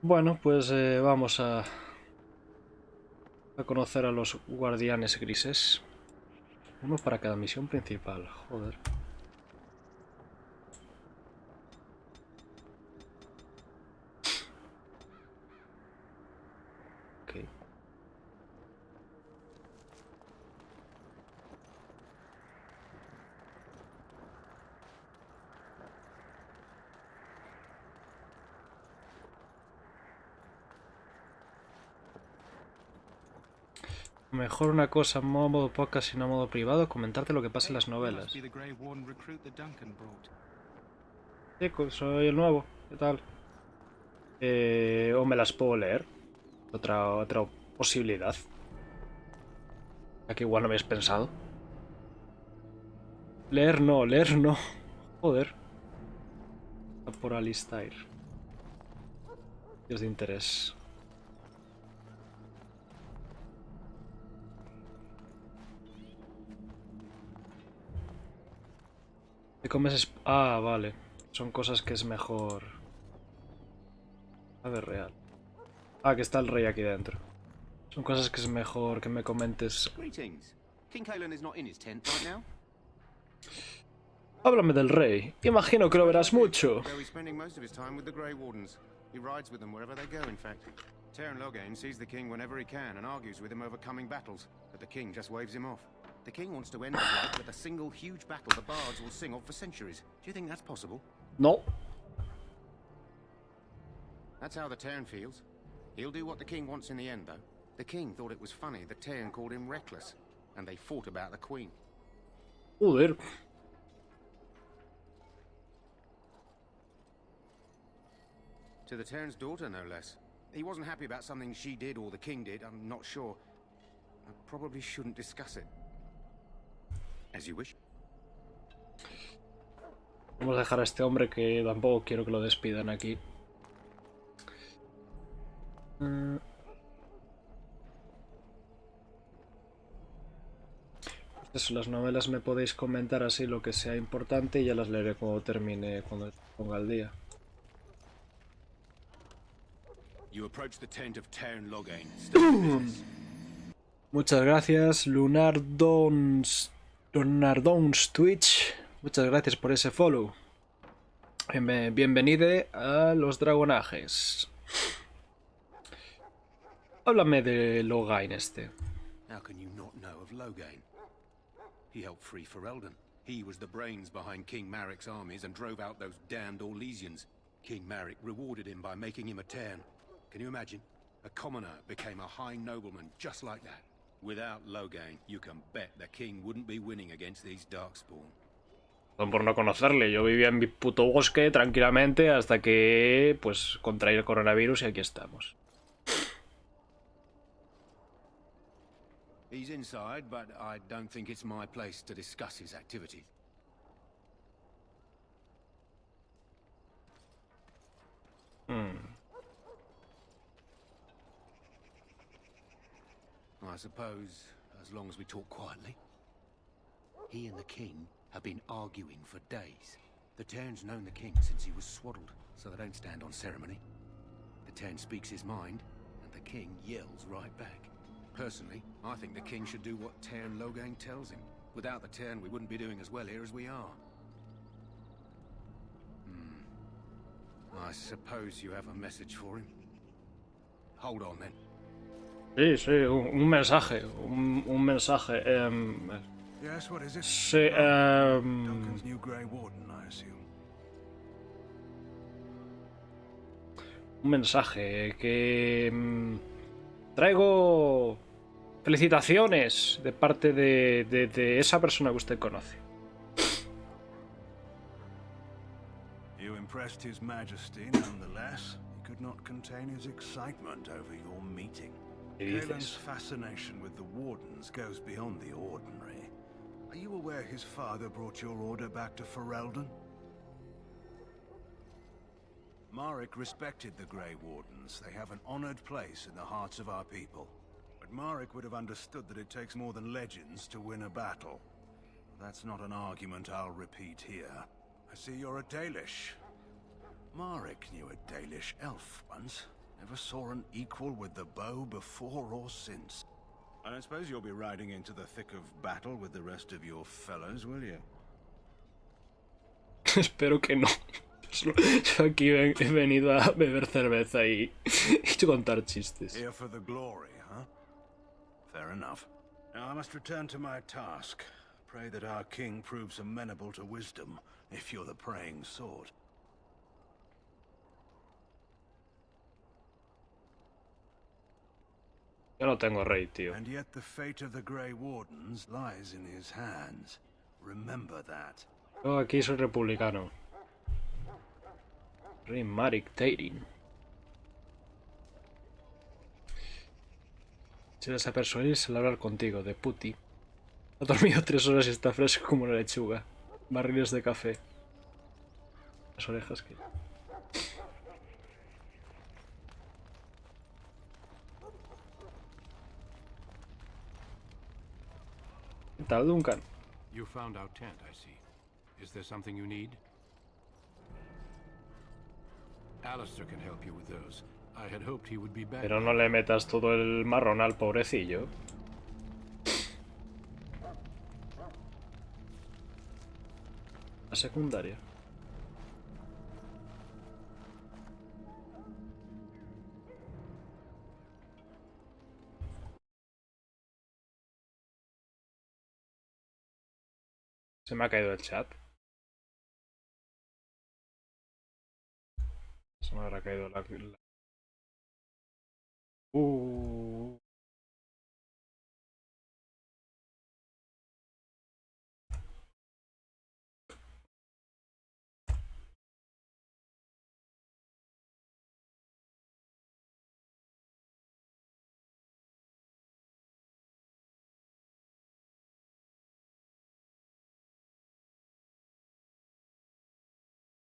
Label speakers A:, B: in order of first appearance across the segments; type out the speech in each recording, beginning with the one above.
A: Bueno, pues vamos a conocer a los guardianes grises. Uno para cada misión principal, joder. Ok. Mejor una cosa en modo podcast y no en modo privado, comentarte lo que pasa en las novelas. Sí, soy el nuevo, ¿qué tal? O me las puedo leer. Otra posibilidad. Aquí igual no habéis pensado. Leer no. Joder. Por Alistair. Dios de interés. ¿Qué comes? Ah, vale. Son cosas que es mejor. A ver, real. Ah, que está el rey aquí dentro. Son cosas que es mejor que me comentes.
B: Greetings. King Kalen is not in his tent right now.
A: Háblame del rey. Imagino que lo verás mucho.
B: Though he's spending most of his time with the Grey Wardens. He rides with them wherever they go, in fact. Teyrn Loghain sees the king whenever he can and argues with him over coming battles, but the king just waves him off. The king wants to end the fight with a single huge battle the bards will sing of for centuries. Do you think that's possible?
A: No.
B: That's how the Teyrn feels. He'll do what the king wants in the end, though. The king thought it was funny that Teyrn called him reckless, and they fought about the queen.
A: Joder.
B: To the Teyrn's daughter, no less. He wasn't happy about something she did or the king did, I'm not sure. I probably shouldn't discuss it. As you wish.
A: Vamos a dejar a este hombre que tampoco quiero que lo despidan aquí. Pues eso, las novelas me podéis comentar así lo que sea importante y ya las leeré cuando termine, cuando ponga el día.
B: You approach the tent of Teyrn Loghain.
A: Muchas gracias, Lunardons Twitch. Muchas gracias por ese follow. Bienvenido a los dragonajes. Háblame de Loghain este.
B: How can you not know of Loghain? He helped free Ferelden. He was the brains behind King Maric's armies and drove out those damned Orlesians. King Maric rewarded him by making him a Teyrn. Can you imagine? A commoner became a high nobleman just like that. Without Loghain, you can bet the king wouldn't be winning against these Darkspawn.
A: Por no conocerle, yo vivía en mi puto bosque tranquilamente hasta que pues contraí el coronavirus y aquí estamos.
B: He's inside, but I don't think it's my place to discuss his activities. I suppose, as long as we talk quietly. He and the king have been arguing for days. The Teyrn's known the king since he was swaddled, so they don't stand on ceremony. The Teyrn speaks his mind, and the king yells right back. Personally, I think the king should do what Teyrn Loghain tells him. Without the Teyrn, we wouldn't be doing as well here as we are. I suppose you have a message for him. Hold on, then.
A: Sí, sí, un mensaje, un mensaje.
C: Yes, what is it?
A: Sí,
C: Duncan's new Grey Warden, I assume.
A: un mensaje que traigo felicitaciones de parte de esa persona que usted conoce.
C: You impressed His Majesty nonetheless. He could not contain his excitement over your meeting. Kalen's fascination with the Wardens goes beyond the ordinary. Are you aware his father brought your order back to Ferelden? Maric respected the Grey Wardens. They have an honored place in the hearts of our people. But Maric would have understood that it takes more than legends to win a battle. That's not an argument I'll repeat here. I see you're a Dalish. Maric knew a Dalish elf once. Never saw an equal with the bow before or since. I don't suppose you'll be riding into the thick of battle with the rest of your fellows, will you?
A: Espero que no. Yo aquí he venido a beber cerveza y contar chistes.
C: Here for the glory, huh? Fair enough. Now I must return to my task. Pray that our king proves amenable to wisdom, if you're the praying sort.
A: Yo no tengo rey, tío.
C: And yet the fate of the Grey Wardens lies in his hands. Remember that.
A: Yo aquí soy republicano. Rey Marik Teirin. Si vas a persuadirse al hablar contigo, de puti. Ha dormido 3 horas y está fresco como una lechuga. Barriles de café. Las orejas que... ¿Qué tal, Duncan?
D: You found our tent, I see. Is there something you need? Alistair can help you with those. I had hoped he would be back.
A: Pero no le metas todo el marrón al pobrecillo. La secundaria. Se me ha caído el chat. Se me habrá caído la...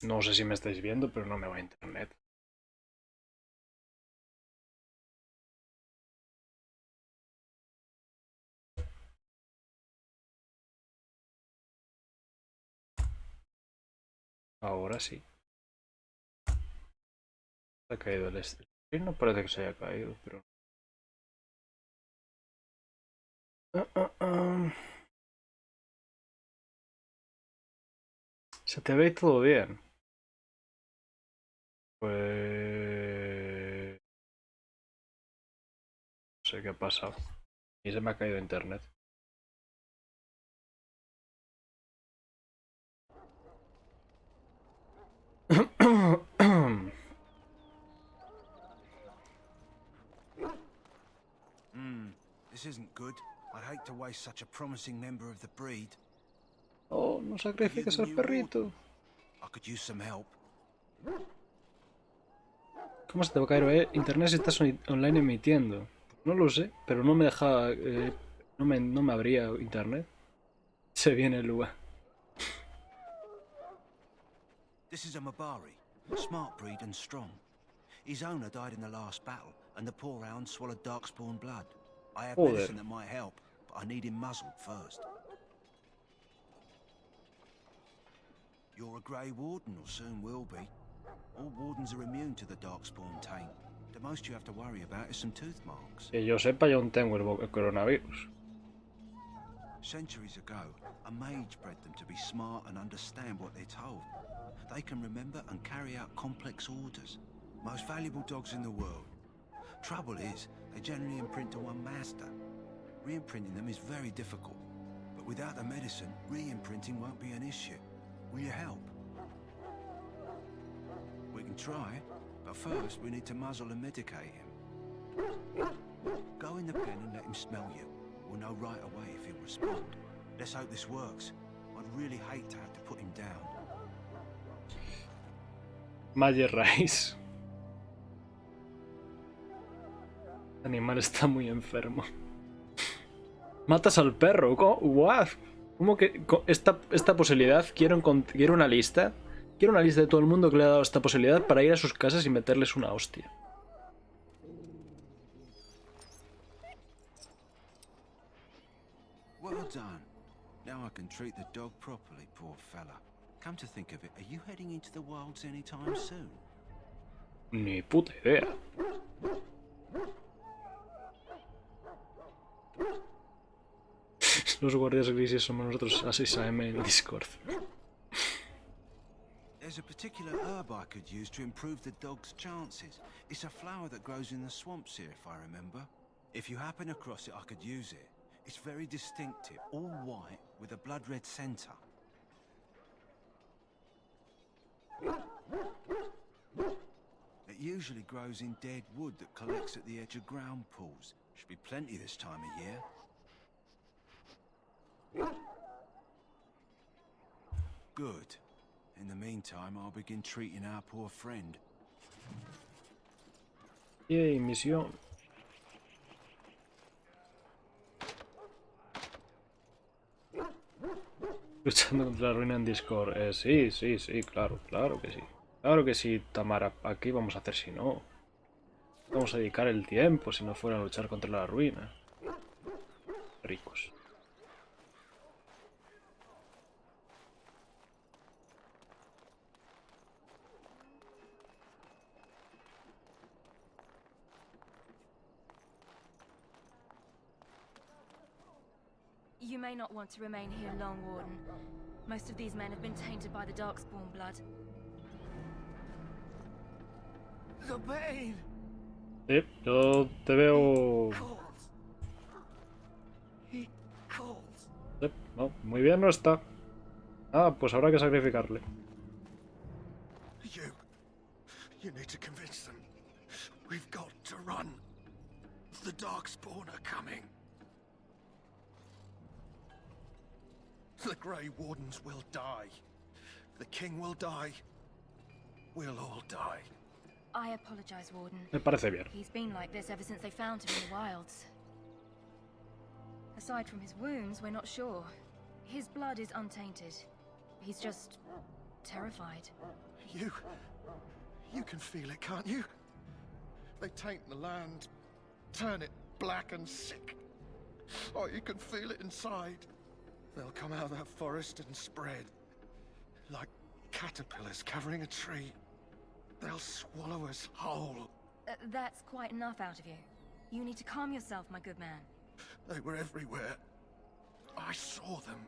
A: No sé si me estáis viendo, pero no me va a internet. Ahora sí. Se ha caído el stream. No parece que se haya caído, pero... Se te ve todo bien. Pues... No sé qué ha pasado. Y se me ha caído internet.
C: This isn't good. I'd hate to waste such a promising member of the breed.
A: Oh, no sacrifiques al perrito.
C: I could use some help.
A: ¿Cómo se te va a caer internet si estás online emitiendo? No lo sé, pero no me deja... no me abría internet. Se viene el lugar.
B: This is a Mabari, smart breed and strong. His owner died in the last battle, and the poor hound swallowed darkspawn blood. I have medicine that might help, but I need him muzzled first. You're a Grey Warden, or soon will be. All wardens are immune to the darkspawn taint. The most you have to worry about is some tooth marks.
A: Que yo sepa, yo aún tengo el coronavirus.
B: Centuries ago, a mage bred them to be smart and understand what they're told. They can remember and carry out complex orders. Most valuable dogs in the world. Trouble is, they generally imprint to one master. Re-imprinting them is very difficult. But without the medicine, re-imprinting won't be an issue. Will you help? We can try, but first we need to muzzle and medicate him. Go in the pen and let him smell you. We'll know right away if he'll respond. Let's hope this works. I'd really hate to have to put him down.
A: Mayer Rice. El animal está muy enfermo. Matas al perro. ¿What? ¿Cómo que esta posibilidad? Quiero una lista. Quiero una lista de todo el mundo que le ha dado esta posibilidad para ir a sus casas y meterles una hostia.
B: Well done. Now I can treat the dog properly, poor fella. Come to think of it, are you heading into the wilds anytime soon?
A: Ni puta idea. Los guardias grises somos nosotros a 6 AM en el Discord.
E: There's a particular herb I could use to improve the dog's chances. It's a flower that grows in the swamps here, if I remember. If you happen across it, I could use it. It's very distinctive, all white with a blood-red center. It usually grows in dead wood that collects at the edge of ground pools. Should be plenty this time of year. Good. In the meantime, I'll begin treating our poor friend.
A: Yay, misión. Luchando contra la ruina en Discord. Sí, claro, claro que sí. Claro que sí, Tamara. ¿A qué vamos a hacer si no? Vamos a dedicar el tiempo si no fuera a luchar contra la ruina. Ricos.
F: You may not want to remain here long, Warden. Most of these men have been tainted by the Darkspawn blood.
E: The pain!
A: Sí, yo te veo...
E: He calls.
A: Sí, no, muy bien no está. Ah, pues habrá que sacrificarle.
C: You need to convince them. We've got to run. The Darkspawn are coming. The Grey Wardens will die. The King will die. We'll all die.
F: I apologize, Warden.
A: Me parece bien.
F: He's been like this ever since they found him in the wilds. Aside from his wounds, we're not sure. His blood is untainted. He's just terrified.
C: You can feel it, can't you? They taint the land, turn it black and sick. Oh, you can feel it inside. They'll come out of that forest and spread. Like caterpillars covering a tree. They'll swallow us whole.
F: That's quite enough out of you. You need to calm yourself, my good man.
C: They were everywhere. I saw them.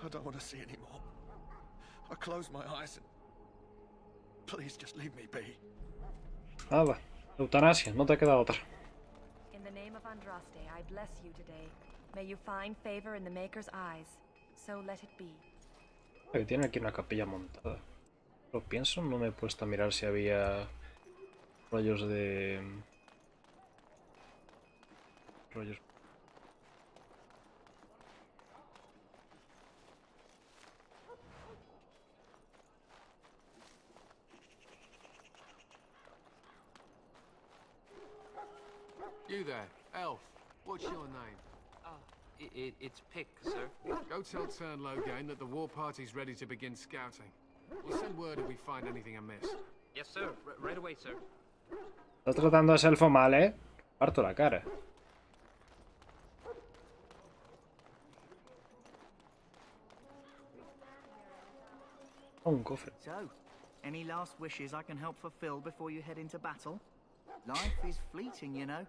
C: I don't want to see anymore. I close my eyes and... Please just leave me be.
A: Nada, eutanasia, no te queda otra.
G: In the name of Andraste, I bless you today. May you find favor in the Maker's eyes. So let it be.
A: Que tiene aquí una capilla montada. Lo pienso, no me he puesto a mirar si había rollos de... rollos...
D: You there, elf. What's your name?
H: It's Pick, sir.
D: Go tell Turn Logain that the war party's ready to begin scouting. We'll send word if we find anything amiss.
H: Yes, sir. Right away, sir.
A: Estás tratando a ese elfo mal, ¿eh? Parto la cara. Oh, un cofre.
I: So, any last wishes I can help fulfill before you head into battle? Life is fleeting, you know.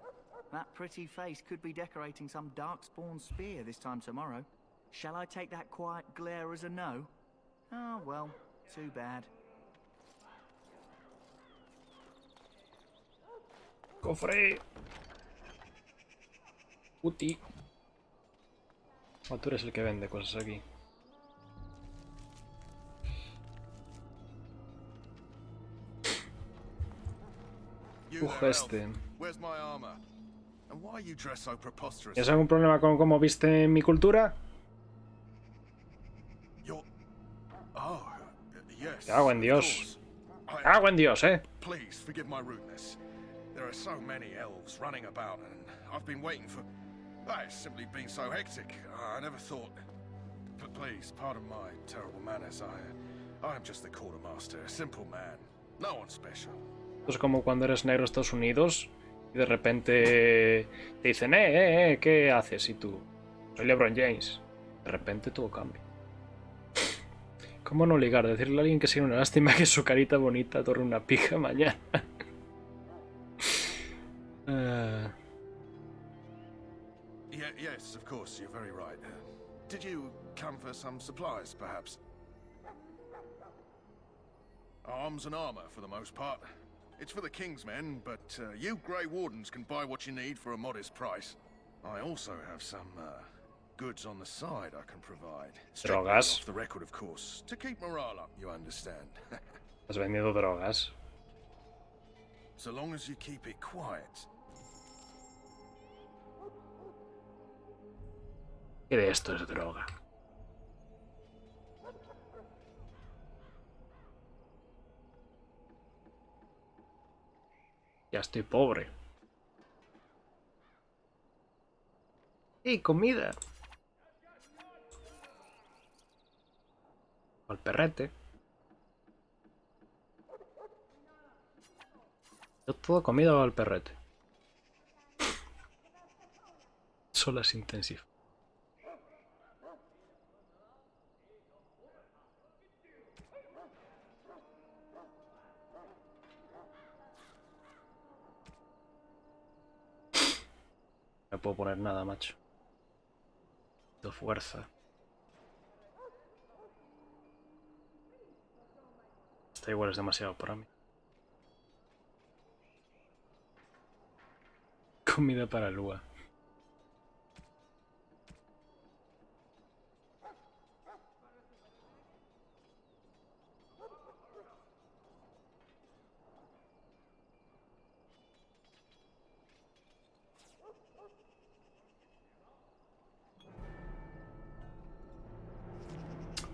I: That pretty face could be decorating some darkspawn spear this time tomorrow. Shall I take that quiet glare as a no? Oh, well, too bad.
A: Cofre. Uti. Oh, tú eres el que vende cosas aquí. Este. ¿Tienes algún problema con cómo viste mi cultura? Te hago en Dios. Te hago en Dios,
C: Please forgive my rudeness. There are so many elves running about and I've been waiting for... It's simply been so hectic. I never thought... But please, pardon my terrible manners. I am just the quartermaster, a simple man. No one special.
A: Es como cuando eres negro en Estados Unidos y de repente te dicen, ¿qué haces? Y tú, soy LeBron James. De repente todo cambia. ¿Cómo no ligar? Decirle a alguien que sería una lástima que su carita bonita torre una pija mañana.
C: Yes, of course, you're very right. Did you come for some supplies, perhaps? Arms and armor, for the most part. It's for the King's men, but you Grey Wardens can buy what you need for a modest price. I also have some goods on the side I can provide. Strictly
A: Drogas.
C: off the record, of course, to keep morale up, you understand.
A: ¿Has vendido drogas?
C: So long as you keep it quiet.
A: ¿Qué de esto es droga? Ya estoy pobre. ¡Y comida! Al perrete. Yo todo comida al perrete. Solas intensive. No puedo poner nada, macho. De fuerza. Esta igual es demasiado para mí. Comida para Lua.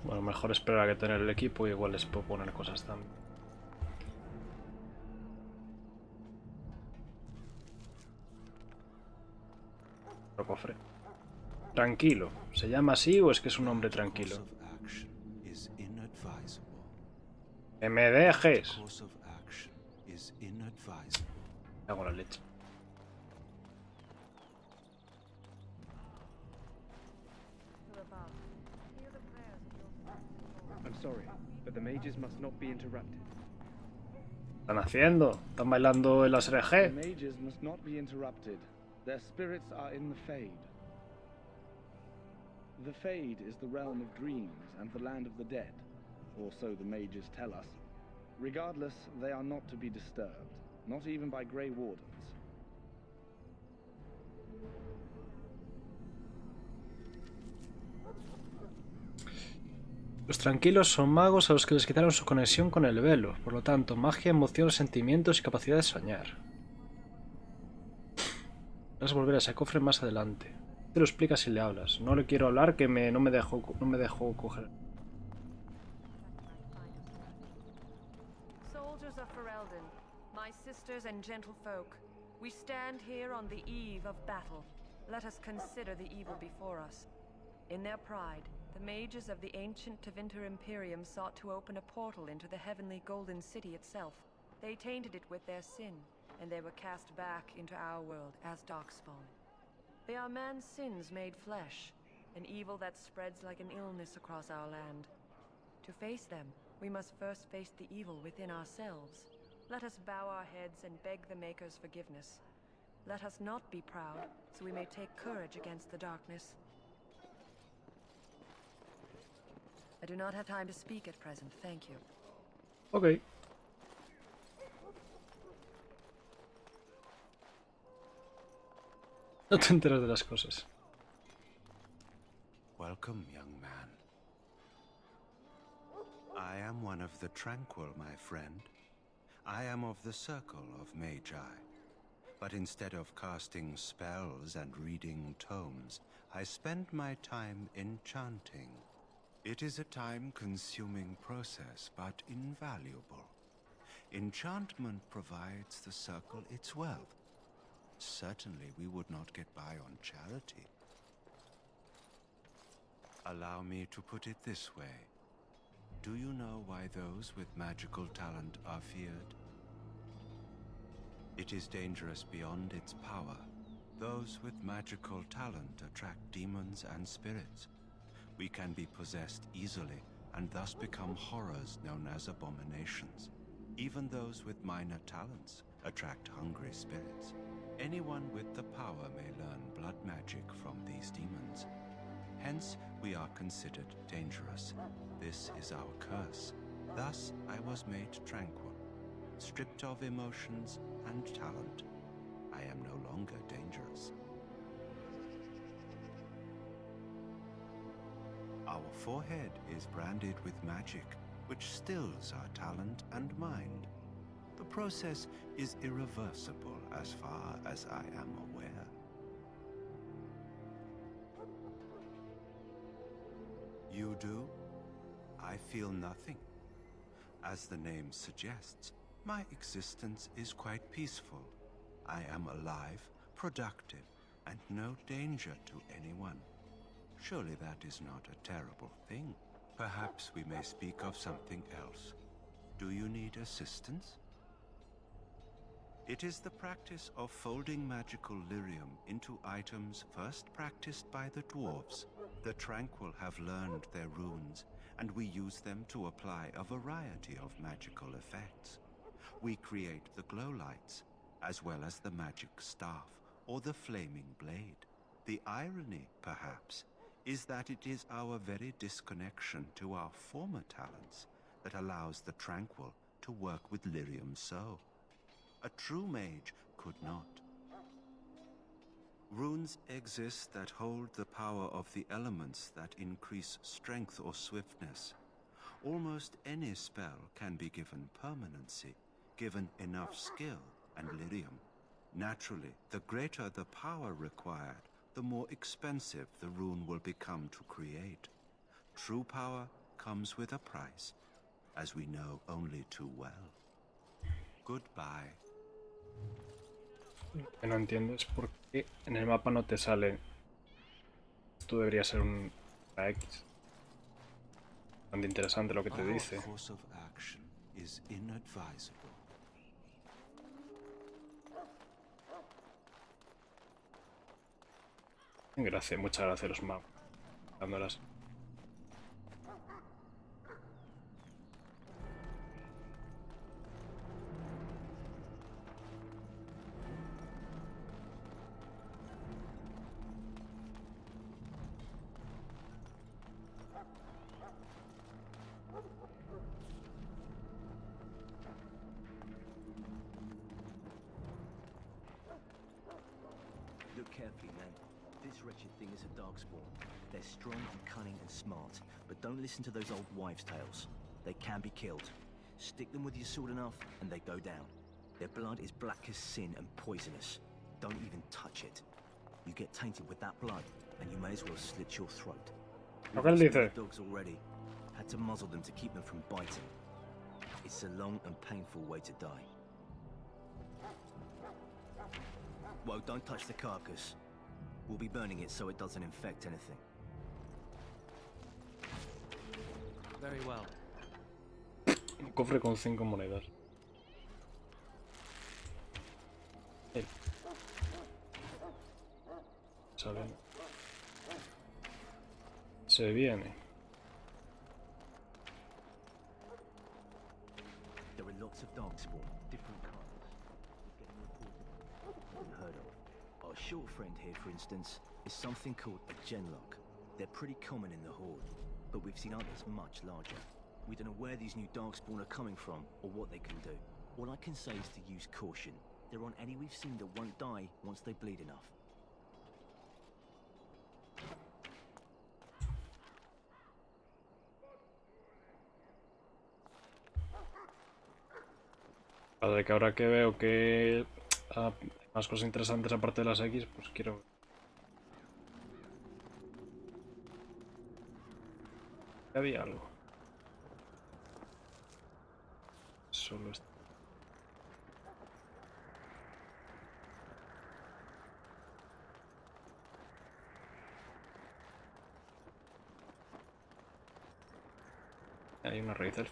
A: Bueno, mejor esperar a que tener el equipo y igual les puedo poner cosas también. Otro cofre. Tranquilo. ¿Se llama así o es que es un hombre tranquilo? ¡Que me dejes! Hago la leche.
J: I'm sorry, but the mages must not be interrupted.
A: ¿Qué están haciendo? ¿Están bailando el
J: The
A: ASRG?
J: mages must not be interrupted. Their spirits are in the Fade. The Fade is the realm of dreams and the land of the dead, or so the mages tell us. Regardless, they are not to be disturbed, not even by Grey Wardens.
A: Los tranquilos son magos a los que les quitaron su conexión con el velo, por lo tanto, magia, emociones, sentimientos y capacidad de soñar. Vas a volver a ese cofre más adelante. Te lo explicas si le hablas. No le quiero hablar que no me dejó coger.
G: Soldiers of Ferelden, my sisters and gentlefolk, we stand here on the eve of battle. Let us consider the evil before us. In their pride, the mages of the ancient Tevinter Imperium sought to open a portal into the heavenly Golden City itself. They tainted it with their sin, and they were cast back into our world as darkspawn. They are man's sins made flesh, an evil that spreads like an illness across our land. To face them, we must first face the evil within ourselves. Let us bow our heads and beg the Maker's forgiveness. Let us not be proud, so we may take courage against the darkness. I do not have time to speak at present, thank you.
A: Ok. No te enteras de las cosas.
E: Welcome, young man. I am one of the Tranquil, my friend. I am of the Circle of Magi. But instead of casting spells and reading tomes, I spend my time enchanting. It is a time-consuming process, but invaluable. Enchantment provides the Circle its wealth. Certainly we would not get by on charity. Allow me to put it this way. Do you know why those with magical talent are feared? It is dangerous beyond its power. Those with magical talent attract demons and spirits. We can be possessed easily and thus become horrors known as abominations. Even those with minor talents attract hungry spirits. Anyone with the power may learn blood magic from these demons. Hence, we are considered dangerous. This is our curse. Thus, I was made tranquil, stripped of emotions and talent. I am no longer dangerous. Our forehead is branded with magic, which stills our talent and mind. The process is irreversible as far as I am aware. You do? I feel nothing. As the name suggests, my existence is quite peaceful. I am alive, productive, and no danger to anyone. Surely that is not a terrible thing. Perhaps we may speak of something else. Do you need assistance? It is the practice of folding magical lyrium into items first practiced by the dwarves. The Tranquil have learned their runes, and we use them to apply a variety of magical effects. We create the glow lights, as well as the magic staff or the flaming blade. The irony, perhaps, is that it is our very disconnection to our former talents that allows the Tranquil to work with lyrium so. A true mage could not. Runes exist that hold the power of the elements that increase strength or swiftness. Almost any spell can be given permanency, given enough skill and lyrium. Naturally, the greater the power required, the more expensive the rune will become to create. True power comes with a price, as we know only too well. Goodbye.
A: Lo que no entiendo es por qué en el mapa no te sale. Esto debería ser un X. Bastante interesante lo que te dice.
E: Our course of action is inadvisable.
A: Gracias, muchas gracias los magos. Dándolas.
K: Look carefully, man. This wretched thing is a darkspawn. They're strong and cunning and smart, but don't listen to those old wives' tales. They can be killed. Stick them with your sword enough, and they go down. Their blood is black as sin and poisonous. Don't even touch it. You get tainted with that blood, and you may as well slit your throat.
A: Lo que él dice.
K: Dogs already had to muzzle them to keep them from biting. It's a long and painful way to die. Whoa, don't touch the carcass. We'll be burning it so it doesn't infect anything.
H: Very well.
A: Un cofre con 5 monedas. Sale. Se viene.
K: There are lots of darkspawn, different kinds. Getting reported. Unheard of. Our short friend here, for instance, is something called a genlock. They're pretty common in the Horde, but we've seen others much larger. We don't know where these new darkspawn are coming from or what they can do. All I can say is to use caution. There aren't any we've seen that won't die once they bleed enough.
A: Padre, que ahora que veo que hay más cosas interesantes aparte de las X, pues quiero... Había algo. Solo esto. Hay una raíz del...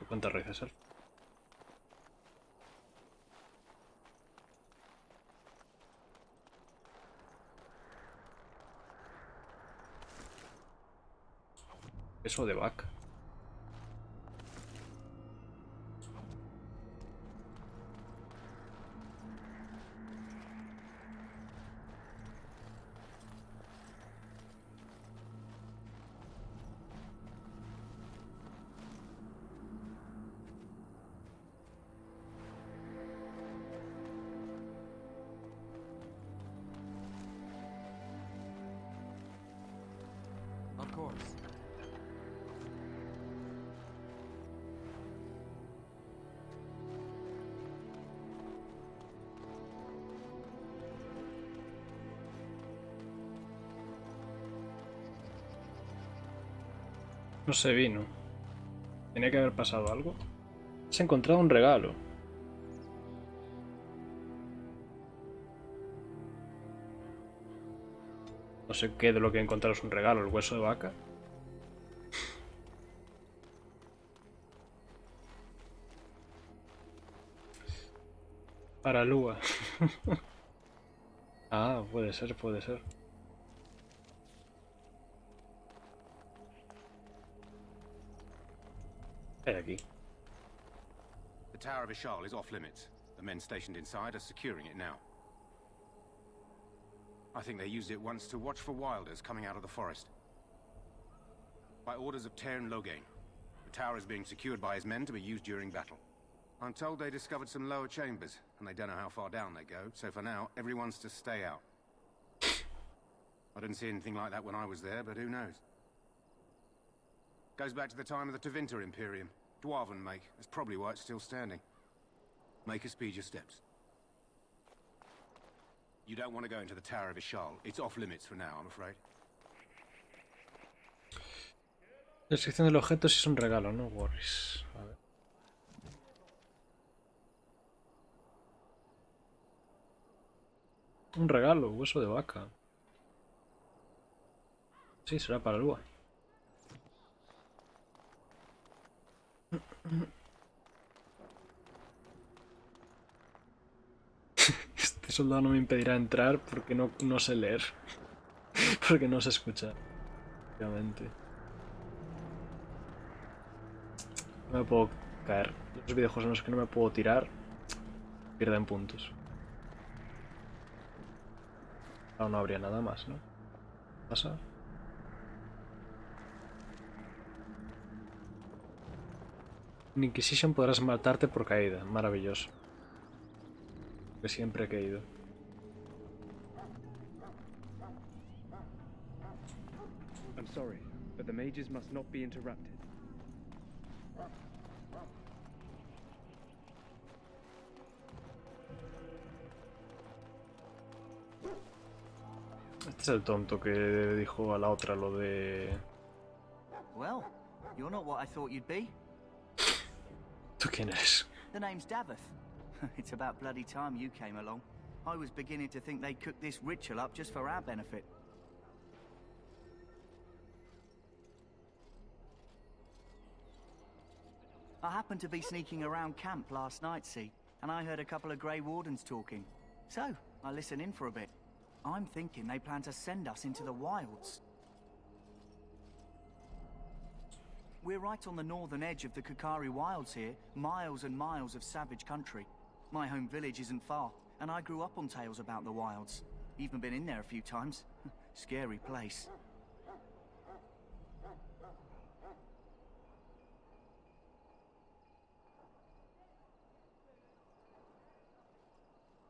A: ¿Cuántas raíces hay? Queso de vaca.
H: Of course.
A: No se vino. Tenía que haber pasado algo. Has encontrado un regalo. No sé qué de lo que he encontrado es un regalo. ¿El hueso de vaca? Para Lua. Ah, puede ser, puede ser. ¿Qué hay aquí?
B: The Tower of Ishal is off limits. The men stationed inside are securing it now. I think they used it once to watch for wilders coming out of the forest. By orders of Tairn Loghain, the tower is being secured by his men to be used during battle. I'm told they discovered some lower chambers, and they don't know how far down they go, so for now, everyone's to stay out. I didn't see anything like that when I was there, but who knows? Goes back to the time of the Tevinter Imperium. Dwarven make. That's probably why it's still standing. Make us speed your steps. You don't want to go into the Tower of Ishal. It's off limits for now, I'm afraid.
A: La descripción del objeto sí es un regalo, no worries. A ver. Un regalo, hueso de vaca. Sí, será para Lua. Este soldado no me impedirá entrar porque no sé leer. Porque no sé escuchar. Obviamente. No me puedo caer. Los videojuegos en los que no me puedo tirar pierden puntos. Ahora no habría nada más, ¿no? ¿Pasa? En Inquisition podrás matarte por caída. Maravilloso. Que siempre he caído.
L: I'm sorry, but the mages must not be interrupted.
A: Este es el tonto que dijo a la otra lo de...
I: Well, you're not what I thought you'd be.
A: ¿Tú quién eres?
I: The name's Davith. It's about bloody time you came along. I was beginning to think they cooked this ritual up just for our benefit. I happened to be sneaking around camp last night, see, and I heard a couple of Grey Wardens talking. So, I listened in for a bit. I'm thinking they plan to send us into the wilds. We're right on the northern edge of the Korcari wilds here, miles and miles of savage country. My home village isn't far, and I grew up on tales about the wilds. Even been in there a few times. Scary place.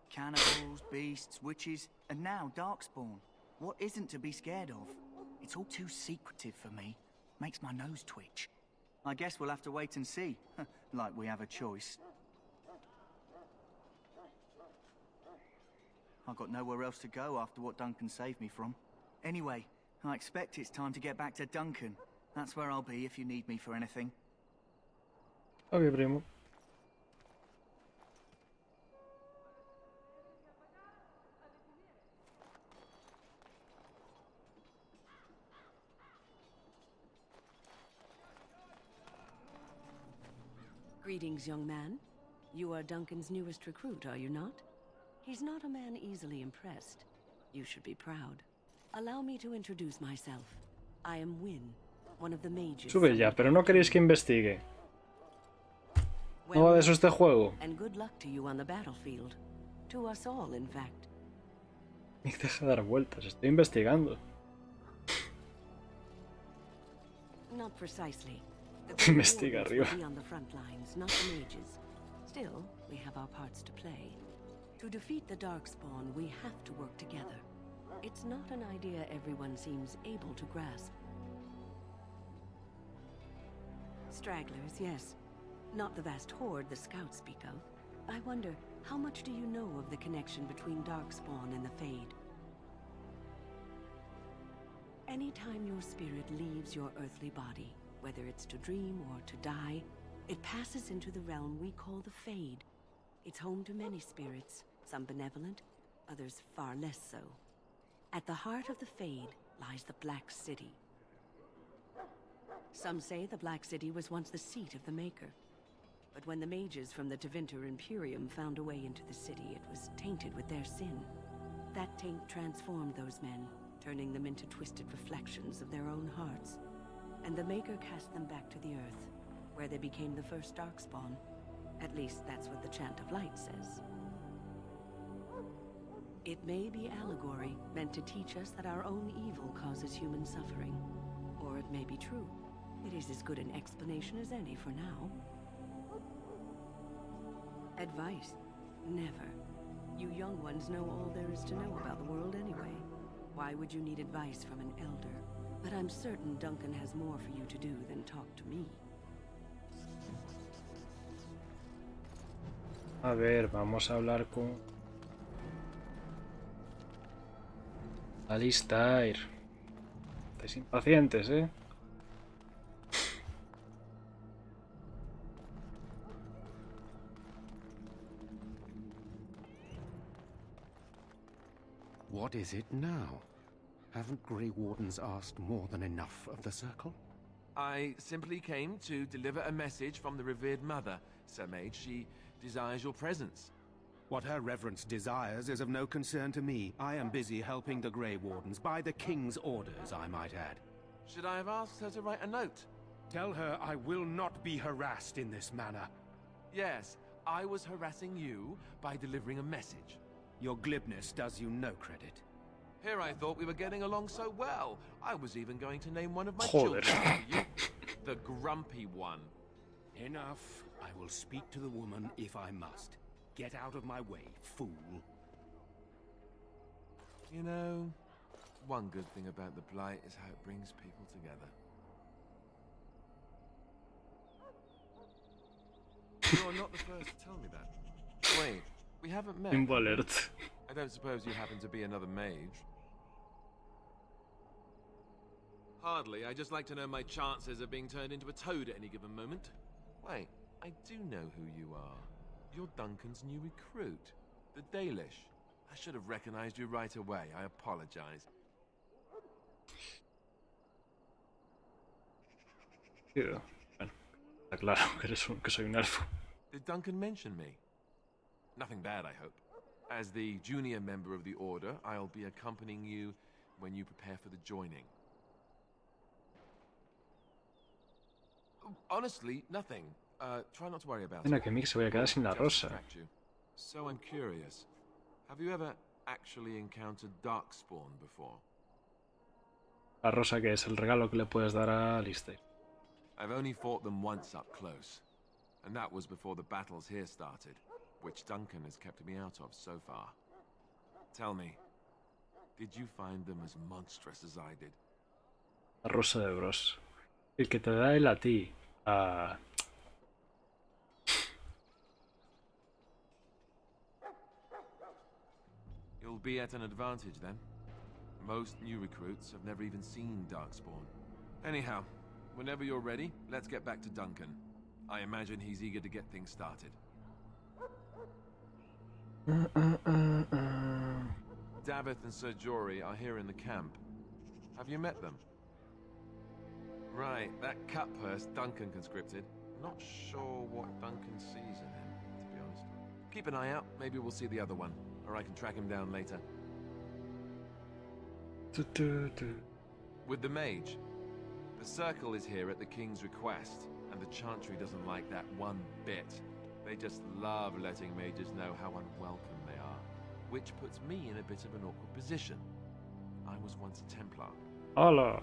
I: Cannibals, beasts, witches, and now Darkspawn. What isn't to be scared of? It's all too secretive for me. Makes my nose twitch. I guess we'll have to wait and see. Like we have a choice. I've got nowhere else to go after what Duncan saved me from. Anyway, I expect it's time to get back to Duncan. That's where I'll be if you need me for anything.
A: Okay, primo.
M: Greetings, young man. You are Duncan's newest recruit, are you not? He's not a man easily impressed. You should be proud. Allow me to introduce myself. I am Wynne, one of the mages.
A: Sube ya, pero no queréis que investigue. No va de eso este juego.
M: And good luck to you on the battlefield. To us all, in fact.
A: Ni deja de dar vueltas, estoy investigando.
M: Not precisely.
A: Investiga arriba.
M: Be on the front lines, not the mages. Still, we have our parts to play. To defeat the Darkspawn, we have to work together. It's not an idea everyone seems able to grasp. Stragglers, yes. Not the vast horde the scouts speak of. I wonder, how much do you know of the connection between Darkspawn and the Fade? Anytime your spirit leaves your earthly body, whether it's to dream or to die, it passes into the realm we call the Fade. It's home to many spirits, some benevolent, others far less so. At the heart of the Fade lies the Black City. Some say the Black City was once the seat of the Maker. But when the mages from the Tevinter Imperium found a way into the city, it was tainted with their sin. That taint transformed those men, turning them into twisted reflections of their own hearts. And the Maker cast them back to the Earth, where they became the first Darkspawn. At least that's what the Chant of Light says. It may be allegory, meant to teach us that our own evil causes human suffering. Or it may be true. It is as good an explanation as any for now. Advice? Never. You young ones know all there is to know about the world anyway. Why would you need advice from an elder? But I'm certain Duncan has more for you to do than talk to me.
A: A ver, vamos a hablar con Alistair. Estáis impacientes, ¿eh?
B: What is it now? Haven't Grey Wardens asked more than enough of the Circle?
N: I simply came to deliver a message from the revered mother, Sir Mage. She desires your presence.
B: What her reverence desires is of no concern to me. I am busy helping the Grey Wardens, by the King's orders, I might add.
N: Should I have asked her to write a note?
B: Tell her I will not be harassed in this manner.
N: Yes, I was harassing you by delivering a message.
B: Your glibness does you no credit.
N: Here I thought we were getting along so well. I was even going to name one of my children after you. The grumpy one.
B: Enough. I will speak to the woman if I must. Get out of my way, fool.
N: You know, one good thing about the Blight is how it brings people together. You're not the first to tell me that. Wait, we haven't met.
A: Alert.
N: I don't suppose you happen to be another mage? Hardly. I just like to know my chances of being turned into a toad at any given moment. Wait, I do know who you are. You're Duncan's new recruit, the Dalish. I should have recognized you right away. I apologize.
A: Bueno, está claro que soy un elfo.
N: Did Duncan mention me? Nothing bad, I hope. As the junior member of the Order, I'll be accompanying you when you prepare for the joining. Honestly, nothing. Try not to worry about
A: Mira
N: it.
A: que Mick se voy a quedar sin la rosa.
N: So I'm curious. Have you ever actually encountered Darkspawn before?
A: La rosa que es el regalo que le puedes dar a Alistair.
N: I've only fought them once up close. And that was before the battles here started, which Duncan has kept me out of so far. Tell me, did you find them as monstrous as I did?
A: La rosa de Bros. El que te da él a ti.
N: You'll be at an advantage then. Most new recruits have never even seen Darkspawn. Anyhow, whenever you're ready, let's get back to Duncan. I imagine he's eager to get things started. Davith and Sir Jory are here in the camp. Have you met them? Right, that Cuthurst Duncan conscripted. Not sure what Duncan sees in him, to be honest. Keep an eye out, maybe we'll see the other one, or I can track him down later. With the mage. The circle is here at the king's request, and the chantry doesn't like that one bit. They just love letting mages know how unwelcome they are, which puts me in a bit of an awkward position. I was once a Templar.
A: Hola.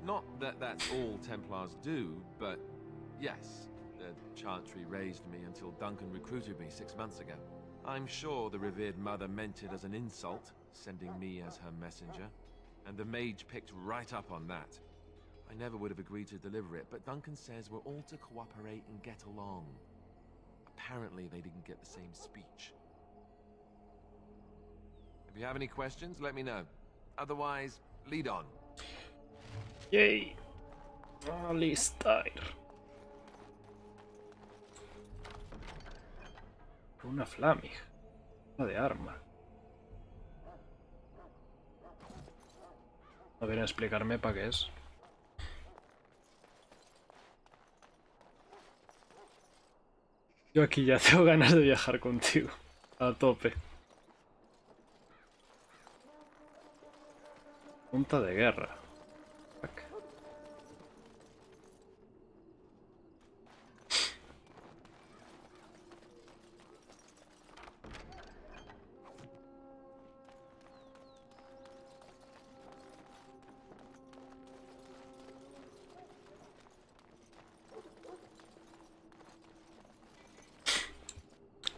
N: Not that that's all Templars do, but yes, the chantry raised me until Duncan recruited me 6 months ago. I'm sure the revered mother meant it as an insult, sending me as her messenger, and the mage picked right up on that. I never would have agreed to deliver it, but Duncan says we're all to cooperate and get along. Apparently they didn't get the same speech. If you have any questions, let me know. Otherwise, lead on.
A: Yay. Alistar. Una Flamig. Una de arma. No viene a explicarme para qué es. Yo aquí ya tengo ganas de viajar contigo. A tope. Punta de guerra. Fuck.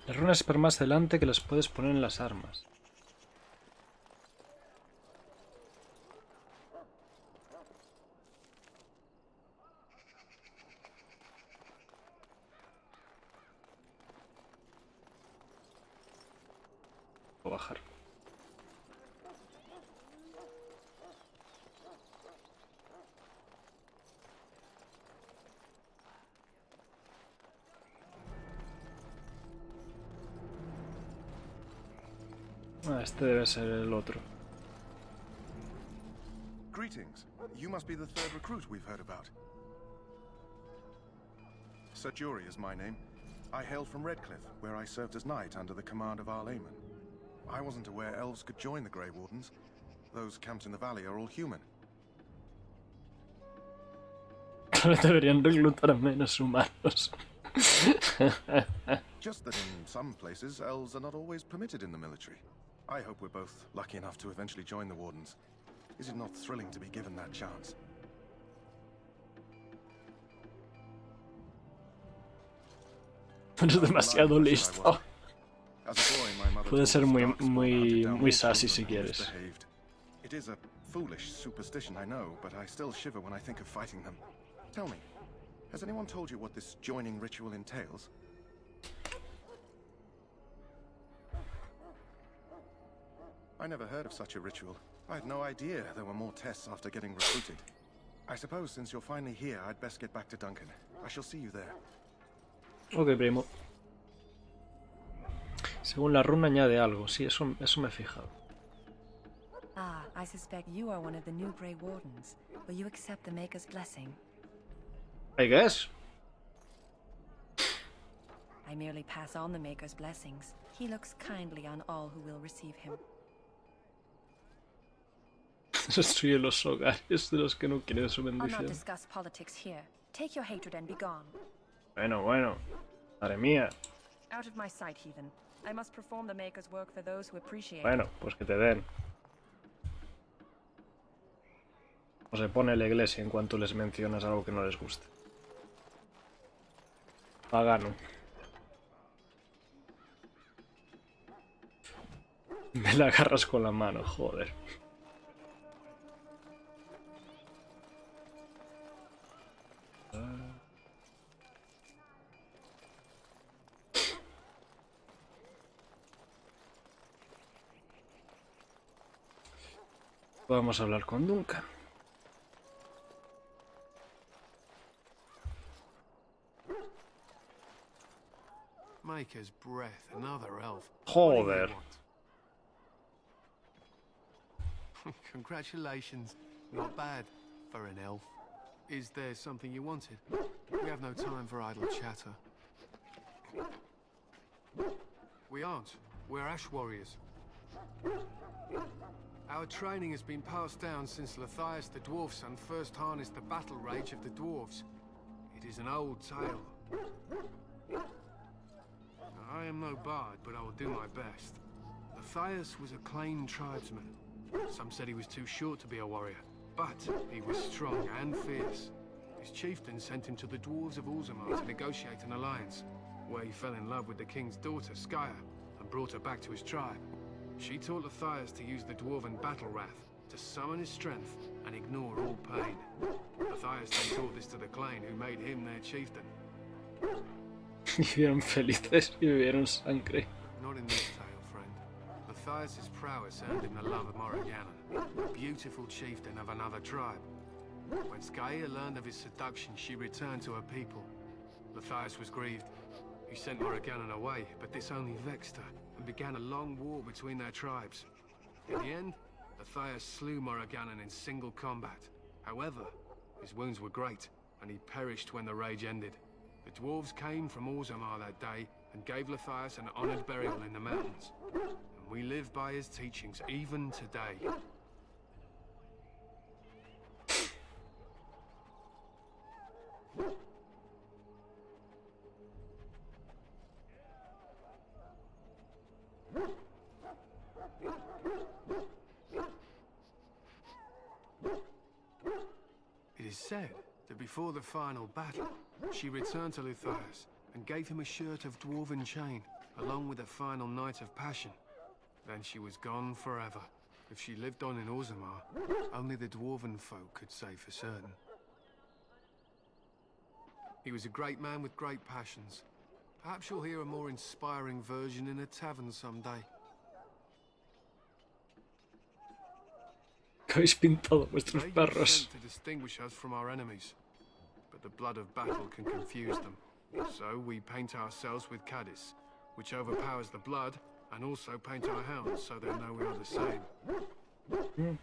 A: Las runas para más adelante que las puedes poner en las armas. Voy a bajar. Ah, este debe ser el otro.
C: Greetings. You must be the third recruit we've heard about. Serjuri is my name. I hail from Redcliffe, where I served as knight under the command of Arlayman. I wasn't aware elves could join the Grey Wardens. Those camped in the valley are all human.
A: Deberían reclutar a menos humanos.
C: Just that in some places, elves are not always permitted in the military. I hope we're both lucky enough to eventually join the Wardens. Is it not thrilling to be given that chance?
A: Eres demasiado listo. Puede ser muy sassy si quieres.
C: It is a foolish superstition, I know, but I still shiver when I think of fighting them. Tell me, has anyone told you what this joining ritual entails? I never heard of such a ritual. I had no idea there were more tests after getting recruited. I suppose since you're finally here, I'd best get back to Duncan. I shall see you there.
A: Ok, primo. Según la runa añade algo. Sí, eso me he fijado.
O: Ah, I suspect you are one of the new Grey Wardens. Will you accept the Maker's blessing?
A: I guess.
O: I merely pass on the Maker's blessings. He looks kindly on all who will receive him.
A: Destruye los hogares de los que no quieren su
O: I'll not
A: bendición.
O: discuss politics here. Take your hatred and be gone.
A: Bueno. Madre mía.
G: Out of my sight, heathen. I must perform the Maker's work for those who appreciate it.
A: Bueno, pues que te den. O se pone la iglesia en cuanto les mencionas algo que no les guste. Pagano. Me la agarras con la mano, joder. Vamos a hablar con Duncan.
D: Maker's breath, another elf.
A: Joder.
D: Congratulations. Not bad for an elf. Is there something you wanted? We have no time for idle chatter. We aren't. We're ash warriors. Our training has been passed down since Matthias the dwarf's son first harnessed the battle rage of the dwarves. It is an old tale. I am no bard, but I will do my best. Matthias was a Clane tribesman. Some said he was too short to be a warrior, but he was strong and fierce. His chieftain sent him to the dwarves of Orzammar to negotiate an alliance, where he fell in love with the king's daughter, Skya, and brought her back to his tribe. She taught Matthias to use the dwarven battle wrath to summon his strength and ignore all pain. Matthias then taught this to the Clane, who made him their chieftain.
A: Vivieron felices y bebieron sangre.
D: Not in this tale, friend. Matthias's prowess earned him the love of Morrigannon, a beautiful chieftain of another tribe. When Skya learned of his seduction, she returned to her people. Matthias was grieved. He sent Morrigannon away, but this only vexed her, and began a long war between their tribes. In the end, Matthias slew Morrigannon in single combat. However, his wounds were great, and he perished when the rage ended. The dwarves came from Orzammar that day and gave Matthias an honored burial in the mountains. And we live by his teachings even today. It is said that before the final battle, she returned to Matthias and gave him a shirt of dwarven chain, along with a final night of passion. Then she was gone forever. If she lived on in Orzammar, only the dwarven folk could say for certain. He was a great man with great passions. Perhaps you'll hear a more inspiring version in a tavern someday.
A: Que habéis pintado vuestros
D: They use
A: perros.
D: scent to distinguish us from our enemies, but the blood of battle can confuse them. So we paint ourselves with Caddis, which overpowers the blood, and also paint our hounds so they know we are the same.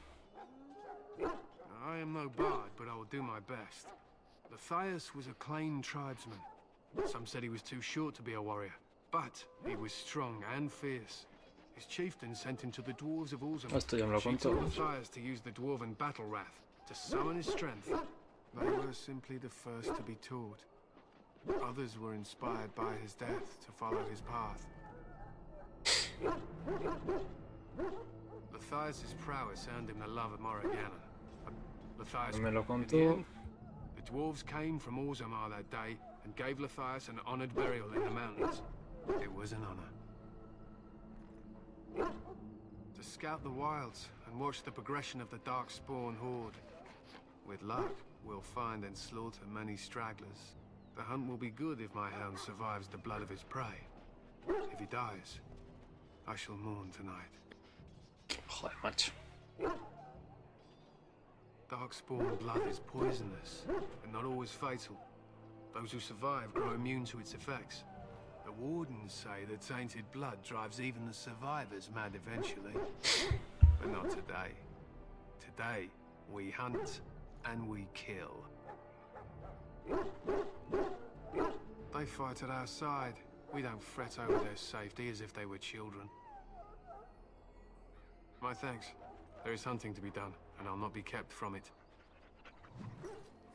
D: I am no bard, but I will do my best. Matthias was a Clane tribesman. Some said he was too short to be a warrior, but he was strong and fierce. His chieftain sent him to the dwarves of Orzammar.
A: Esto ya me lo
D: She
A: contó.
D: taught Matthias to use the dwarven battle wrath to summon his strength. They were simply the first to be taught. Others were inspired by his death to follow his path. Matthias's prowess earned him the love of Morrigannon. Matthias
A: Me lo
D: in the
A: contó.
D: end, the dwarves came from Orzammar that day and gave Matthias an honored burial in the mountains. It was an honor. To scout the wilds and watch the progression of the Darkspawn horde. With luck, we'll find and slaughter many stragglers. The hunt will be good if my hound survives the blood of his prey. If he dies, I shall mourn tonight.
A: Joder, macho.
D: Darkspawn blood is poisonous, but not always fatal. Those who survive grow immune to its effects. The wardens say that tainted blood drives even the survivors mad eventually. But not today. Today, we hunt and we kill. They fight at our side. We don't fret over their safety as if they were children. My thanks. There is hunting to be done, and I'll not be kept from it.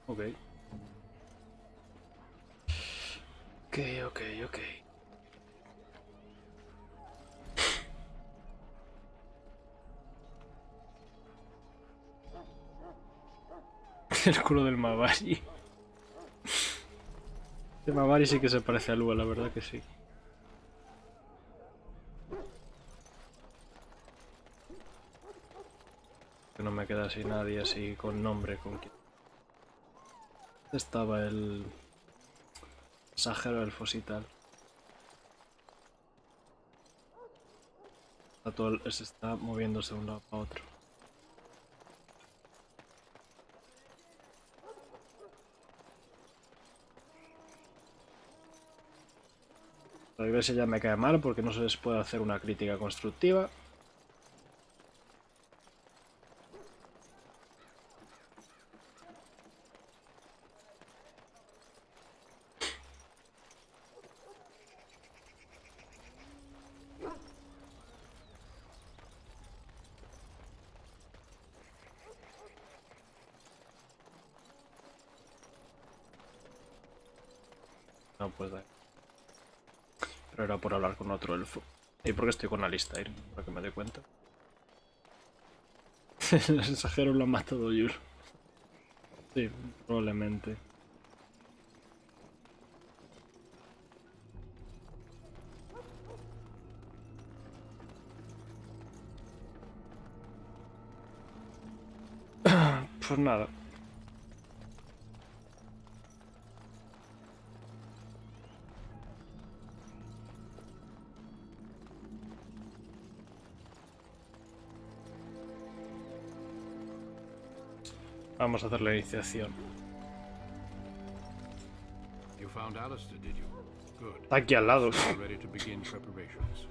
A: Ok. Ok. El culo del Mavari. El Mavari sí que se parece a Lua, la verdad que sí. Que no me queda así nadie así con nombre, con quien. Estaba el Sajero Elfos y tal. Está todo se está moviéndose de un lado para otro. La iglesia ya me cae mal porque no se les puede hacer una crítica constructiva. no, pues da. Pero era por hablar con otro elfo. ¿Y por qué estoy con la lista ahí? Para que me dé cuenta. El mensajero lo ha matado Yul. Sí, probablemente. Pues nada. Vamos a hacer la iniciación.
C: You found Alistair, did you? Good.
A: Está aquí al lado.
C: So we're ready to begin preparations.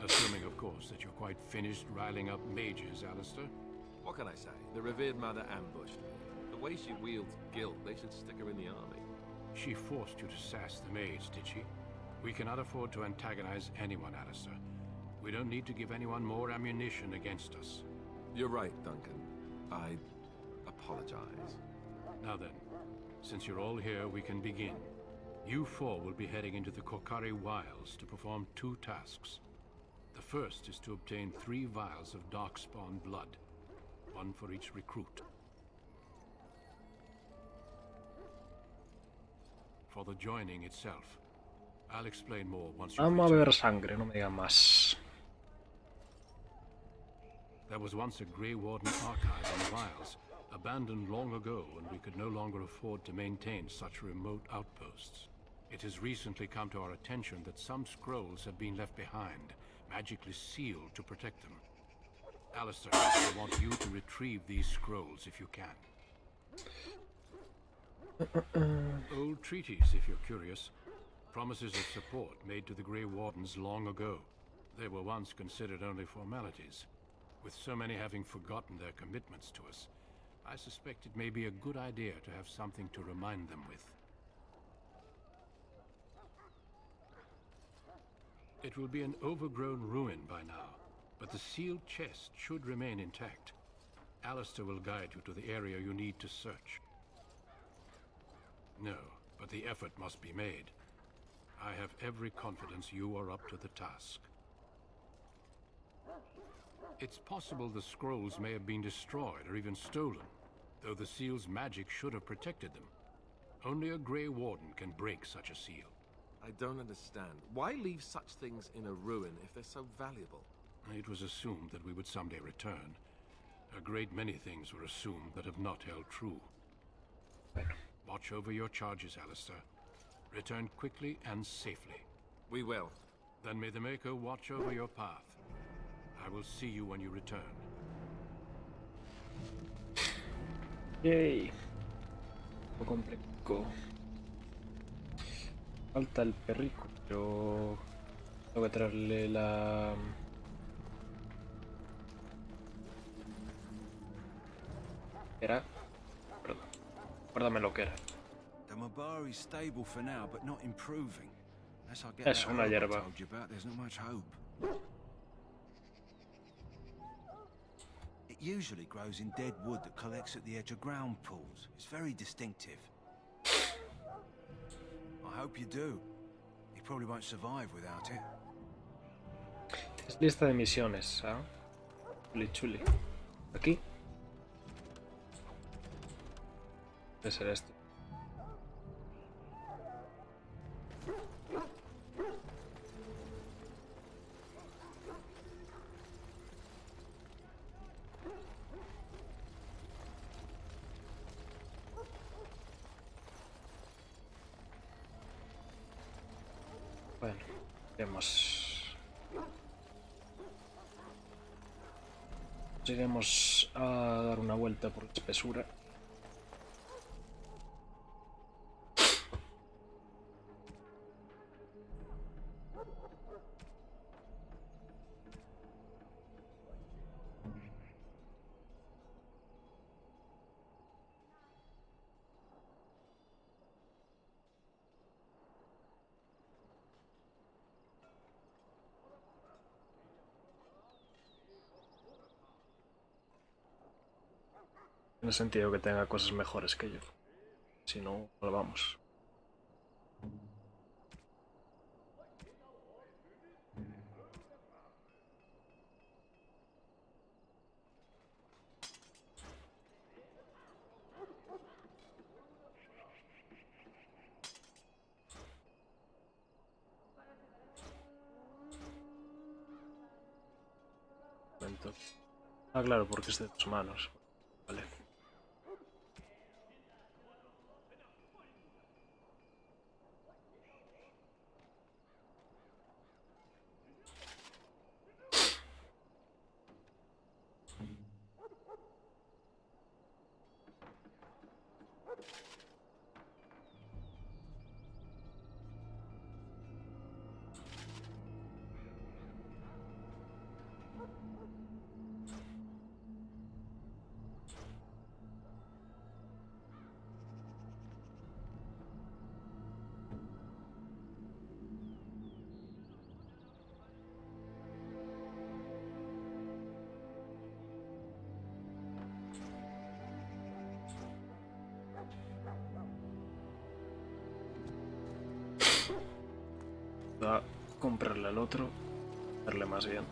C: Assuming, of course, that you're quite finished riling up mages, Alistair.
N: What can I say? The revered mother ambushed me. The way she wields guilt, they should stick her in the army.
C: She forced you to sass the mage, did she? We cannot afford to antagonize anyone, Alistair. We don't need to give anyone more ammunition against us.
N: You're right, Duncan. I apologize.
C: Now then, since you're all here, we can begin. You four will be heading into the Korcari wilds to perform 2 tasks. The first is to obtain 3 vials of darkspawn blood, 1 for each recruit. For the joining itself, I'll explain more once you
A: Vamos a beber sangre, no me digan más.
C: There was once a Grey Warden archive in the wilds, abandoned long ago when we could no longer afford to maintain such remote outposts. It has recently come to our attention that some scrolls have been left behind, magically sealed to protect them. Alistair, I want you to retrieve these scrolls if you can. Old treaties, if you're curious. Promises of support made to the Grey Wardens long ago. They were once considered only formalities. With so many having forgotten their commitments to us, I suspect it may be a good idea to have something to remind them with. It will be an overgrown ruin by now, but the sealed chest should remain intact. Alistair will guide you to the area you need to search. No, but the effort must be made. I have every confidence you are up to the task. It's possible the scrolls may have been destroyed or even stolen, though the seal's magic should have protected them. Only a Grey Warden can break such a seal.
N: I don't understand. Why leave such things in a ruin if they're so valuable?
C: It was assumed that we would someday return. A great many things were assumed that have not held true. Watch over your charges, Alistair. Return quickly and safely.
N: We will.
C: Then may the Maker watch over your path. I will see you when you return.
A: Yay. Un poco complejo. Falta el perrico, pero tengo que traerle la... ¿Era? Perdón. Guárdame lo que era.
E: The Mabari's stable for now, but not improving. Unless I get
A: Es
E: that
A: una
E: herb I
A: hierba.
E: told you about, there's not much hope. It usually grows in dead wood that collects at the edge of ground pools. It's very distinctive. I hope you do. You probably won't survive without it.
A: Es lista de misiones, ¿ah? Chuli chuli. Aquí. Debe ser este. Bueno, iremos a dar una vuelta por Espesura. Tiene sentido que tenga cosas mejores que yo. Si no, no vamos. momento. Ah, claro, porque es de tus manos. Vale. Va a comprarle al otro, darle más bien.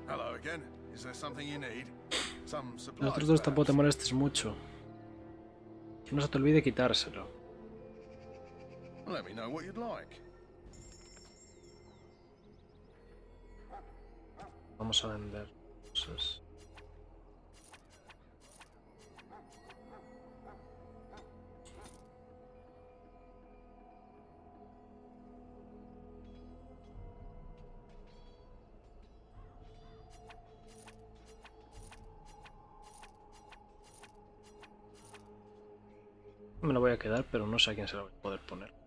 C: Hello again. Is there something you need? Some
A: Los
C: supplies,
A: otros dos tampoco te
C: perhaps?
A: molestes mucho. Que no se te olvide quitárselo.
C: Let me know what you'd like.
A: Vamos a vender cosas. Me lo voy a quedar, pero no sé a quién se lo voy a poder poner.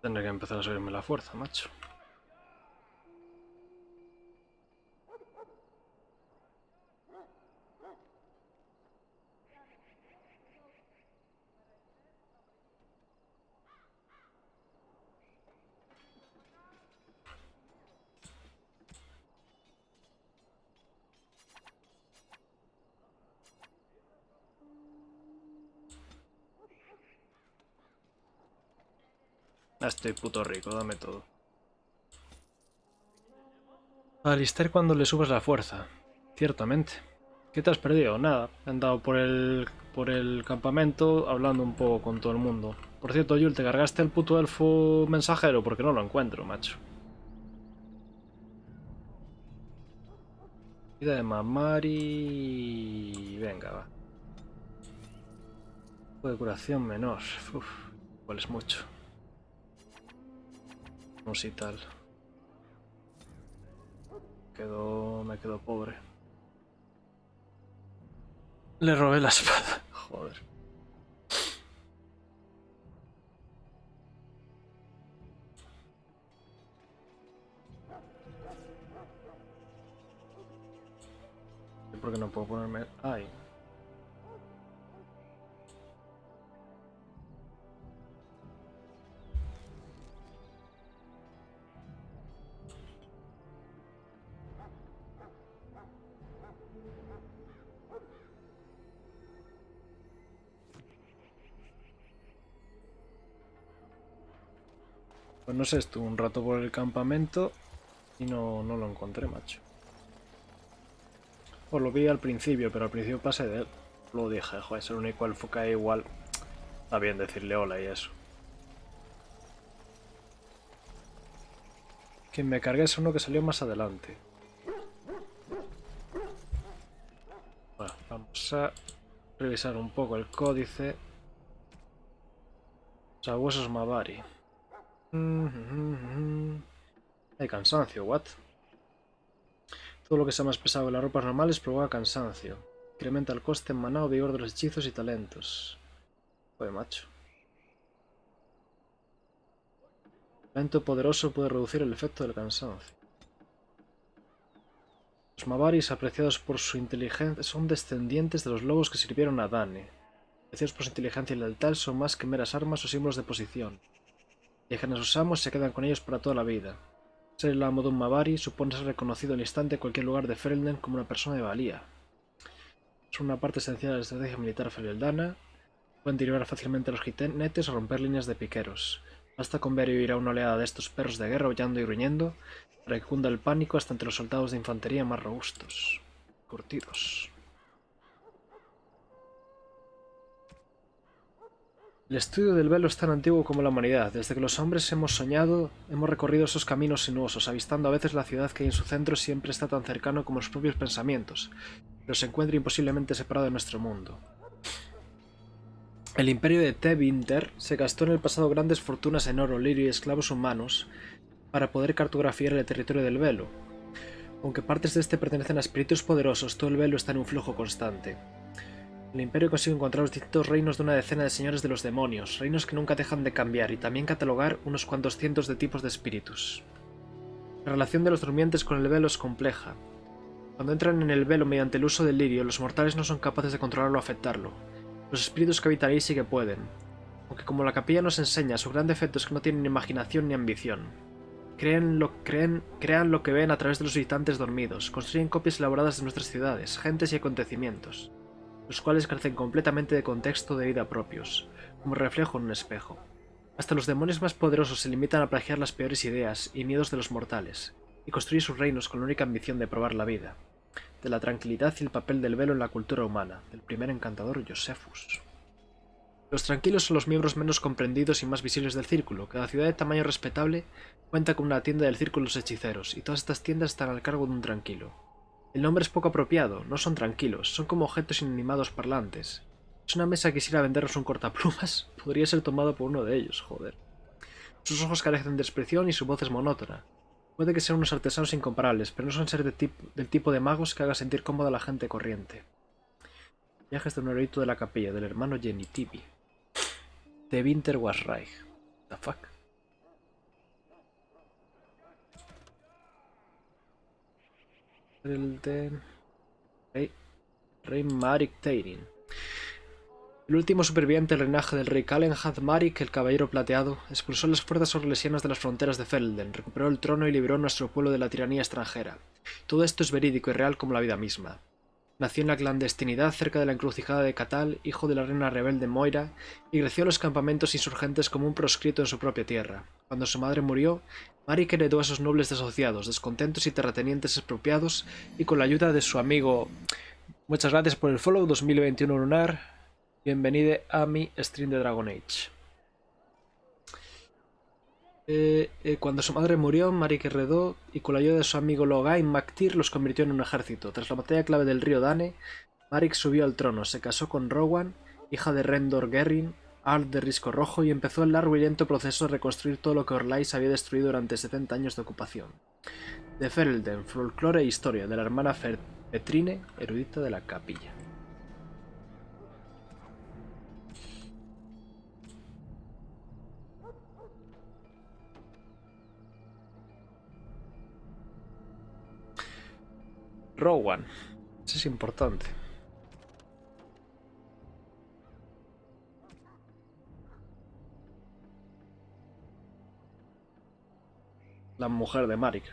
A: Tendré que empezar a subirme la fuerza, macho. Estoy puto rico, dame todo. Alistair cuando le subes la fuerza. Ciertamente. ¿Qué te has perdido? Nada. He andado por el campamento hablando un poco con todo el mundo. Por cierto, Yul, ¿te cargaste el puto elfo mensajero? Porque no lo encuentro, macho. Vida de mamar y... Venga, va. De curación menor. Uf, igual es mucho. Vamos y tal. Me quedo pobre. Le robé la espada. Joder. ¿Por qué no puedo ponerme...? Ay. Pues no sé, estuve un rato por el campamento y no lo encontré, macho. Pues lo vi al principio, pero al principio pasé de él. Luego dije, joder, es el único elfo que hay igual. Está bien decirle hola y eso. Que me cargué es uno que salió más adelante. Bueno, vamos a revisar un poco el códice. Sabuesos Mavari. Hay cansancio, what? Todo lo que sea más pesado que las ropas normales provoca cansancio. Incrementa el coste en maná o vigor de los hechizos y talentos. Joder, macho. El talento poderoso puede reducir el efecto del cansancio. Los Mavaris, apreciados por su inteligencia, son descendientes de los lobos que sirvieron a Dane. Apreciados por su inteligencia y lealtad, son más que meras armas o símbolos de posición. Dejan a sus amos y se quedan con ellos para toda la vida. Ser el amo de un Mavari supone ser reconocido al instante en cualquier lugar de Ferelden como una persona de valía. Son una parte esencial de la estrategia militar fereldana. Pueden derribar fácilmente a los jinetes o romper líneas de piqueros. Basta con ver y oír a una oleada de estos perros de guerra aullando y gruñendo para que cunda el pánico hasta entre los soldados de infantería más robustos. Curtidos. El estudio del velo es tan antiguo como la humanidad. Desde que los hombres hemos soñado, hemos recorrido esos caminos sinuosos, avistando a veces la ciudad que hay en su centro siempre está tan cercano como los propios pensamientos, pero se encuentra imposiblemente separado de nuestro mundo. El imperio de Tevinter se gastó en el pasado grandes fortunas en oro, lirio y esclavos humanos para poder cartografiar el territorio del velo. Aunque partes de este pertenecen a espíritus poderosos, todo el velo está en un flujo constante. El imperio consigue encontrar los distintos reinos de una decena de señores de los demonios, reinos que nunca dejan de cambiar, y también catalogar unos cuantos cientos de tipos de espíritus. La relación de los durmientes con el velo es compleja. Cuando entran en el velo mediante el uso del lirio, los mortales no son capaces de controlarlo o afectarlo. Los espíritus que habitan ahí sí que pueden. Aunque como la capilla nos enseña, su gran defecto es que no tienen ni imaginación ni ambición. Crean lo que ven a través de los visitantes dormidos, construyen copias elaboradas de nuestras ciudades, gentes y acontecimientos, los cuales carecen completamente de contexto de vida propios, como reflejo en un espejo. Hasta los demonios más poderosos se limitan a plagiar las peores ideas y miedos de los mortales, y construir sus reinos con la única ambición de probar la vida, de la tranquilidad y el papel del velo en la cultura humana, del primer encantador Josephus. Los tranquilos son los miembros menos comprendidos y más visibles del círculo. Cada ciudad de tamaño respetable cuenta con una tienda del círculo de los hechiceros, y todas estas tiendas están al cargo de un tranquilo. El nombre es poco apropiado, no son tranquilos, son como objetos inanimados parlantes. Si una mesa quisiera vendernos un cortaplumas, podría ser tomado por uno de ellos, joder. Sus ojos carecen de expresión y su voz es monótona. Puede que sean unos artesanos incomparables, pero no son ser del tipo de magos que haga sentir cómoda a la gente corriente. Viajes de un erudito de la capilla, del hermano Genitivi. The Winter was Reich. The fuck? El de... Rey Marik Teirin. El último superviviente del linaje del rey Kalenhad, Marik, el caballero plateado, expulsó las fuerzas orlesianas de las fronteras de Ferelden, recuperó el trono y liberó a nuestro pueblo de la tiranía extranjera. Todo esto es verídico y real como la vida misma. Nació en la clandestinidad cerca de la encrucijada de Catal, hijo de la reina rebelde Moira, y creció en los campamentos insurgentes como un proscrito en su propia tierra. Cuando su madre murió, Marik heredó a esos nobles desociados, descontentos y terratenientes expropiados, y con la ayuda de su amigo... Muchas gracias por el follow, 2021 lunar. Bienvenido a mi stream de Dragon Age. Cuando su madre murió, Marik heredó y con la ayuda de su amigo Logain Mactyr los convirtió en un ejército. Tras la batalla clave del río Dane, Marik subió al trono, se casó con Rowan, hija de Rendor Gerrin, Ard de Risco Rojo, y empezó el largo y lento proceso de reconstruir todo lo que Orlais había destruido durante 70 años de ocupación. De Ferelden, folclore e historia, de la hermana Petrine, erudita de la capilla. Rowan. Eso es importante. La mujer de Marik.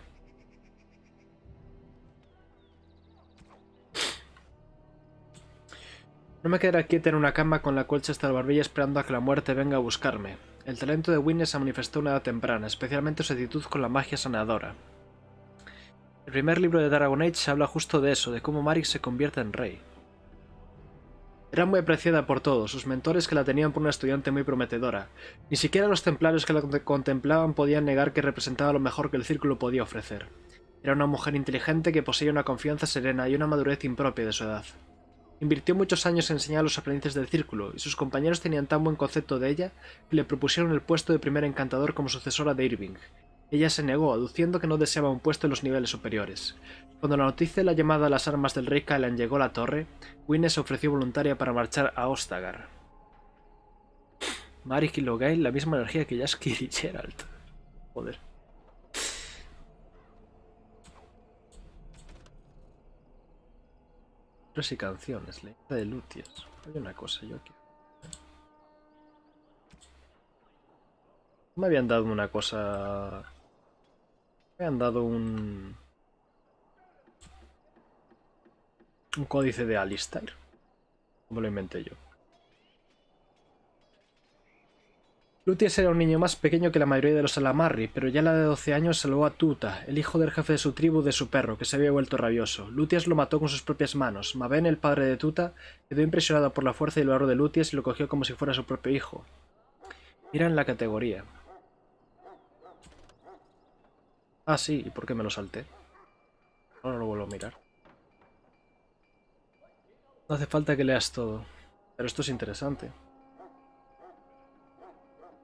A: No me quedaré quieta en una cama con la colcha hasta la barbilla esperando a que la muerte venga a buscarme. El talento de Winne se manifestó a una edad temprana, especialmente su actitud con la magia sanadora. El primer libro de Dragon Age habla justo de eso, de cómo Marik se convierte en rey. Era muy apreciada por todos, sus mentores que la tenían por una estudiante muy prometedora. Ni siquiera los templarios que la contemplaban podían negar que representaba lo mejor que el círculo podía ofrecer. Era una mujer inteligente que poseía una confianza serena y una madurez impropia de su edad. Invirtió muchos años en enseñar a los aprendices del círculo, y sus compañeros tenían tan buen concepto de ella que le propusieron el puesto de primer encantador como sucesora de Irving. Ella se negó, aduciendo que no deseaba un puesto en los niveles superiores. Cuando la noticia de la llamada a las armas del rey Kaelan llegó a la torre, Winne se ofreció voluntaria para marchar a Ostagar. Marik y Logain, la misma energía que Jaskier y Geralt. Joder. Libros y canciones, leyenda de Lutias. Hay una cosa yo aquí. Me habían dado una cosa... Me habían dado un códice de Alistair. ¿Cómo lo inventé yo? Lutias era un niño más pequeño que la mayoría de los Alamarri, pero ya a la de 12 años salvó a Tuta, el hijo del jefe de su tribu, de su perro, que se había vuelto rabioso. Lutias lo mató con sus propias manos. Mabene, el padre de Tuta, quedó impresionado por la fuerza y el valor de Lutias y lo cogió como si fuera su propio hijo. Mira en la categoría. Ah, sí, ¿y por qué me lo salté? Ahora lo vuelvo a mirar. No hace falta que leas todo, pero esto es interesante.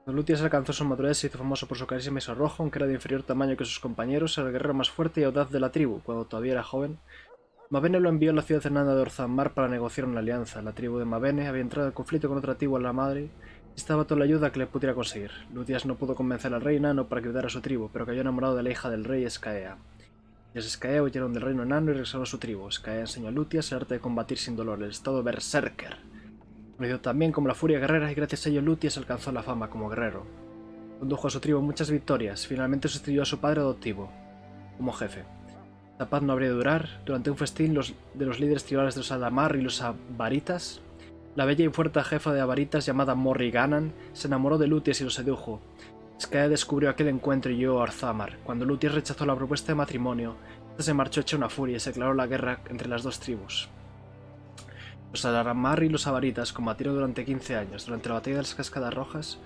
A: Cuando Lutias alcanzó su madurez, se hizo famoso por su carisma y su arrojo, aunque era de inferior tamaño que sus compañeros, era el guerrero más fuerte y audaz de la tribu. Cuando todavía era joven, Mabene lo envió a la ciudad cercana de Orzammar para negociar una alianza. La tribu de Mabene había entrado en conflicto con otra tribu a la madre y necesitaba toda la ayuda que le pudiera conseguir. Lutias no pudo convencer al rey enano para que ayudara a su tribu, pero cayó enamorado de la hija del rey, Skaea. Los Skaea huyeron del reino enano y regresaron a su tribu. Skaea enseñó a Lutias el arte de combatir sin dolor, el estado berserker, conocido también como la furia guerrera, y gracias a ello Lutias alcanzó la fama como guerrero. Condujo a su tribu muchas victorias, finalmente sustituyó a su padre adoptivo como jefe. La paz no habría de durar. Durante un festín de los líderes tribales de los Alamar y los Avaritas, la bella y fuerte jefa de Avaritas llamada Morriganan se enamoró de Lutias y lo sedujo. Skaea descubrió aquel encuentro y huyó a Orzammar. Cuando Lutias rechazó la propuesta de matrimonio, esta se marchó hecha una furia y se declaró la guerra entre las dos tribus. Los Alamar y los Avaritas combatieron durante 15 años. Durante la batalla de las Cascadas Rojas,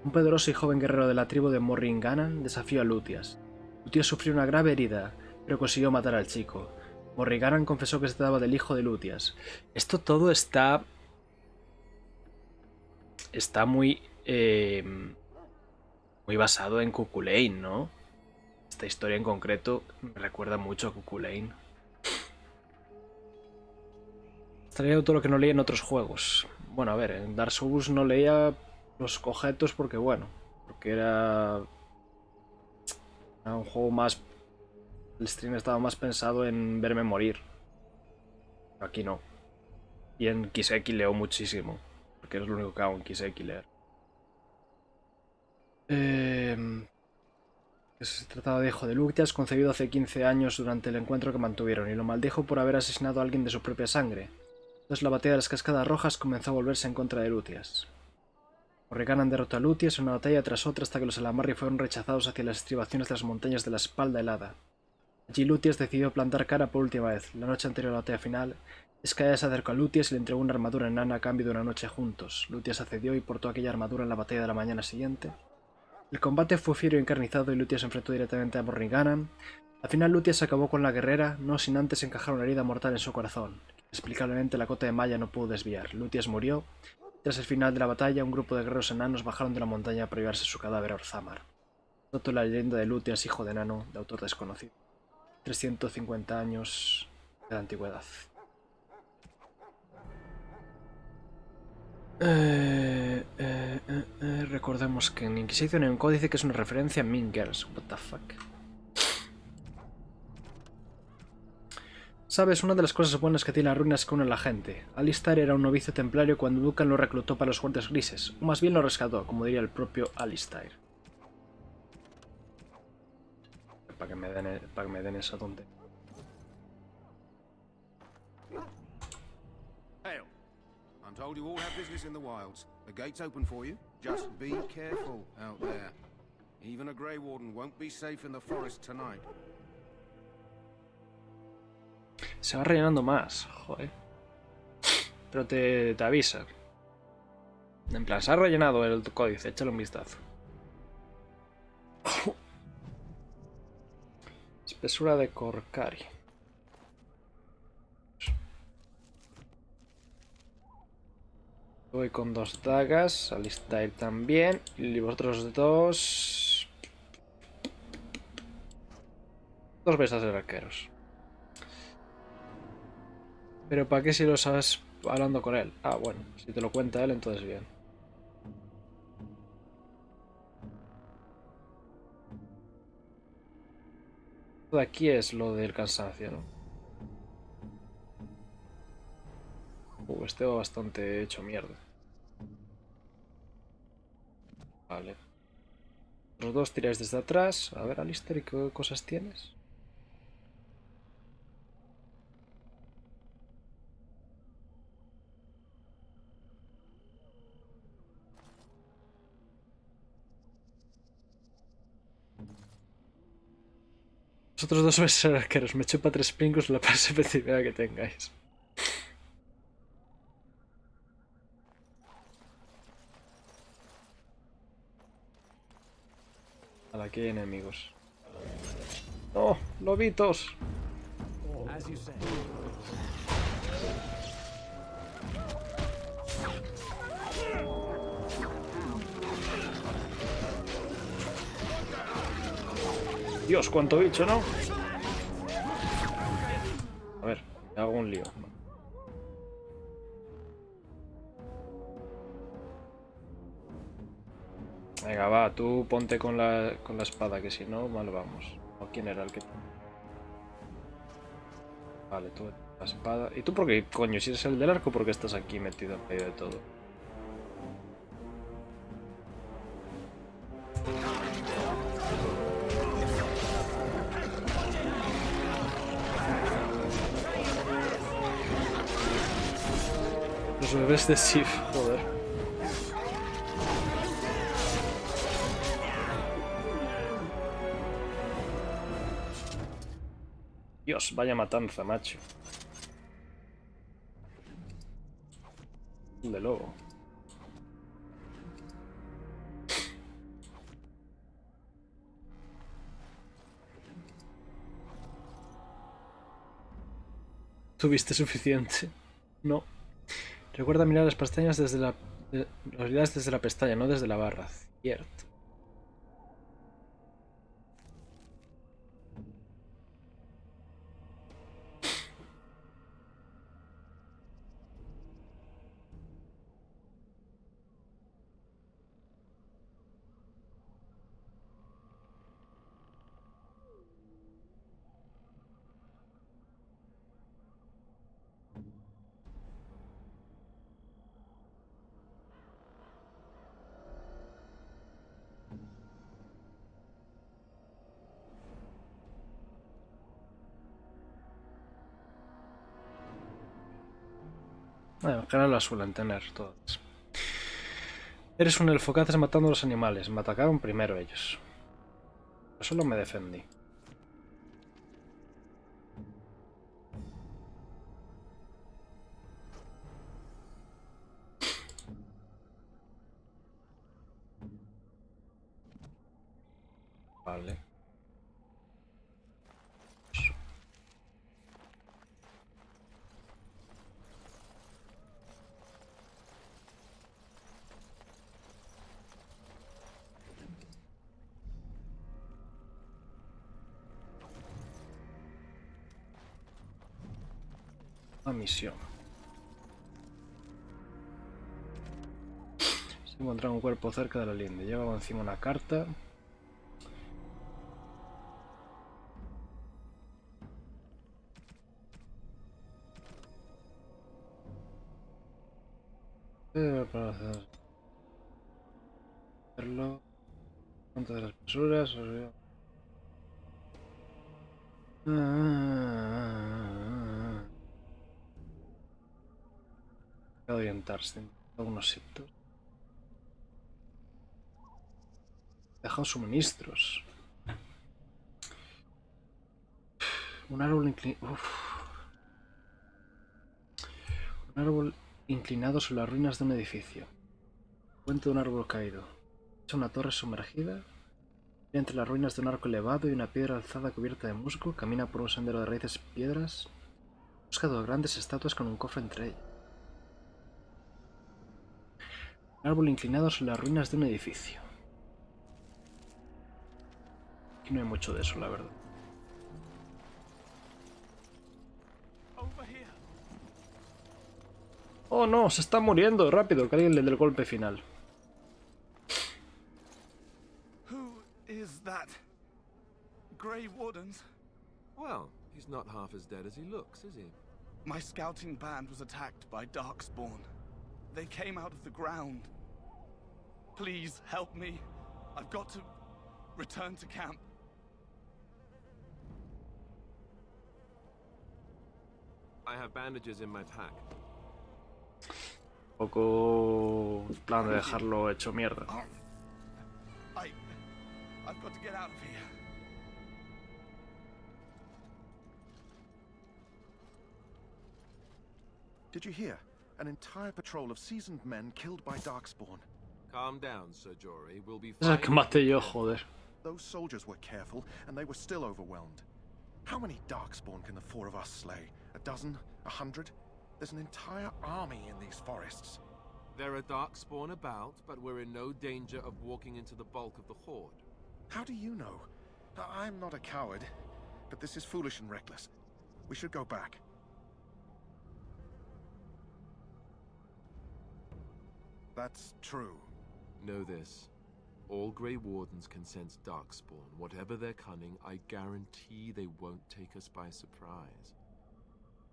A: un poderoso y joven guerrero de la tribu de Morriganan desafió a Lutias. Lutias sufrió una grave herida, pero consiguió matar al chico. Morriganan confesó que se trataba del hijo de Lutias. Esto todo está muy muy basado en Cuchulainn, ¿no? Esta historia en concreto me recuerda mucho a Cuchulainn. Estaría todo lo que no leía en otros juegos. Bueno, a ver, en Dark Souls no leía los objetos porque, bueno, porque era un juego más... El stream estaba más pensado en verme morir. Aquí no. Y en Kiseki leo muchísimo, porque es lo único que hago en Kiseki, leer. Se trataba de hijo de Lutias, concebido hace 15 años durante el encuentro que mantuvieron, y lo maldijo por haber asesinado a alguien de su propia sangre. Entonces la batalla de las Cascadas Rojas comenzó a volverse en contra de Lutias. Morriganan derrotó a Lutias en una batalla tras otra hasta que los Alamarri fueron rechazados hacia las estribaciones de las montañas de la Espalda Helada. Allí Lutias decidió plantar cara por última vez. La noche anterior a la batalla final, Skaea se acercó a Lutias y le entregó una armadura enana a cambio de una noche juntos. Lutias accedió y portó aquella armadura en la batalla de la mañana siguiente. El combate fue fiero y encarnizado y Lutias se enfrentó directamente a Morriganan. Al final Lutias acabó con la guerrera, no sin antes encajar una herida mortal en su corazón. Inexplicablemente la cota de malla no pudo desviar. Lutias murió. Tras el final de la batalla, un grupo de guerreros enanos bajaron de la montaña para llevarse su cadáver a Orzammar. Toto la leyenda de Lutias, hijo de enano, de autor desconocido. 350 años de la antigüedad. Recordemos que en Inquisition hay un códice que es una referencia a Mean Girls. What the fuck. Sabes, una de las cosas buenas que tiene la ruina es que une a la gente. Alistair era un novicio templario cuando Duncan lo reclutó para los Guardias Grises, o más bien lo rescató, como diría el propio Alistair. Para que me den esa tontería.
B: Hail. I'm told you all have business in the wilds. The gate's open for you. Just be careful out there. Even a Grey Warden won't be safe in the forest tonight.
A: Se va rellenando más, joder. Pero te avisa. En plan, se ha rellenado el códice, échale un vistazo. Espesura de Korcari. Voy con 2 dagas, Alistair también, y vosotros dos... Dos vais a ser arqueros. Pero ¿para qué si lo sabes hablando con él? Ah, bueno, si te lo cuenta él, entonces bien. De aquí es lo del cansancio, ¿no? Este va bastante hecho mierda. Vale. Los dos tiráis desde atrás. A ver, Alistair, ¿qué cosas tienes? Vosotros dos vais a ser arqueros. Me chupa 3 pringos la perspectiva que tengáis. Aquí hay enemigos. ¡Oh! ¡Lobitos! Dios, cuánto bicho, ¿no? A ver, me hago un lío. Venga, va, tú ponte con la espada, que si no, mal vamos. ¿O quién era el que...? Vale, tú la espada. ¿Y tú por qué, coño? Si eres el del arco, ¿por qué estás aquí metido en medio de todo? Los bebés de Sif, joder. Dios, vaya matanza, macho. De lobo. ¿Tuviste suficiente? No. Recuerda mirar las pestañas desde las habilidades desde la pestaña, no desde la barra. Cierto. Bueno, en general las suelen tener todas. Eres un elfo que haces matando a los animales. Me atacaron primero ellos. Yo solo me defendí. Vale. Una misión. Se encuentra un cuerpo cerca de la linde. Lleva encima una carta. Para hacerlo. Punto de las Espesuras. Hay que orientarse en algunos sitios. Dejado suministros. Un árbol inclinado. Un árbol inclinado sobre las ruinas de un edificio. Puente de un árbol caído. Es una torre sumergida. Entre las ruinas de un arco elevado y una piedra alzada cubierta de musgo, camina por un sendero de raíces y piedras. Busca dos grandes estatuas con un cofre entre ellas. Un árbol inclinado sobre las ruinas de un edificio. Aquí no hay mucho de eso, la verdad. Oh no, se está muriendo. Rápido, que alguien le dé el golpe final.
C: Who is that? Grey Wardens?
N: He's not half as dead as he looks, is he?
J: My scouting band was attacked by Darkspawn. They came out of the ground. Please help me. I've got to return to camp.
N: I have bandages in my pack.
A: Poco plan de dejarlo hecho mierda.
J: I've got to get out of here.
P: Did you hear? An entire patrol of seasoned men killed by Darkspawn.
N: Calm down, Sir Jory. We'll be
A: Es el
N: fine.
A: que maté yo, joder.
P: Those soldiers were careful, and they were still overwhelmed. How many Darkspawn can the four of us slay? A dozen? 100? There's an entire army in these forests.
N: There are Darkspawn about, but we're in no danger of walking into the bulk of the Horde.
P: How do you know? I'm not a coward, but this is foolish and reckless. We should go back. That's true.
N: Know this. All Grey Wardens can sense Darkspawn. Whatever their cunning, I guarantee they won't take us by surprise.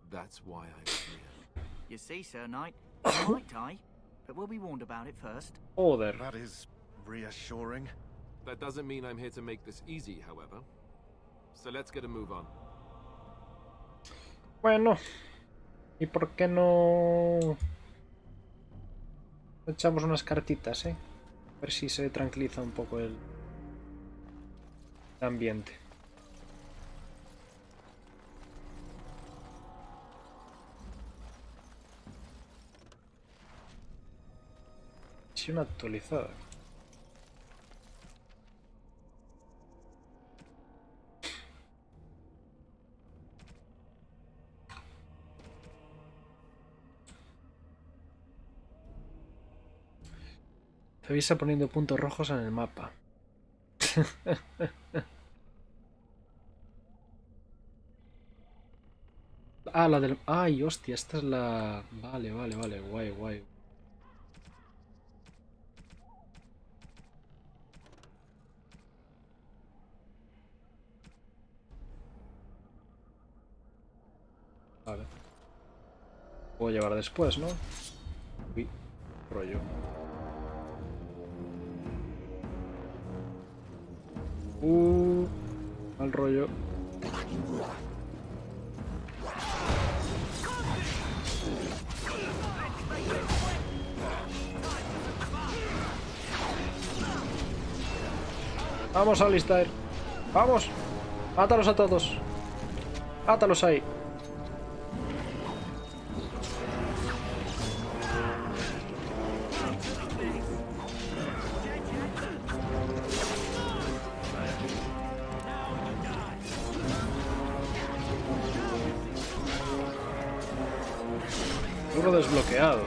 N: That's why I'm here.
I: You see, Sir Knight, you might die, but we'll be warned about it first.
A: Joder.
P: That is reassuring.
N: That doesn't mean I'm here to make this easy, however. So let's get a move on.
A: Bueno. ¿Y por qué no echamos unas cartitas, A ver si se tranquiliza un poco el ambiente. Sí, una actualizada. Te avisa poniendo puntos rojos en el mapa. Ah, la del... Ay, hostia, esta es la... Vale, vale, vale, guay, guay. Vale. Puedo llevar después, ¿no? Uy, rollo. Mal rollo. Vamos, Alistair. Vamos. Mátalos a todos. Mátalos ahí. Desbloqueado.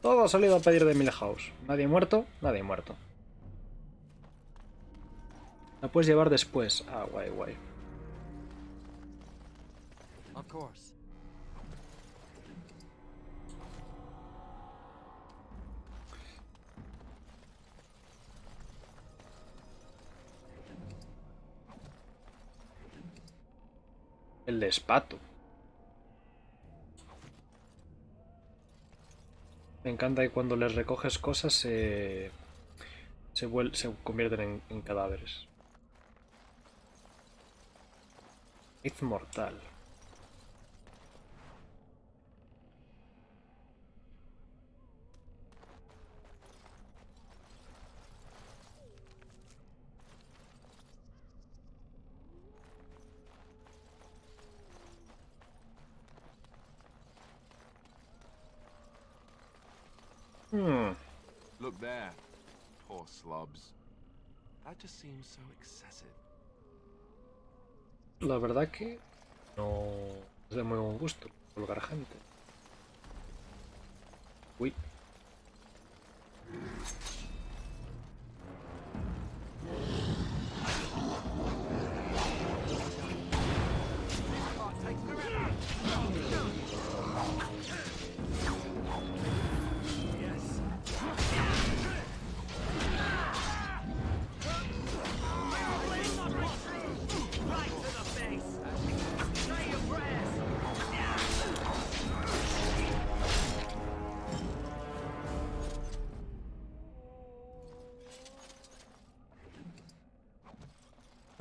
A: Todo ha salido a pedir de Milhouse. Nadie muerto, nadie muerto. La puedes llevar después. Ah, guay, guay.
H: Of course.
A: El despato. Me encanta que cuando les recoges cosas se convierten en cadáveres. Es mortal.
N: Look there. Poor slobs. That just seems so excessive.
A: La verdad que no es de muy buen gusto colgar gente. Uy.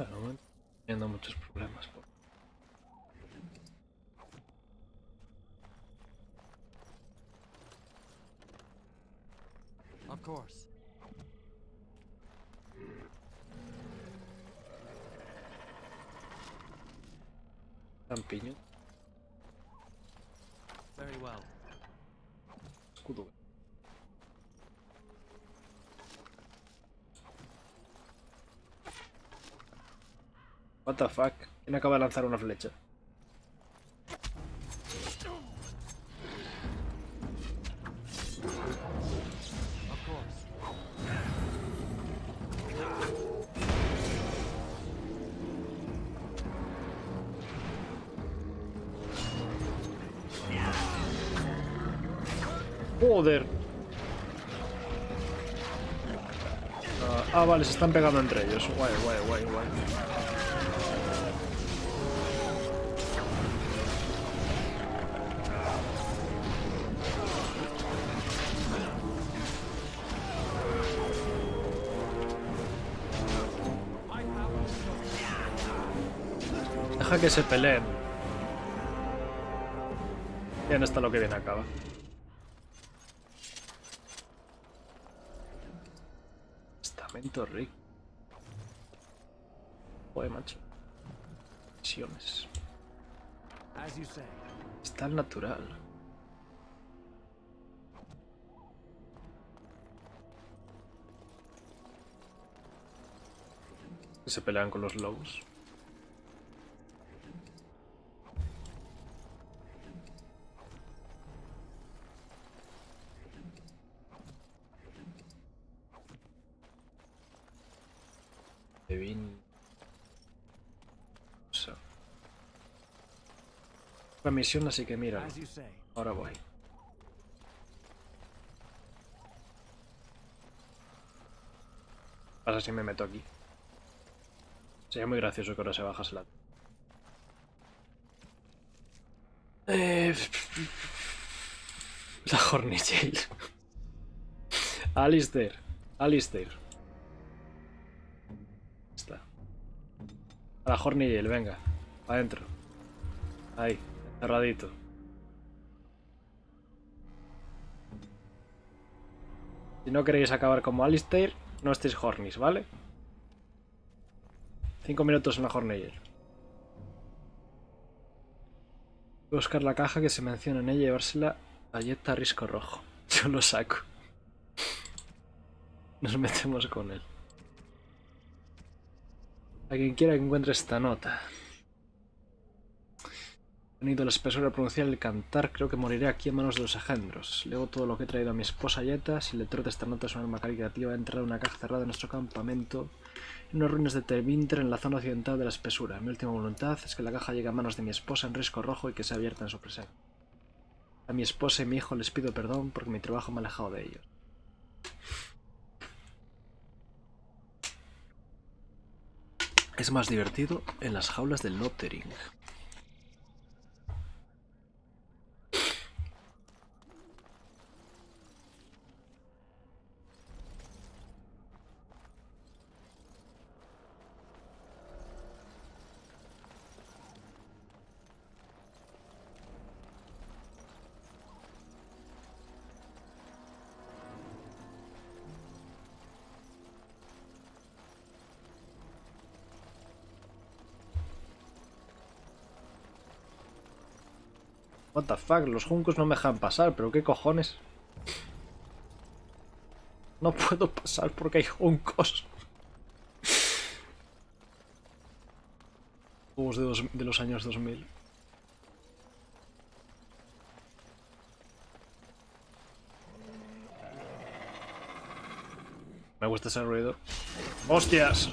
A: Bueno, no teniendo muchos problemas.
H: Of course.
A: Lampiño.
H: Very well.
A: Escudo. What the fuck? ¿Quién acaba de lanzar una flecha?
H: Of course.
A: Joder. Vale, se están pegando entre ellos. Guay, guay, guay, guay. Deja que se peleen. Bien, está lo que viene acaba. Estamento rico. Joder, macho. Visiones.
H: As you say.
A: Está al natural. Que se pelean con los lobos. La misión, así que mira. Ahora voy. Pasa si me meto aquí. Sería muy gracioso que ahora se bajase la... La Hornitail. Alistair. Alistair. Está. A la Hornitail, venga. Adentro. Ahí. Cerradito. Si no queréis acabar como Alistair, no estéis hornies, ¿vale? 5 minutos en la Hornitail. Buscar la caja que se menciona en ella y llevársela a Jetta Risco Rojo. Yo lo saco. Nos metemos con él. A quien quiera que encuentre esta nota. He venido a la espesura a pronunciar el cantar. Creo que moriré aquí en manos de los engendros. Leo todo lo que he traído a mi esposa Jetta. Si le trota esta nota es un arma caritativa. He entrado en una caja cerrada en nuestro campamento. En unas ruinas de Tervinter en la zona occidental de la espesura. Mi última voluntad es que la caja llegue a manos de mi esposa en risco rojo y que sea abierta en su presencia. A mi esposa y mi hijo les pido perdón porque mi trabajo me ha alejado de ellos. Es más divertido en las jaulas del Lothering. What the fuck, los juncos no me dejan pasar, pero qué cojones. No puedo pasar porque hay juncos. Juegos de los años 2000. Me gusta ese ruido. ¡Hostias!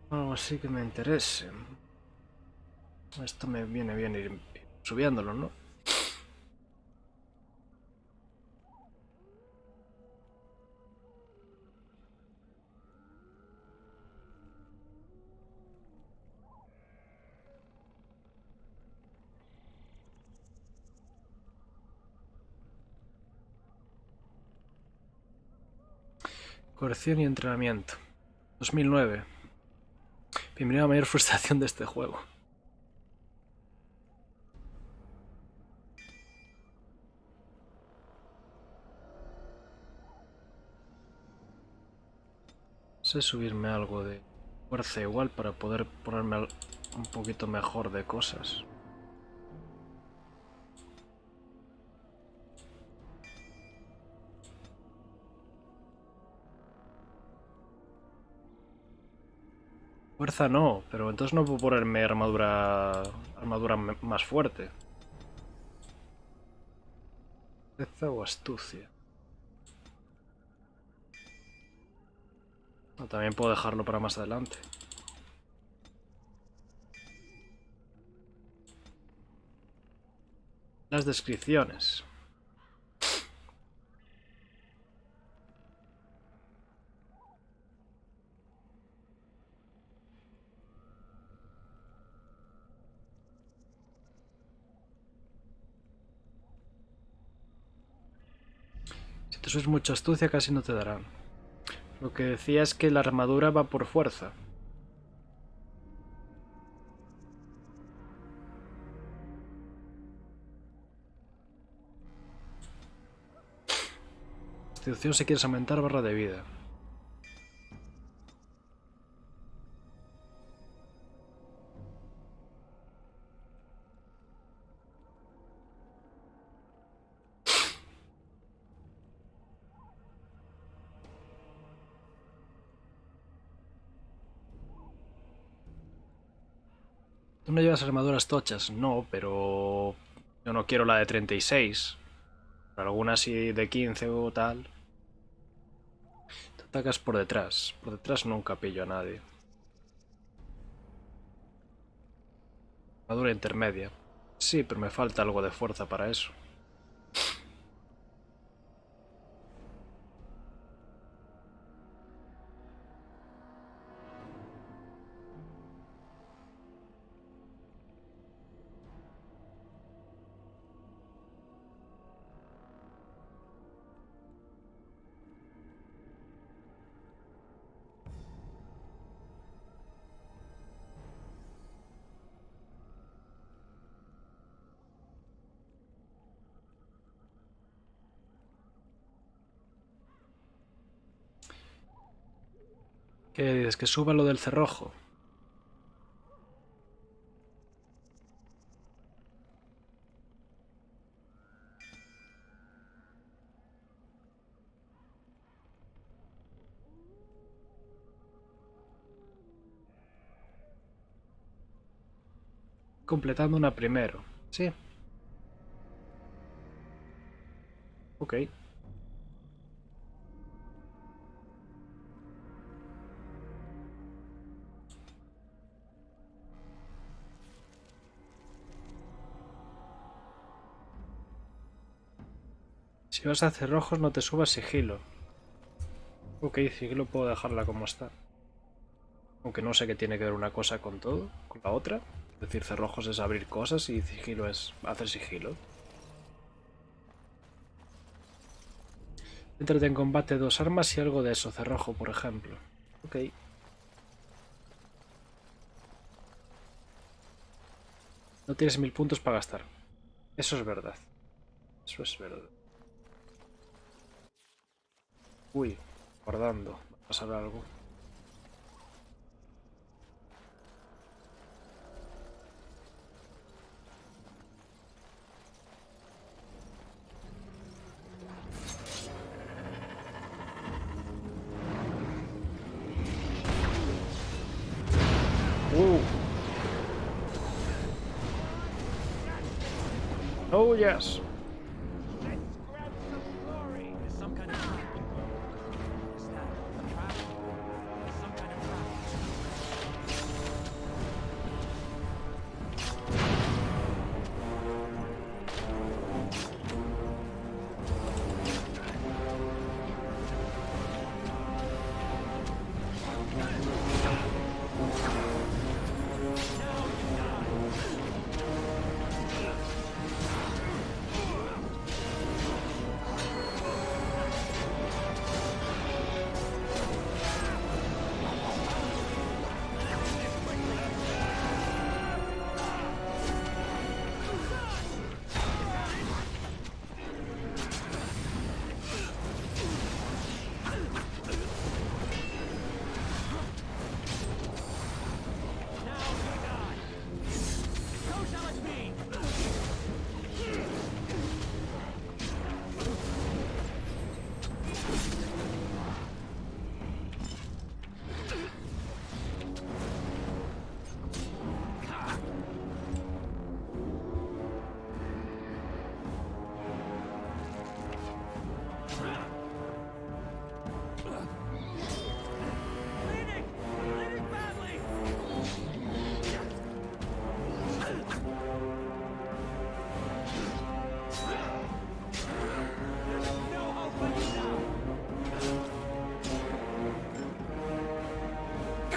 A: Algo así que me interese. Esto me viene bien ir subiéndolo, ¿no? Coerción y entrenamiento. 2009. Primera mayor frustración de este juego. Sé subirme algo de fuerza igual para poder ponerme un poquito mejor de cosas. Fuerza no, pero entonces no puedo ponerme armadura más fuerte. Fuerza o astucia. O también puedo dejarlo para más adelante. Las descripciones. Si te subes mucha astucia casi no te darán. Lo que decía es que la armadura va por fuerza. Constitución si quieres aumentar barra de vida. ¿Tú no llevas armaduras tochas? No, pero yo no quiero la de 36. Algunas sí de 15 o tal. Te atacas por detrás. Por detrás nunca pillo a nadie. Armadura intermedia. Sí, pero me falta algo de fuerza para eso. ¿Qué dices? ¿Que suba lo del cerrojo? Completando una primero. Sí. Ok. Si vas a cerrojos no te subas sigilo. Ok, sigilo puedo dejarla como está. Aunque no sé qué tiene que ver una cosa con todo, con la otra. Es decir, cerrojos es abrir cosas y sigilo es hacer sigilo. Entrate en combate 2 armas y algo de eso, cerrojo, por ejemplo. Ok. No tienes 1000 puntos para gastar. Eso es verdad. Eso es verdad. Uy, guardando. Va a pasar algo. Oh yes.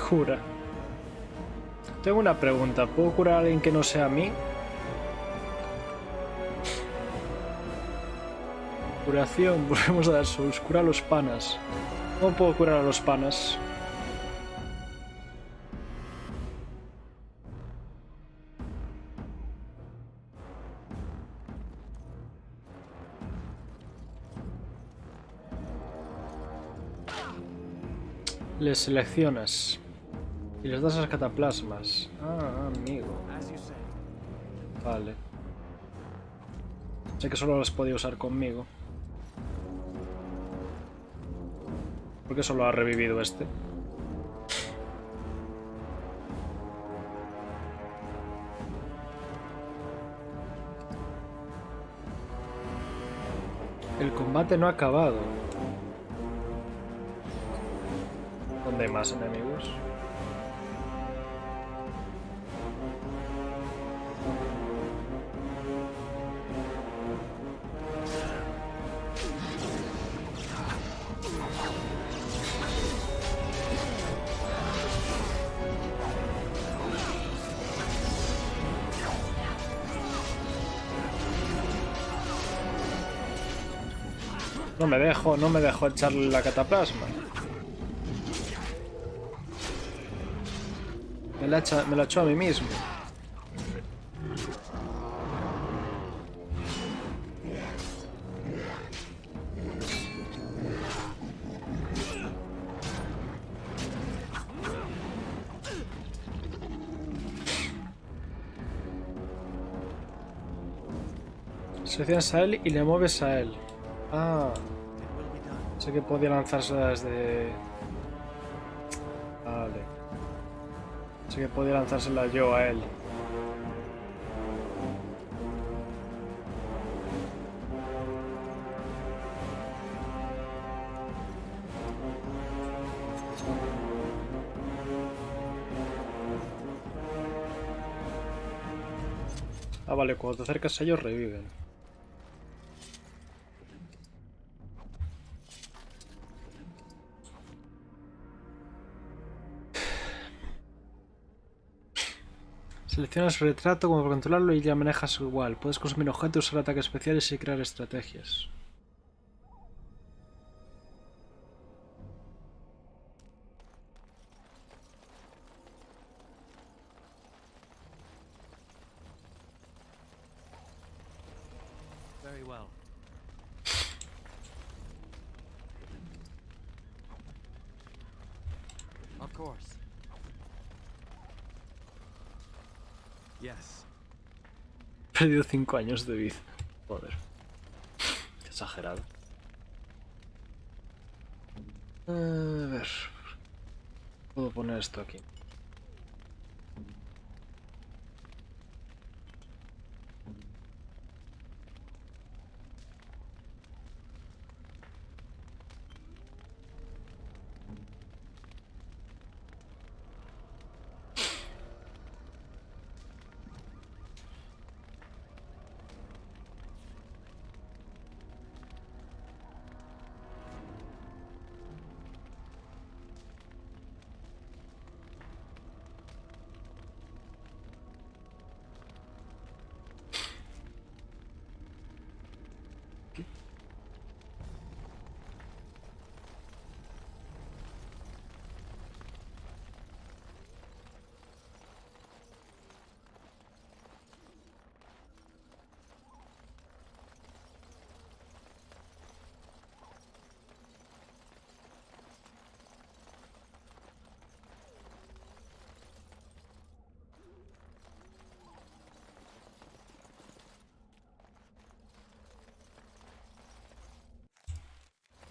A: Cura. Tengo una pregunta. ¿Puedo curar a alguien que no sea a mí? Curación. Volvemos a dar sus. Cura a los panas. ¿Cómo puedo curar a los panas? Les seleccionas. Y les das a las cataplasmas. Ah, amigo. Vale. Sé que solo las podía usar conmigo. ¿Por qué solo ha revivido este? El combate no ha acabado. ¿Dónde hay más enemigos? No me dejo echarle la cataplasma. Me la echó a mí mismo. Seleccionas a él y le mueves a él. Ah. Sé que podía lanzársela desde... Vale. Sé que podía lanzársela yo a él. Ah, vale, cuando te acercas a ellos reviven. Seleccionas retrato como para controlarlo y ya manejas igual. Puedes consumir objetos, usar ataques especiales y crear estrategias.
H: Very well. Of course. Yes.
A: He perdido 5 años de vida. Joder. Qué exagerado. A ver. Puedo poner esto aquí.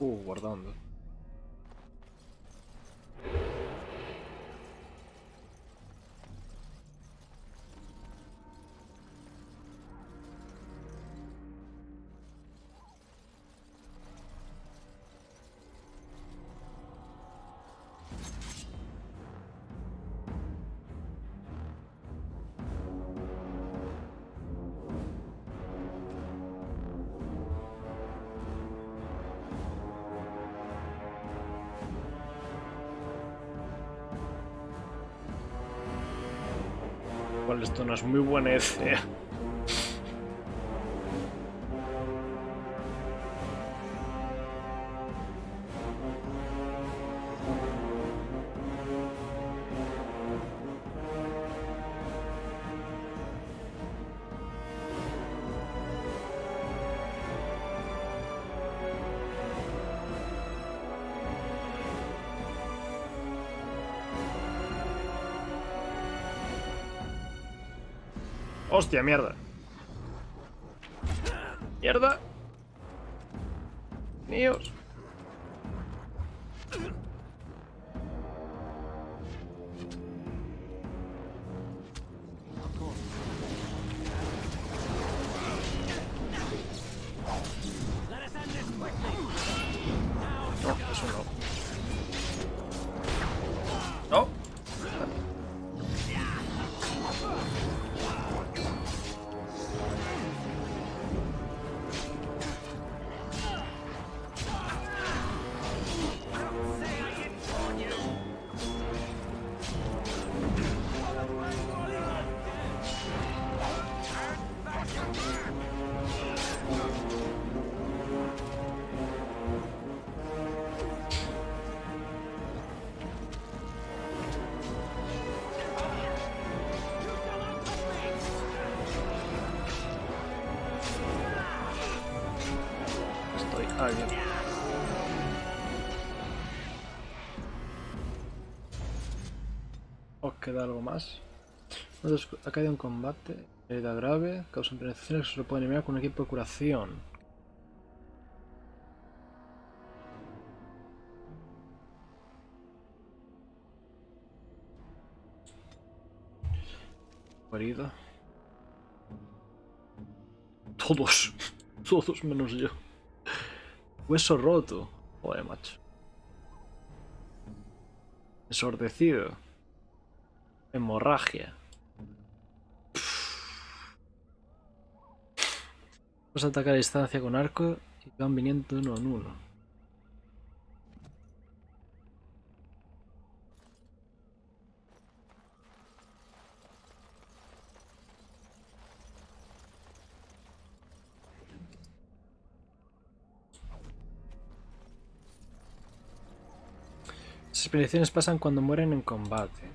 A: Guardando. Igual esto no es muy buena idea. Hostia, mierda. Mierda. Míos. No, eso no. No. Bien. ¿Os queda algo más? Ha caído en combate, herida grave, causan penalizaciones que solo pueden eliminar con un equipo de curación. Herida. Todos. Todos menos yo. Hueso roto. Joder, macho. Ensordecido. Hemorragia. Vamos a atacar a distancia con arco y van viniendo de uno en uno. Las expediciones pasan cuando mueren en combate.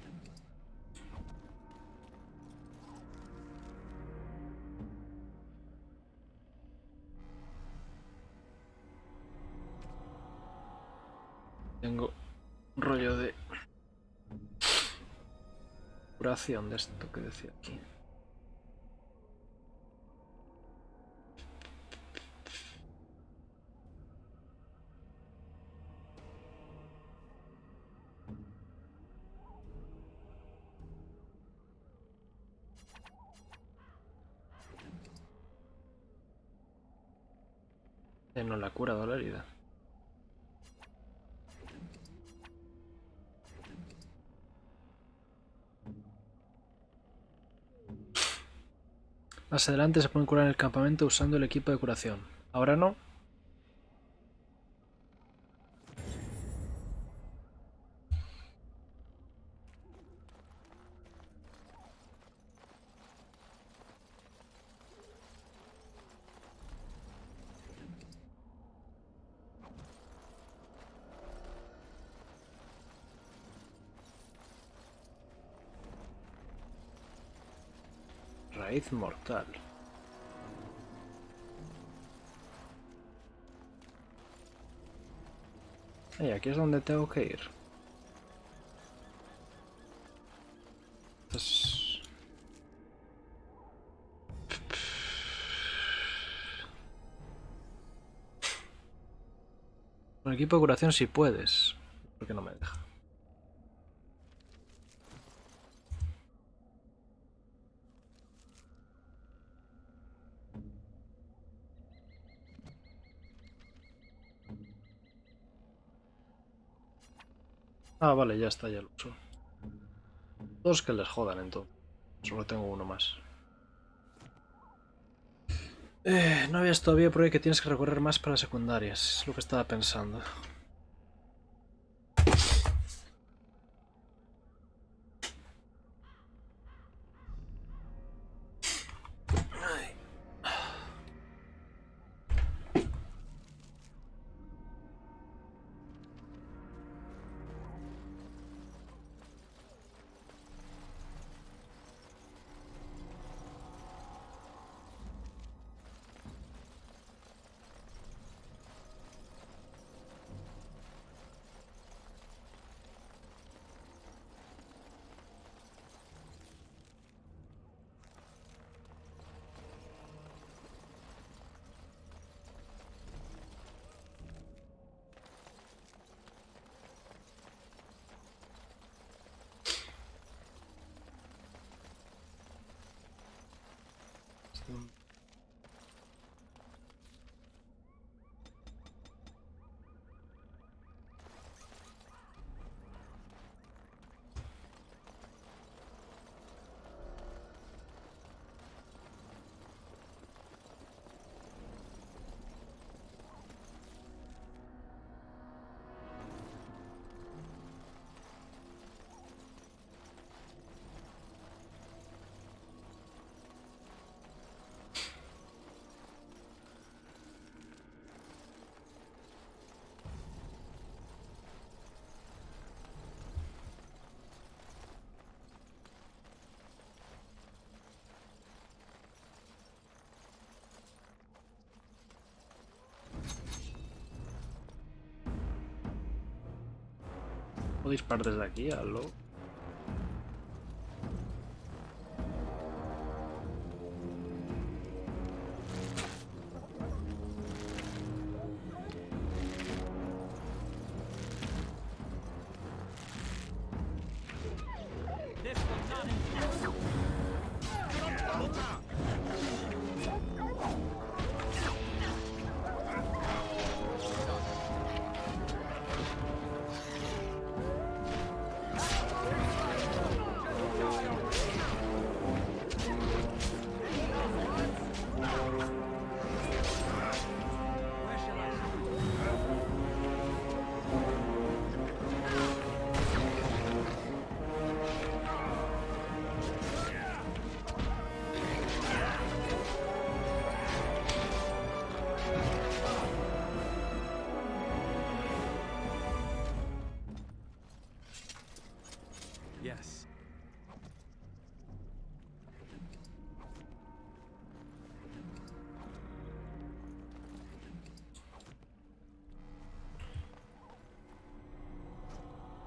A: Tengo un rollo de curación de esto que decía aquí. No la cura de la herida. Más adelante se pueden curar en el campamento usando el equipo de curación. Ahora no. Raíz mortal. Y aquí es donde tengo que ir. Entonces... Con equipo de curación si puedes. Porque no me deja. Ah, vale, ya está, ya lo uso. Todos que les jodan entonces. Solo tengo uno más. No habías todavía por ahí que tienes que recorrer más para secundarias. Es lo que estaba pensando. ¿Puedo disparar desde aquí a lo?
L: Yes.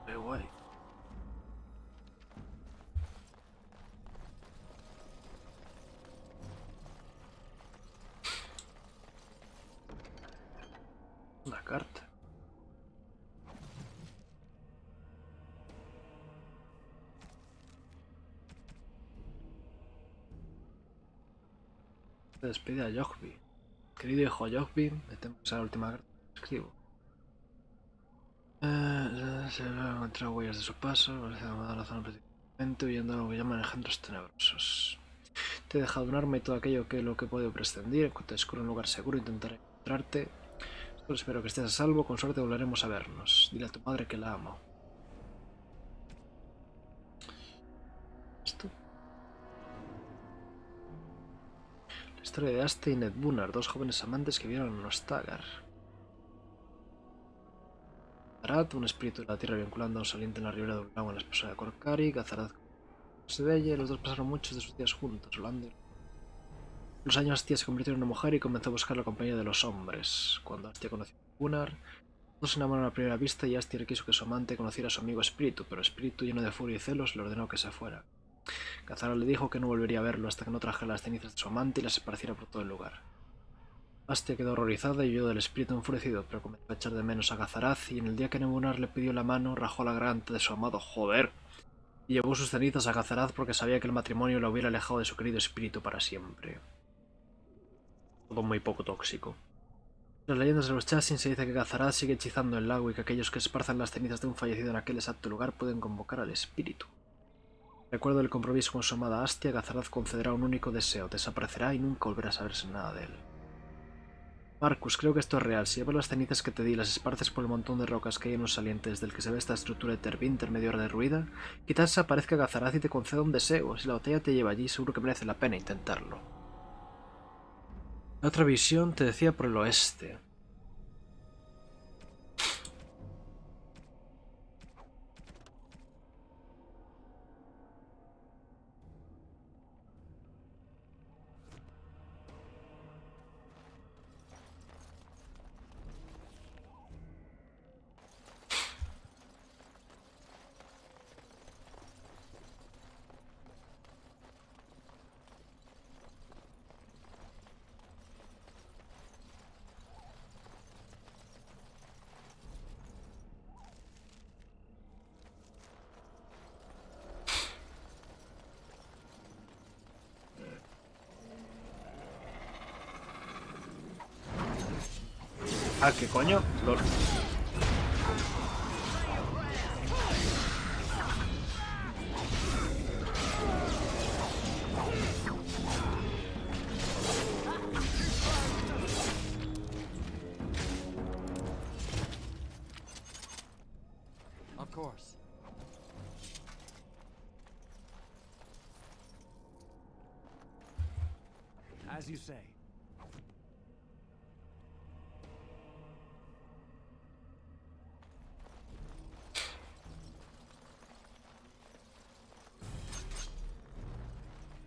A: Qué guay. Una carta. Se despide a Yogby. Querido hijo Yogby, me temo que es la última carta que escribo. Se han encontrado huellas de su paso, parece que ha dado la zona prácticamente huyendo de lo que llaman engendros tenebrosos. Te he dejado un arma y todo aquello que lo que he podido prescindir. En cuanto descubra un lugar seguro, intentaré encontrarte. Solo espero que estés a salvo, con suerte volveremos a vernos. Dile a tu madre que la amo. ¿Esto? La historia de Aste y Ned Bunnar, dos jóvenes amantes que vieron a Nostagar. Gazarat, un espíritu de la tierra vinculando a un saliente en la ribera de un lago en la espesura de Korcari. Gazarat de ella, y los dos pasaron muchos de sus días juntos, hablando. Los años Astia se convirtió en una mujer y comenzó a buscar la compañía de los hombres. Cuando Astia conoció a Gunnar, todos se enamoraron a primera vista y Astia quiso que su amante conociera a su amigo Espíritu, pero Espíritu, lleno de furia y celos, le ordenó que se fuera. Gazarat le dijo que no volvería a verlo hasta que no trajera las cenizas de su amante y las esparciera por todo el lugar. Astia quedó horrorizada y huyó del espíritu enfurecido, pero comenzó a echar de menos a Gazarat, y en el día que Nebunar le pidió la mano, rajó la garganta de su amado. ¡Joder! Y llevó sus cenizas a Gazarat porque sabía que el matrimonio la hubiera alejado de su querido espíritu para siempre. Todo muy poco tóxico. En las leyendas de los Chassin se dice que Gazarat sigue hechizando el lago y que aquellos que esparzan las cenizas de un fallecido en aquel exacto lugar pueden convocar al espíritu. Recuerdo el compromiso con su amada Astia, Gazarat concederá un único deseo, desaparecerá y nunca volverá a saberse nada de él. Marcus, creo que esto es real. Si llevas las cenizas que te di y las esparces por el montón de rocas que hay en un saliente desde el que se ve esta estructura de Tervinter medio derruida, quizás aparezca Gazarat y te conceda un deseo. Si la botella te lleva allí, seguro que merece la pena intentarlo. La otra visión te decía por el oeste. Ah, ¿qué coño? LOL.
H: Of course. As you say.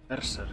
A: Berserk.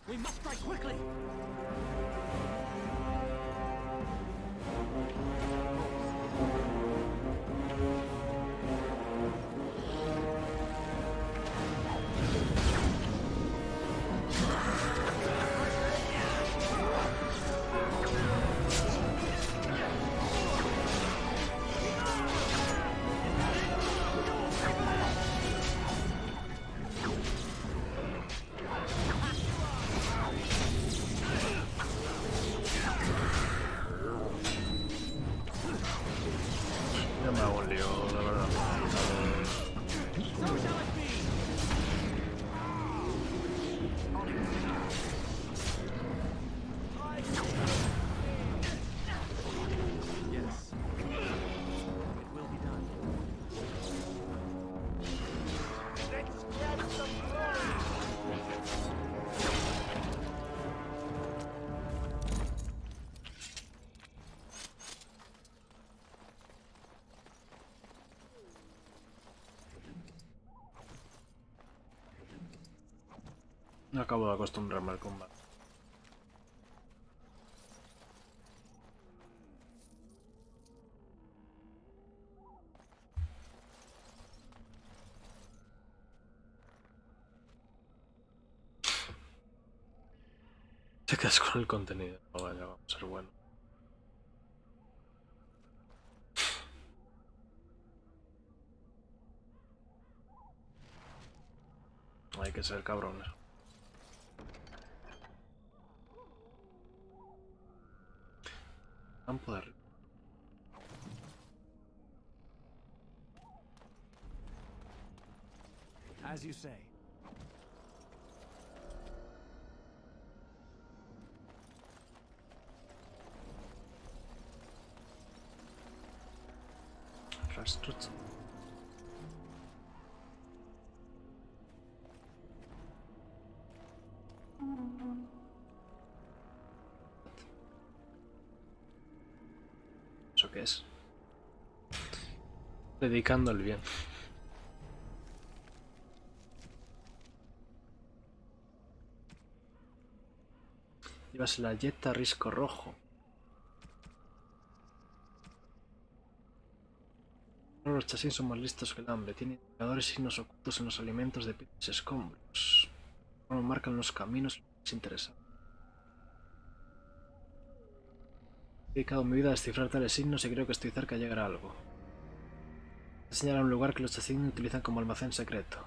K: We must strike quickly.
A: Ya me hago un lío, la verdad.
K: Yes. It will be done.
Q: Let's grab some glory!
A: No acabo de acostumbrarme al combate. Te quedas con el contenido. No, vaya, va a ser bueno. Hay que ser cabrones. Campo de arriba.
H: As you say.
A: Rastros. ¿Eso qué es? Dedicando el bien. Llevas la yeta risco rojo. Los chasis son más listos que el hambre. Tienen indicadores y signos ocultos en los alimentos de piedras y escombros. Como marcan los caminos les interesa. He dedicado mi vida a descifrar tales signos y creo que estoy cerca de llegar a algo. He señalado un lugar que los chasis utilizan como almacén secreto.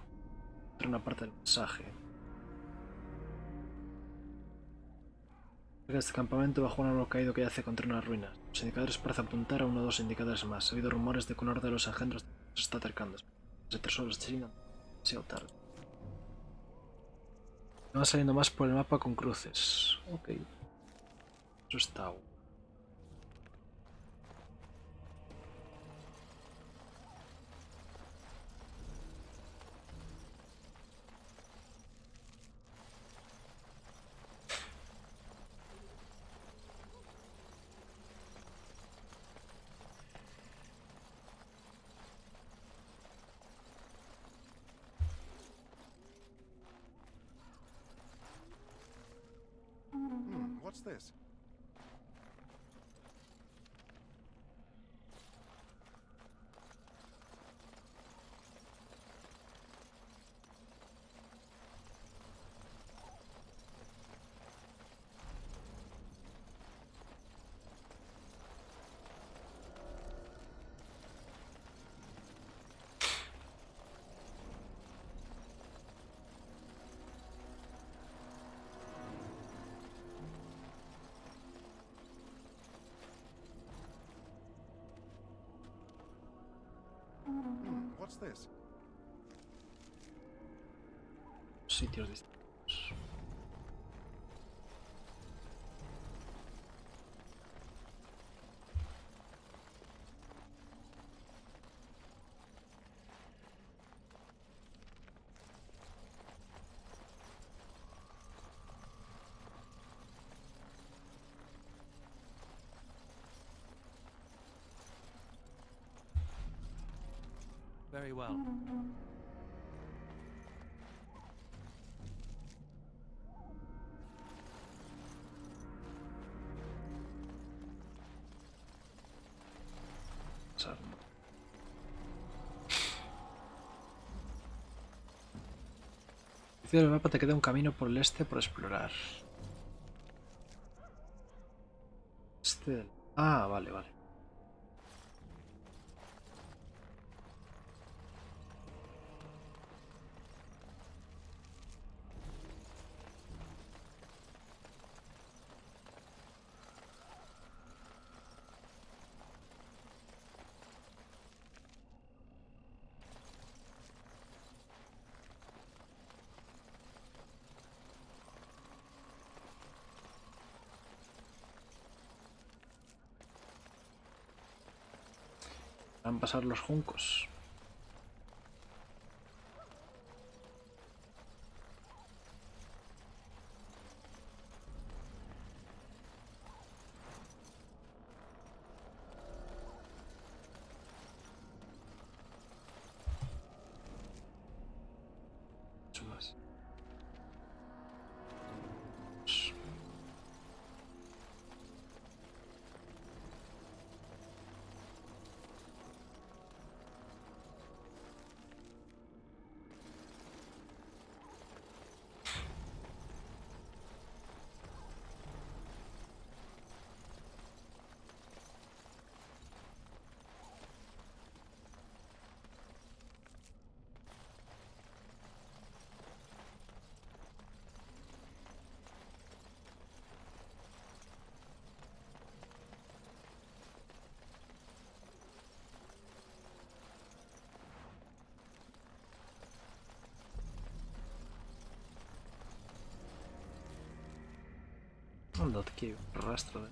A: Otra una parte del mensaje. Cerca de este campamento bajo un árbol caído que yace contra unas ruinas. Los indicadores parecen apuntar a uno o dos indicadores más. He oído rumores de que uno de los engendros se está acercando. Los tesoros chinos demasiado tarde. Me va saliendo más por el mapa con cruces. Ok. Eso está bueno.
P: What's this? What's this?
A: Sitios distintos.
H: Very well.
A: En el mapa te queda un camino por el este por explorar. Ah, vale, vale. Van a pasar los juncos. Mucho más. Anda, aquí rastro de...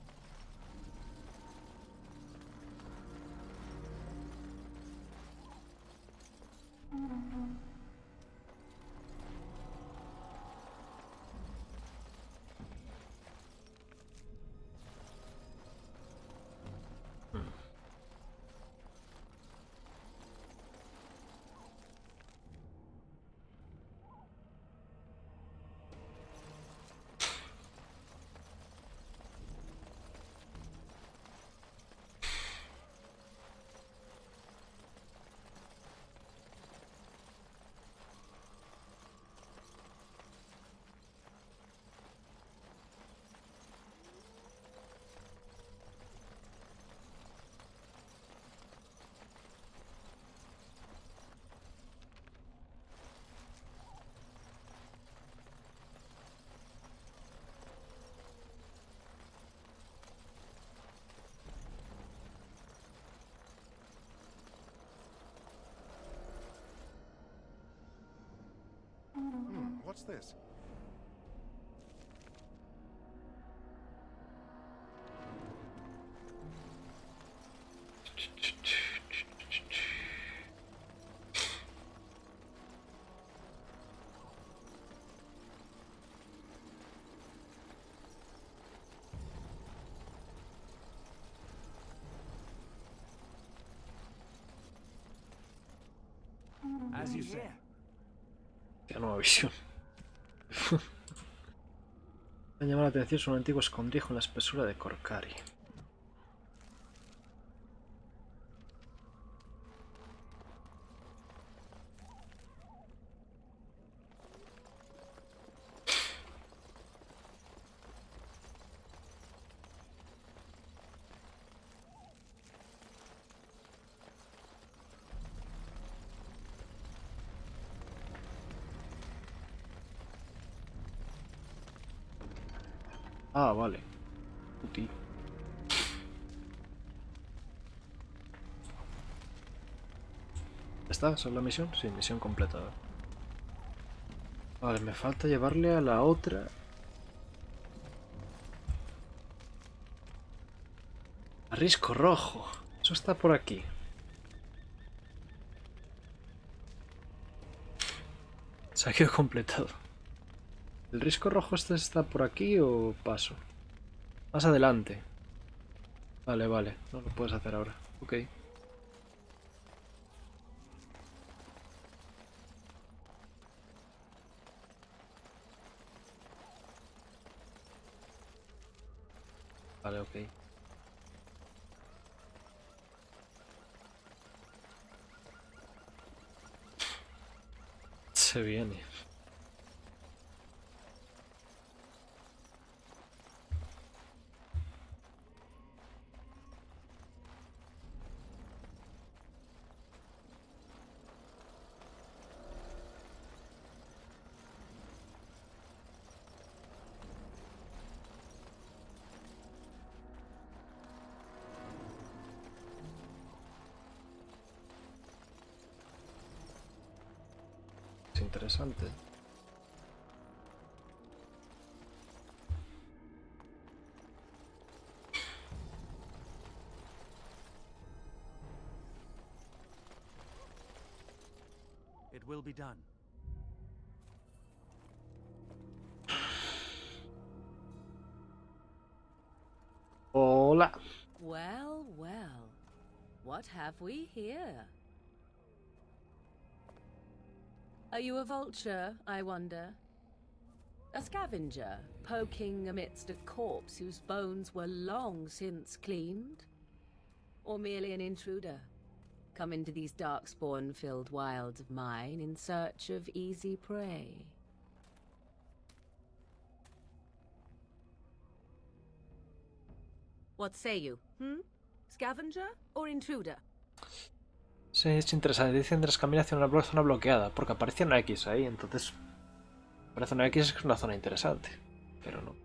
P: What's this?
H: As you say.
A: Qué nueva visión. Me llama la atención es un antiguo escondrijo en la espesura de Korcari. Ah, vale. Puti. ¿Está? ¿Esa es la misión? Sí, misión completada. Vale, me falta llevarle a la otra. A risco rojo. Eso está por aquí. Se ha quedado completado. ¿El risco rojo este está por aquí o paso? Más adelante. Vale, vale. No lo puedes hacer ahora. Ok. Vale, ok. Se viene. interesante.
H: It will be done.
A: Hola.
M: Well, well. What have we here? Are you a vulture, I wonder? A scavenger, poking amidst a corpse whose bones were long since cleaned? Or merely an intruder, come into these darkspawn-filled wilds of mine in search of easy prey? What say you, Scavenger or intruder?
A: Sí, es interesante. Dicen tras caminar hacia una zona bloqueada, porque aparece una X ahí, entonces... Parece una X, es que es una zona interesante, pero no.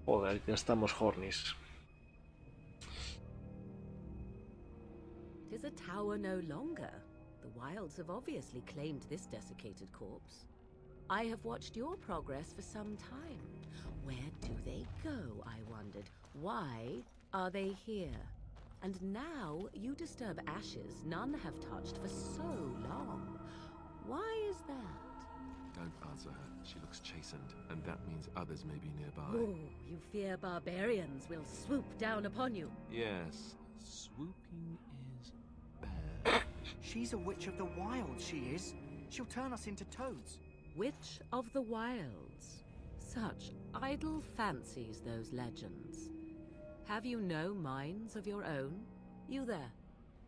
A: Joder, ya estamos hornies.
M: Tis a tower no longer. The wilds have obviously claimed this desiccated corpse. I have watched your progress for some time. Where do they go, I wondered? Why are they here? And now you disturb ashes none have touched for so long. Why is that?
N: Don't answer her. She looks chastened, and that means others may be nearby.
M: Oh, you fear barbarians will swoop down upon you.
N: Yes, swooping is bad.
I: She's a witch of the wild, she is. She'll turn us into toads.
M: Witch of the wilds. Such idle fancies, those legends. Have you no minds of your own? You there.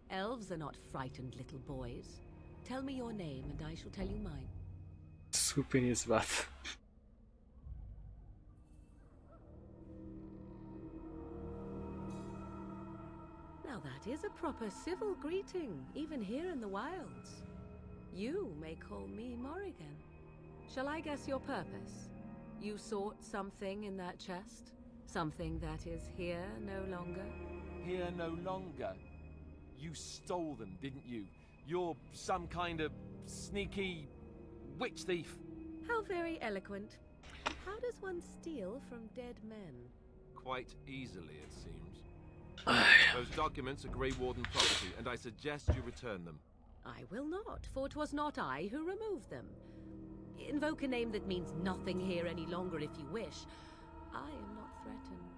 M: Elves are not frightened little boys. Tell me your name and I shall tell you mine.
A: Swooping is bad.
M: Now that is a proper civil greeting, even here in the wilds. You may call me Morrigan. Shall I guess your purpose? You sought something in that chest? Something that is here no longer?
N: Here no longer? You stole them, didn't you? You're some kind of sneaky witch thief.
M: How very eloquent. How does one steal from dead men?
N: Quite easily, it seems. Those documents are Grey Warden property, and I suggest you return them.
M: I will not, for 'twas not I who removed them. Invoke a name that means nothing here any longer if you wish. I am not threatened.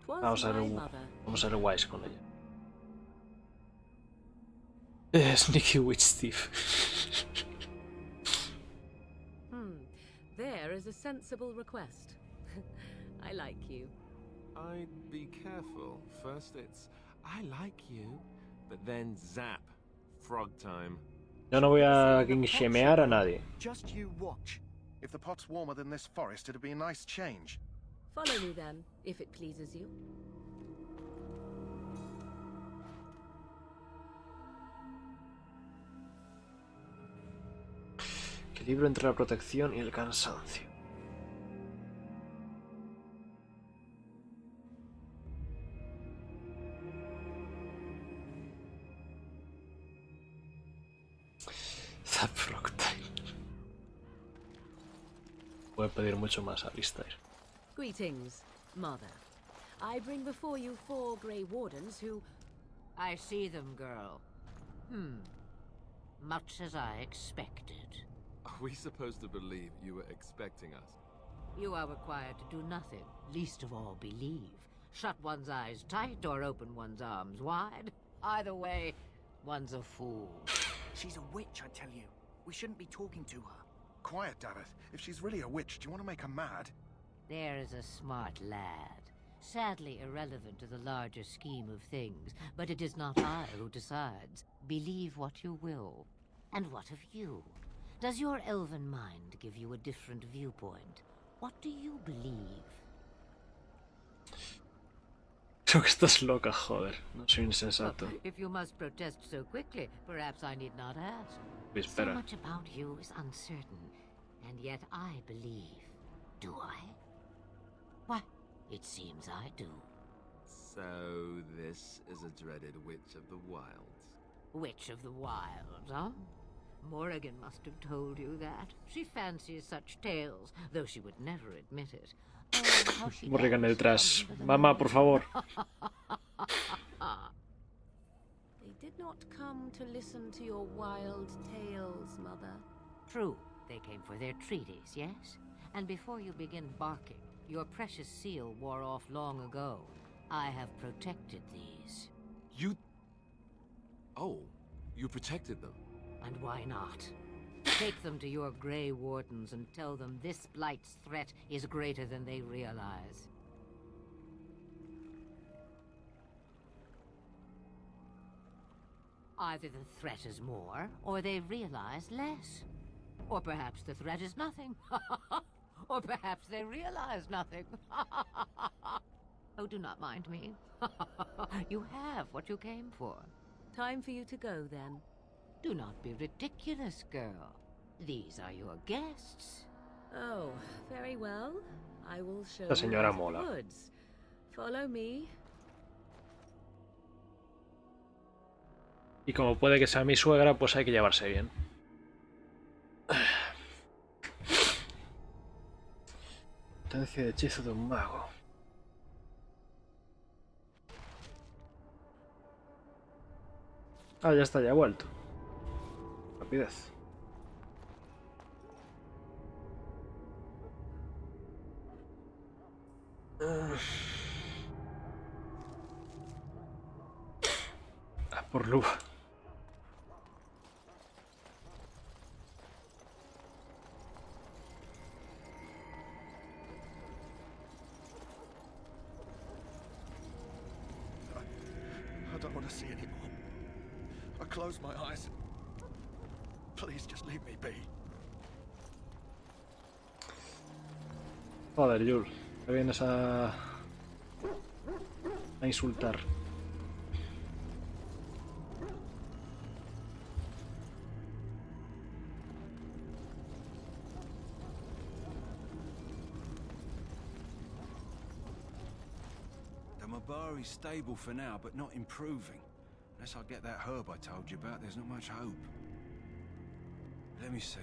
M: 'Twas my mother.
A: Vamos a ser wise con ella. Sneaky witch thief.
M: There is a sensible request. I like you.
N: I'd be careful. First it's, I like you, but then zap. Frog time.
A: Yo no voy a shamear a nadie.
I: Just you watch.
P: If the pot's warmer than this forest, it'd be a nice change.
M: Follow me then, if it pleases you.
A: Equilibrio entre la protección y el cansancio. Puede pedir mucho más a Alistair.
M: Greetings, Mother. I bring before you 4 Grey Wardens who...
R: I see them, girl. Much as I expected.
N: Are we supposed to believe you were expecting us?
R: You are required to do nothing, least of all believe. Shut one's eyes tight or open one's arms wide. Either way, one's a fool.
I: She's a witch, I tell you. We shouldn't be talking to her.
P: Quiet, Davith. If she's really a witch, do you want to make her mad?
R: There is a smart lad. Sadly irrelevant to the larger scheme of things, but it is not I who decides. Believe what you will. And what of you? Does your elven mind give you a different viewpoint? What do you believe?
A: Creo que estás loca, joder. No soy insensato.
R: If you must protest so quickly, perhaps I need not ask.
A: Espera.
R: So much about you is uncertain, And yet I believe. Do I? Why, it seems I do.
N: So this is a dreaded Witch of the Wilds.
R: Witch of the Wilds, huh? Morrigan must have told you that. She fancies such tales, though she would never admit it. Oh, how she
A: Morrigan
R: dares
A: detrás.
R: come to the
A: Mamá, por favor.
M: They did not come to listen to your wild tales, Mother.
R: True, they came for their treaties, yes? And before you begin barking, your precious seal wore off long ago. I have protected these.
N: You... Oh, you protected them?
R: And why not? Take them to your Grey Wardens and tell them this Blight's threat is greater than they realize. Either the threat is more, or they realize less. Or perhaps the threat is nothing. Or perhaps they realize nothing. Oh, do not mind me. You have what you came for.
M: Time for you to go, then.
R: Do not be ridiculous, girl. These are your guests.
M: Oh, very well. I will show
A: La señora
M: you
A: mola.
M: the woods. Follow me.
A: Y como puede que sea mi suegra, pues hay que llevarse bien. Potencia de hechizo de un mago. Ah, ya está, ya ha vuelto. Rapidez. Ah, por luva.
P: I don't want to see anymore. I close my eyes. Please just leave me be.
A: Joder, Yul. Me vienes a insultar.
E: The Mabari's stable for now, but not improving. Unless I get that herb I told you about, there's not much hope. Let me see.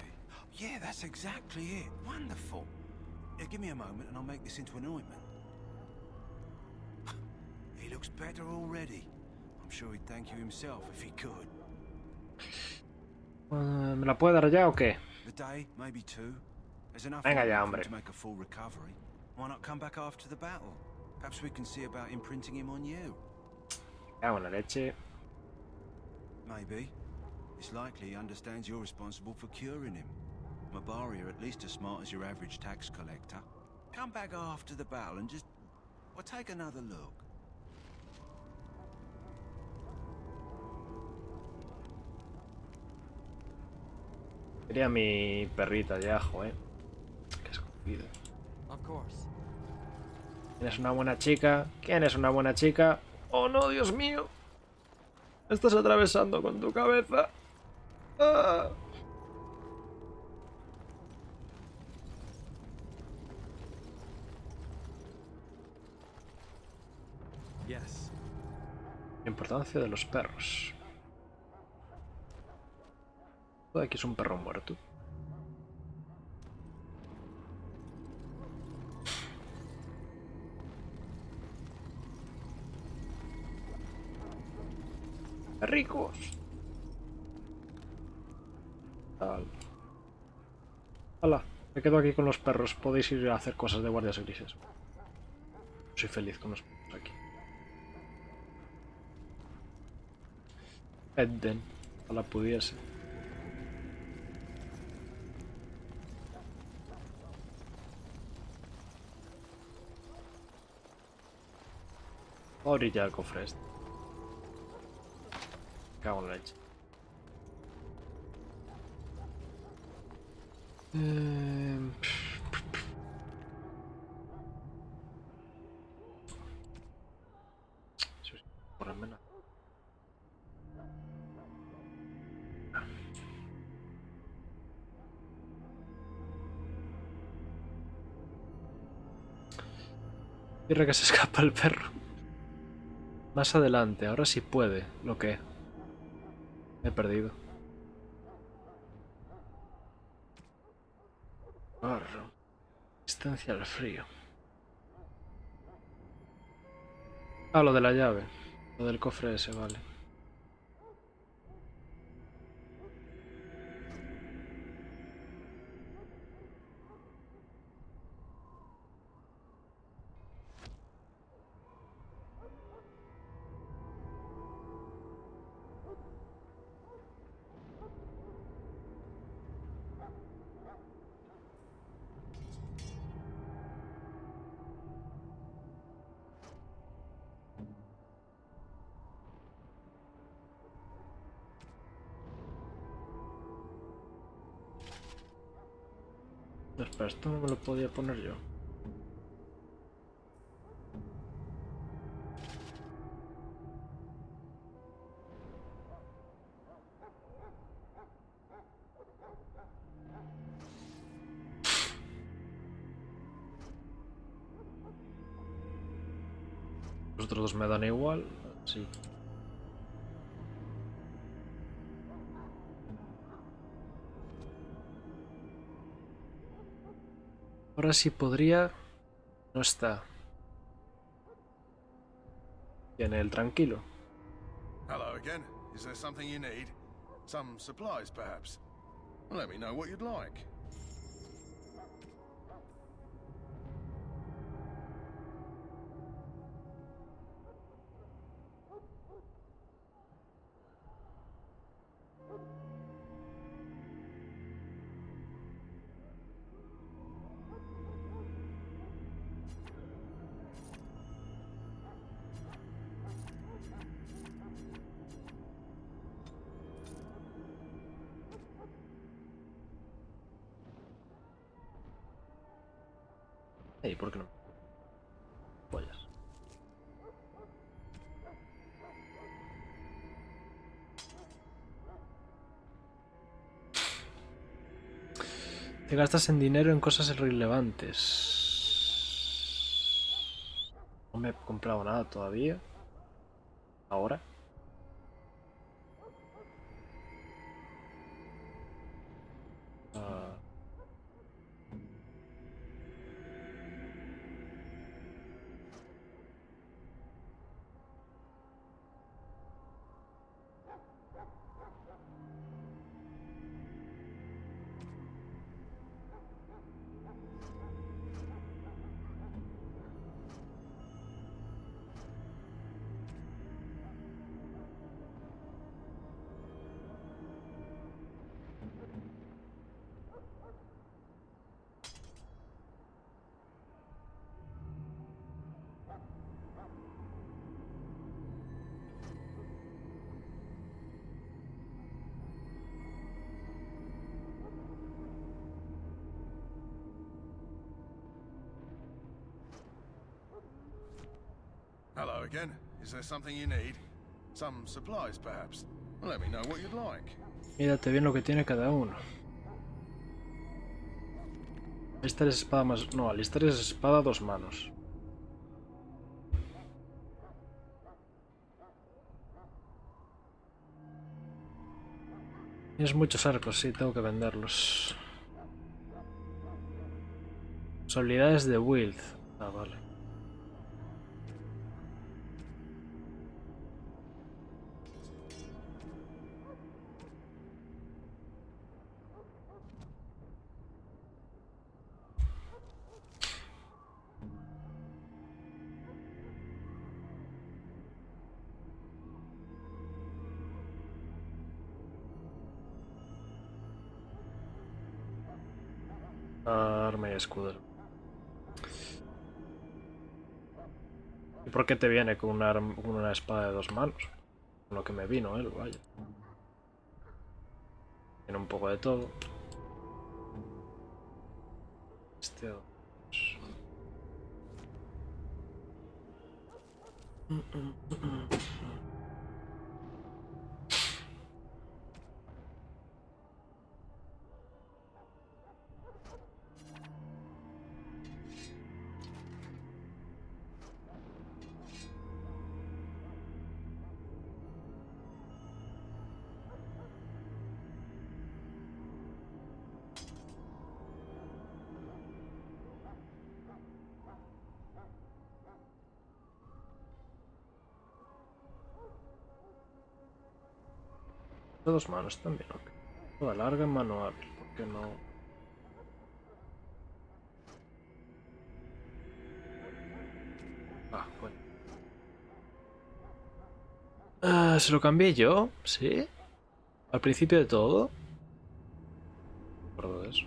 E: Yeah, that's exactly it. Wonderful. Yeah, give me a moment and I'll make this into an ointment. He looks better already. I'm sure he'd thank you himself if he could.
A: ¿Me la puede dar ya o qué?
E: A day, maybe two. There's enough
A: Venga ya,
E: for him
A: hombre.
E: to make a full recovery. Why not come back after the battle? Perhaps we can see about imprinting him on you.
A: Cago en la leche.
E: Maybe. It's likely he understands you're responsible for curing him. Mabari are at least as smart as your average tax collector. Come back after the battle and just... well, take another look.
A: Quería mi perrita ya, joder. Qué escondida.
H: Of course.
A: ¿Quién es una buena chica? ¿Quién es una buena chica? ¡Oh, no, Dios mío! Estás atravesando con tu cabeza. ¡Ah!
L: Yes.
A: Importancia de los perros. Todo aquí es un perro muerto. Ricos. Tal. Hala, me quedo aquí con los perros. Podéis ir a hacer cosas de guardias grises. Soy feliz con los perros aquí. Edden, ojalá pudiese. Orilla el cofre este. Cago en la leche. Por lo menos. Tierra que se escapa el perro. Más adelante, ahora sí puede. ¿Lo que? Me he perdido. Barro. Distancia al frío. Ah, lo de la llave. Lo del cofre ese, vale. Espera, esto no me lo podía poner yo. Los otros dos me dan igual. Sí. Ahora sí podría... No está. Tiene el tranquilo.
P: Hello again. Is there something you need? Some supplies, perhaps? Let me know what you'd like.
A: Ey, ¿por qué no? Pollas. Te gastas en dinero en cosas irrelevantes. No me he comprado nada todavía. Ahora. Ah.
P: Hello again. Is there something you need? Some supplies, perhaps? Let me know what you'd like.
A: Mírate bien lo que tiene cada uno. Alistar es espada más... No, alistar es espada a 2 manos. Tienes muchos arcos, sí, tengo que venderlos. Habilidades de Wild. Ah, vale. Arma y escudo. ¿Y por qué te viene con una espada de 2 manos? Con lo que me vino él, vaya. Tiene un poco de todo. Este... De 2 manos también, ok. Toda larga en mano hábil, ¿por qué no? Ah, bueno. ¿Se lo cambié yo? ¿Sí? ¿Al principio de todo? No me acuerdo de eso.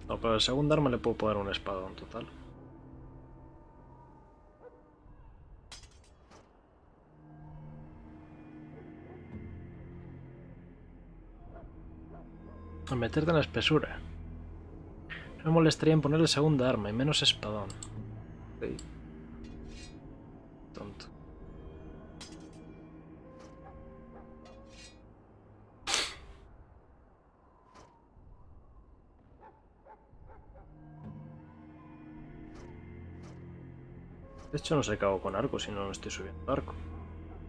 A: No, pero el segundo arma le puedo poner un espadón total. A meterte en la espesura. No me molestaría en ponerle segunda arma y menos espadón. Okay. Tonto. De hecho no sé qué hago con arco si no estoy subiendo arco.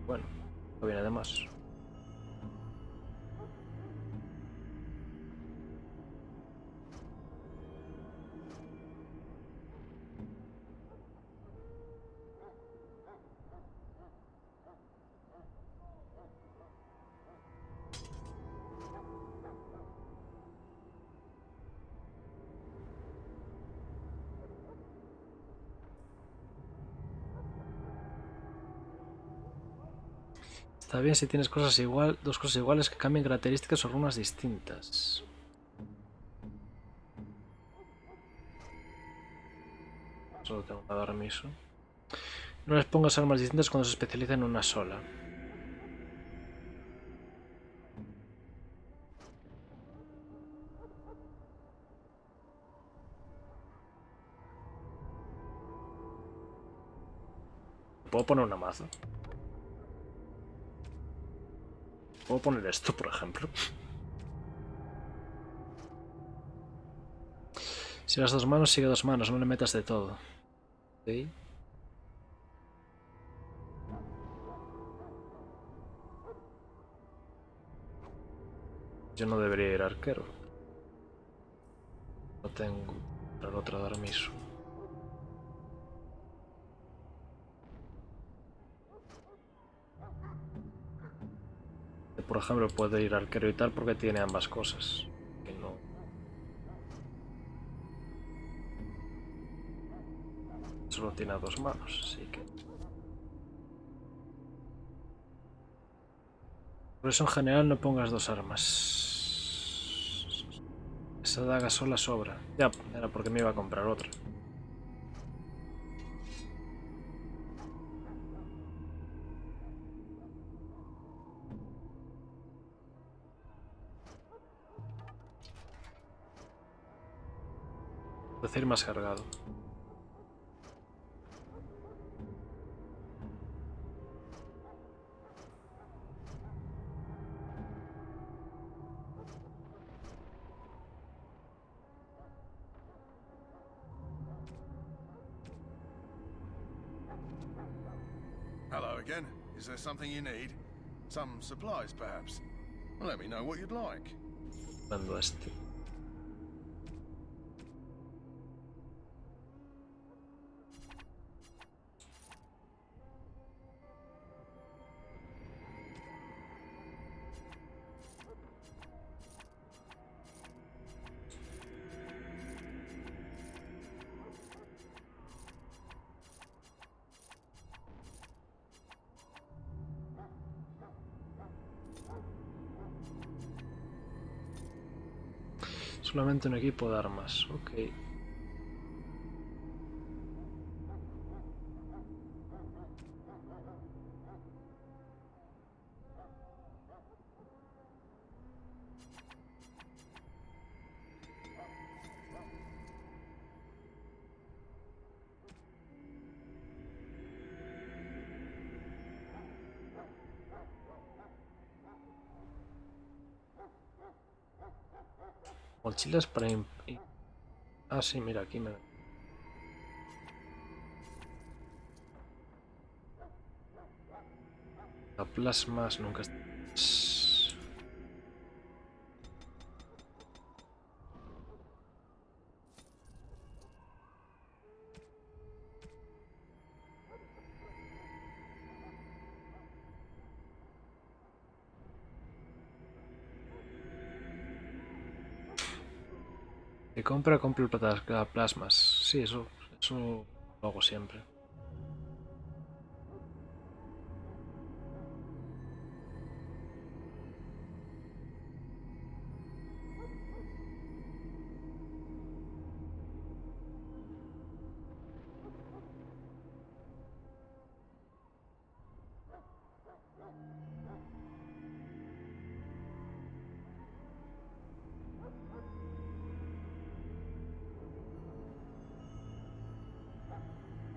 A: Bueno, no viene de más. Está bien si tienes cosas dos cosas iguales que cambien características o runas distintas. Solo tengo que dar permiso. No les pongas armas distintas cuando se especializan en una sola. ¿Puedo poner una maza? ¿Puedo poner esto, por ejemplo? Si las 2 manos, sigue 2 manos, no le metas de todo. ¿Sí? Yo no debería ir arquero. No tengo para el otro permiso. Por ejemplo, puede ir arquero y tal porque tiene ambas cosas. Que no. Solo tiene 2 manos, así que. Por eso en general no pongas 2 armas. Esa daga sola sobra. Ya, era porque me iba a comprar otra. Decir más cargado.
P: Hello again. Is there something you need? Some supplies, perhaps? Well, let me know what you'd like.
A: Mando este. Solamente un equipo de armas, ok. Mochilas para... Ah, sí, mira, aquí me... La plasmas nunca... Que compro el plasmas. Sí, eso lo hago siempre.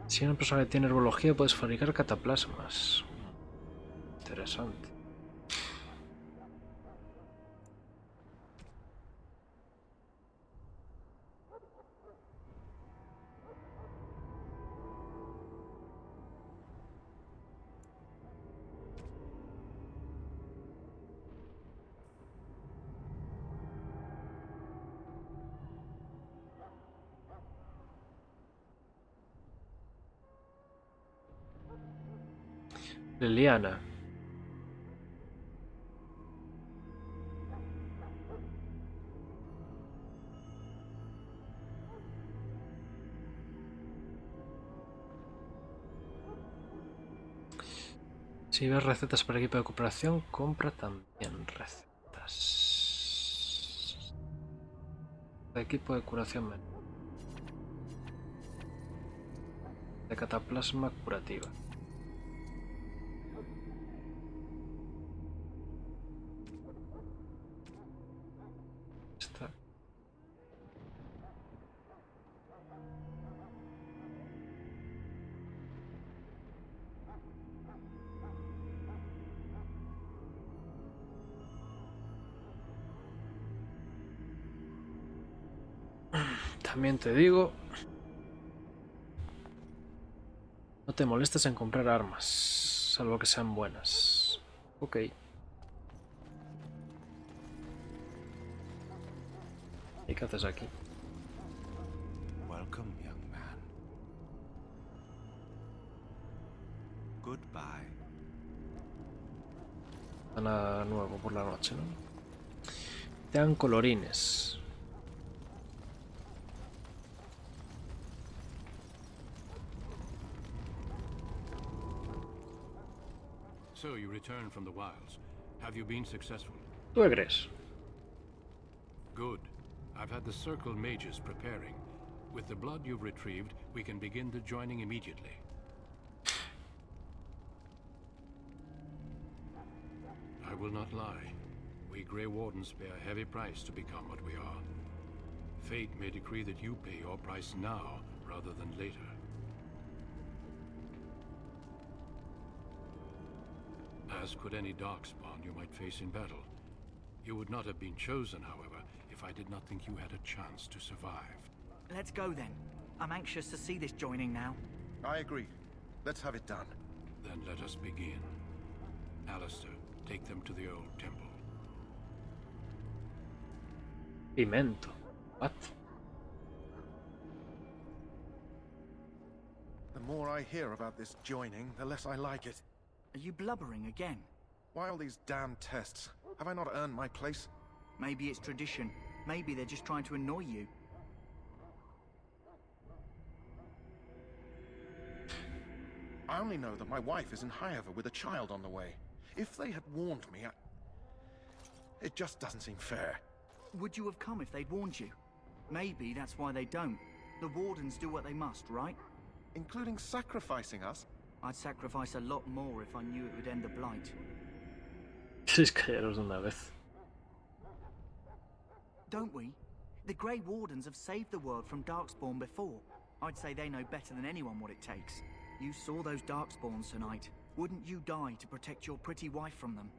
A: Si una persona tiene herbología puedes fabricar cataplasmas. Interesante. Liliana. Si ves recetas para equipo de cooperación, compra también recetas. Equipo de curación de cataplasma curativa. Esta. También te digo, no te molestes en comprar armas, salvo que sean buenas. Ok. ¿Y qué haces aquí?
E: Welcome, young man. Goodbye.
A: Nada nuevo por la noche, ¿no? Te dan colorines.
S: So you returned from the wilds. Have you been successful?
A: ¿Tú qué crees?
S: Good. I've had the Circle mages preparing. With the blood you've retrieved, we can begin the joining immediately. I will not lie. We Grey Wardens pay a heavy price to become what we are. Fate may decree that you pay your price now, rather than later. As could any darkspawn you might face in battle. You would not have been chosen, however, if I did not think you had a chance to survive.
I: Let's go then. I'm anxious to see this joining now.
P: I agree. Let's have it done.
S: Then let us begin. Alistair, take them to the old temple.
A: Pimento. What?
P: The more I hear about this joining, the less I like it.
I: Are you blubbering again?
P: Why all these damn tests? Have I not earned my place?
I: Maybe it's tradition. Maybe they're just trying to annoy you.
P: I only know that my wife is in Highover with a child on the way. If they had warned me, it just doesn't seem fair.
I: Would you have come if they'd warned you? Maybe that's why they don't. The Wardens do what they must, right?
P: Including sacrificing us?
I: I'd sacrifice a lot more if I knew it would end the Blight.
A: Sois callaros una vez.
I: Don't we? The Grey Wardens have saved the world from Darkspawn before. I'd say they know better than anyone what it takes. You saw those Darkspawns tonight. Wouldn't you die to protect your pretty wife from them?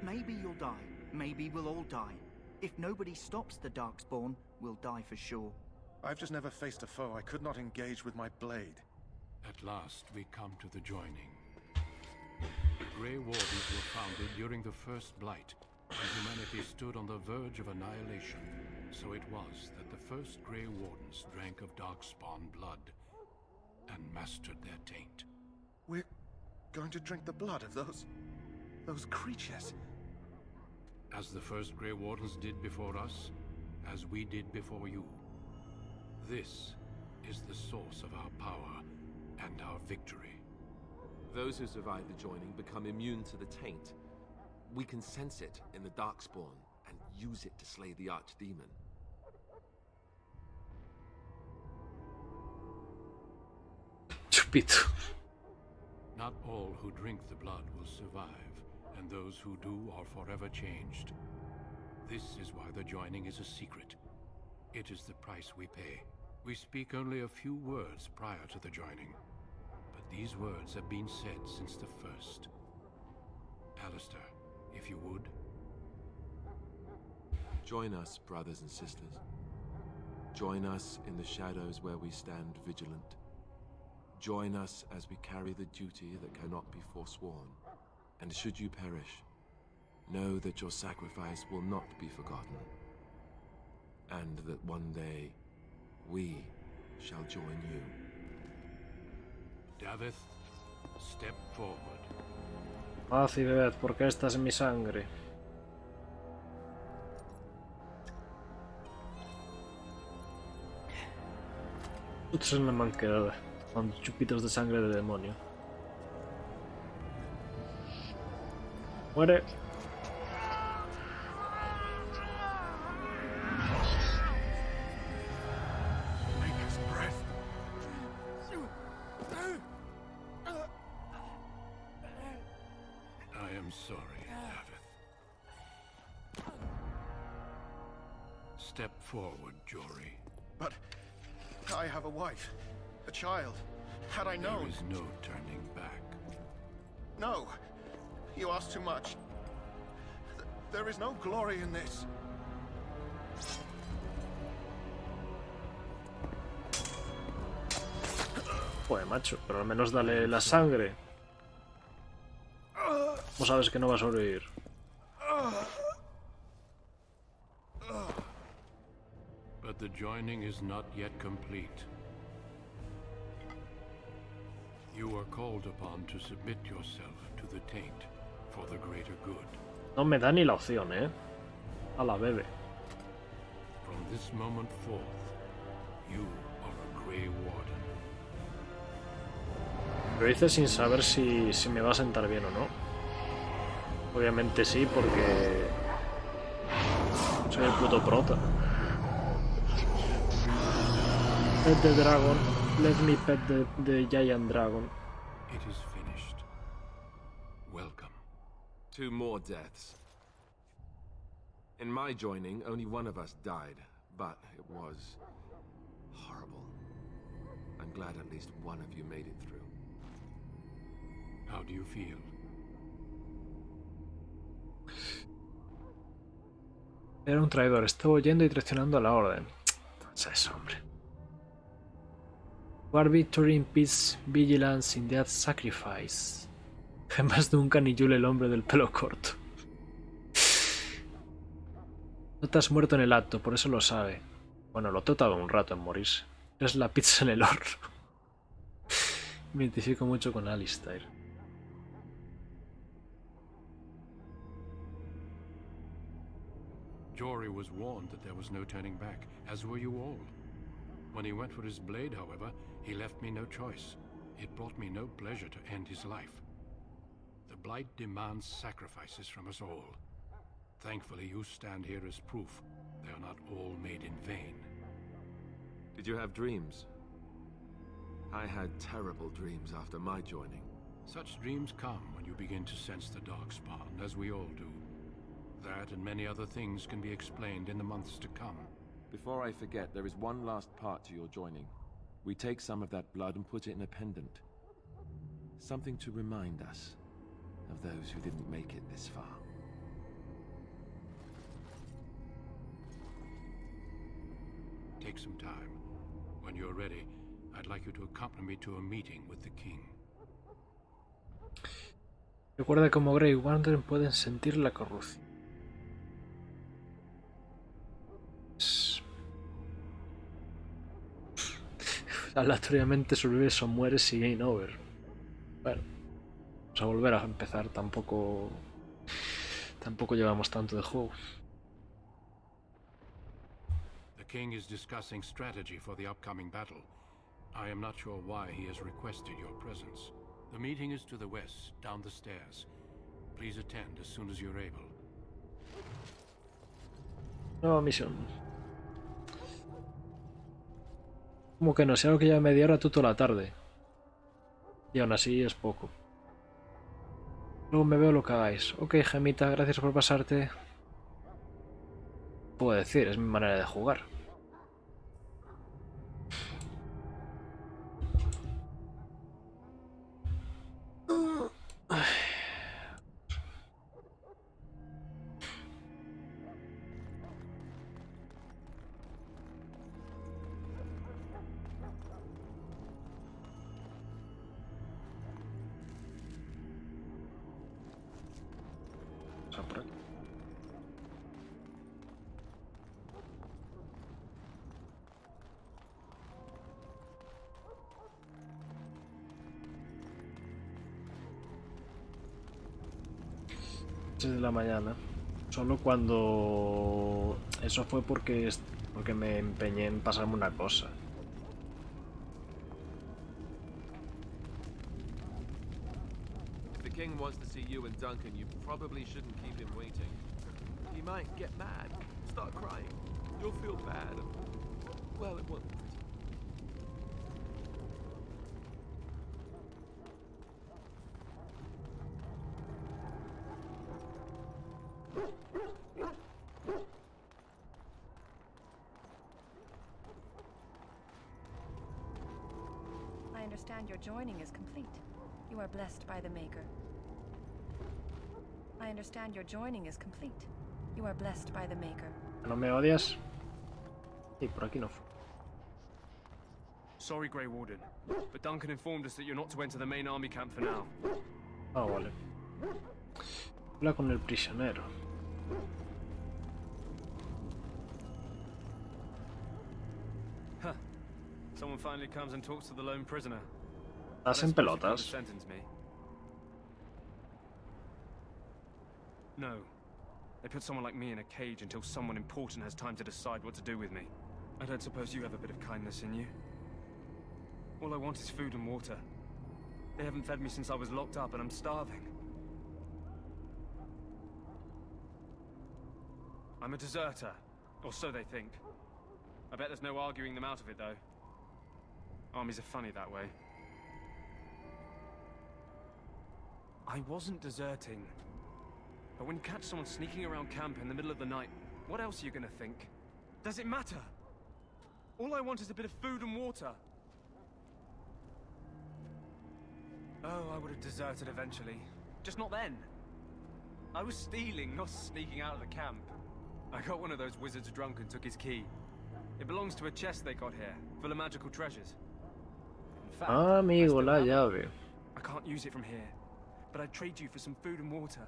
P: Maybe
I: you'll die. Maybe we'll all die. If nobody stops the Darkspawn, we'll die for sure.
P: I've just never faced a foe I could not engage with my blade.
S: At last, we come to the joining. The Grey Wardens were founded during the First Blight, when humanity stood on the verge of annihilation. So it was that the first Grey Wardens drank of Darkspawn blood and mastered their taint.
P: We're going to drink the blood of those creatures.
S: As the first Grey Wardens did before us, as we did before you. This is the source of our power and our victory.
N: Those who survive the joining become immune to the taint. We can sense it in the Darkspawn and use it to slay the Archdemon.
A: Chupito.
S: Not all who drink the blood will survive, and those who do are forever changed. This is why the joining is a secret. It is the price we pay. We speak only a few words prior to the joining, but these words have been said since the first. Alistair, if you would.
N: Join us, brothers and sisters. Join us in the shadows where we stand vigilant. Join us as we carry the duty that cannot be forsworn. And should you perish, know that your sacrifice will not be forgotten. And that one day, we shall join you.
S: Davith, step forward.
A: Haz y bebed, porque esta es mi sangre. Otros en la manquedad, con chupitos de sangre de demonio. Muere.
S: I am sorry, Davith. Step forward, Jory.
P: But I have a wife, a child. Had I known...
S: There is no turning back.
P: No, you ask too much. There is no glory in this.
A: Joder, macho, pero al menos dale la sangre. ¿Cómo sabes que no va a sobrevivir?
S: But the joining is not yet complete. You are called upon to submit yourself to the taint for the greater good.
A: No me da ni la opción, ¿eh? A la bebe.
S: From this moment forth, you are a Grey Warden.
A: Lo hice sin saber si me va a sentar bien o no. Obviamente sí, porque soy el puto prota. Pet the dragon. Let me pet the giant dragon.
S: It is finished. Welcome.
N: 2 more deaths. In my joining, only one of us died, but it was horrible. I'm glad at least one of you made it through.
S: How do you feel?
A: Era un traidor, estaba huyendo y traicionando a la orden. Es eso, hombre. War victory in peace, vigilance in death, sacrifice. Jamás nunca ni Yule el hombre del pelo corto. No te has muerto en el acto, por eso lo sabe. Bueno, lo he tratado un rato en morirse. Es la pizza en el horno. Me identifico mucho con Alistair.
S: Jory was warned that there was no turning back, as were you all. When he went for his blade, however, he left me no choice. It brought me no pleasure to end his life. The Blight demands sacrifices from us all. Thankfully, you stand here as proof they are not all made in vain.
N: Did you have dreams? I had terrible dreams after my joining.
S: Such dreams come when you begin to sense the Darkspawn, as we all do. That and many other things can be explained in the months to come.
N: Before I forget, there is one last part to your joining. We take some of that blood and put it in a pendant. Something to remind us of those who didn't make it this far.
S: Take some time. When you're ready, I'd like you to accompany me to a meeting with the king.
A: Recuerda cómo Grey Warden pueden sentir la corrupción. Aleatoriamente sobrevives o mueres y game over. Bueno, vamos a volver a empezar. Tampoco llevamos tanto de juego.
S: king is discussing strategy for the upcoming battle. I am not sure why he has requested your presence. The meeting is to the west, down the stairs. Please attend as soon as you're able.
A: Nueva misión. Como que no sé, algo que lleva media hora toda la tarde. Y aún así es poco. Luego me veo lo que hagáis. Ok, gemita, gracias por pasarte. Puedo decir, es mi manera de jugar. De la mañana. Solo cuando... Eso fue porque me empeñé en pasarme una cosa.
N: If the king wants to see you and Duncan, you probably shouldn't keep him waiting. He might get mad, start crying. You'll feel bad. Well, it won't be pretty.
O: I understand your joining is complete. You are blessed by the Maker. I understand your joining is complete. You are blessed by the Maker.
A: ¿No me odias? Sí, por aquí no fue.
L: Sorry, Grey Warden, but Duncan informed us that you're not to enter the main army camp for now.
A: Ah, vale. Habla con el prisionero.
L: Huh. Someone finally comes and talks to the lone prisoner.
A: ¿Estás en pelotas?
L: Sentence me. No. They put someone like me in a cage until someone important has time to decide what to do with me. I don't suppose you have a bit of kindness in you. All I want is food and water. They haven't fed me since I was locked up and I'm starving. I'm a deserter, or so they think. I bet there's no arguing them out of it, though. Armies are funny that way. I wasn't deserting. But when you catch someone sneaking around camp in the middle of the night, what else are you gonna think? Does it matter? All I want is a bit of food and water. Oh, I would have deserted eventually. Just not then. I was stealing, not sneaking out of the camp. I got one of those wizards drunk and took his key. It belongs to a chest they got here, full of magical treasures. In fact,
A: Amigo, la llave.
L: I can't use it from here, but I'd trade you for some food and water.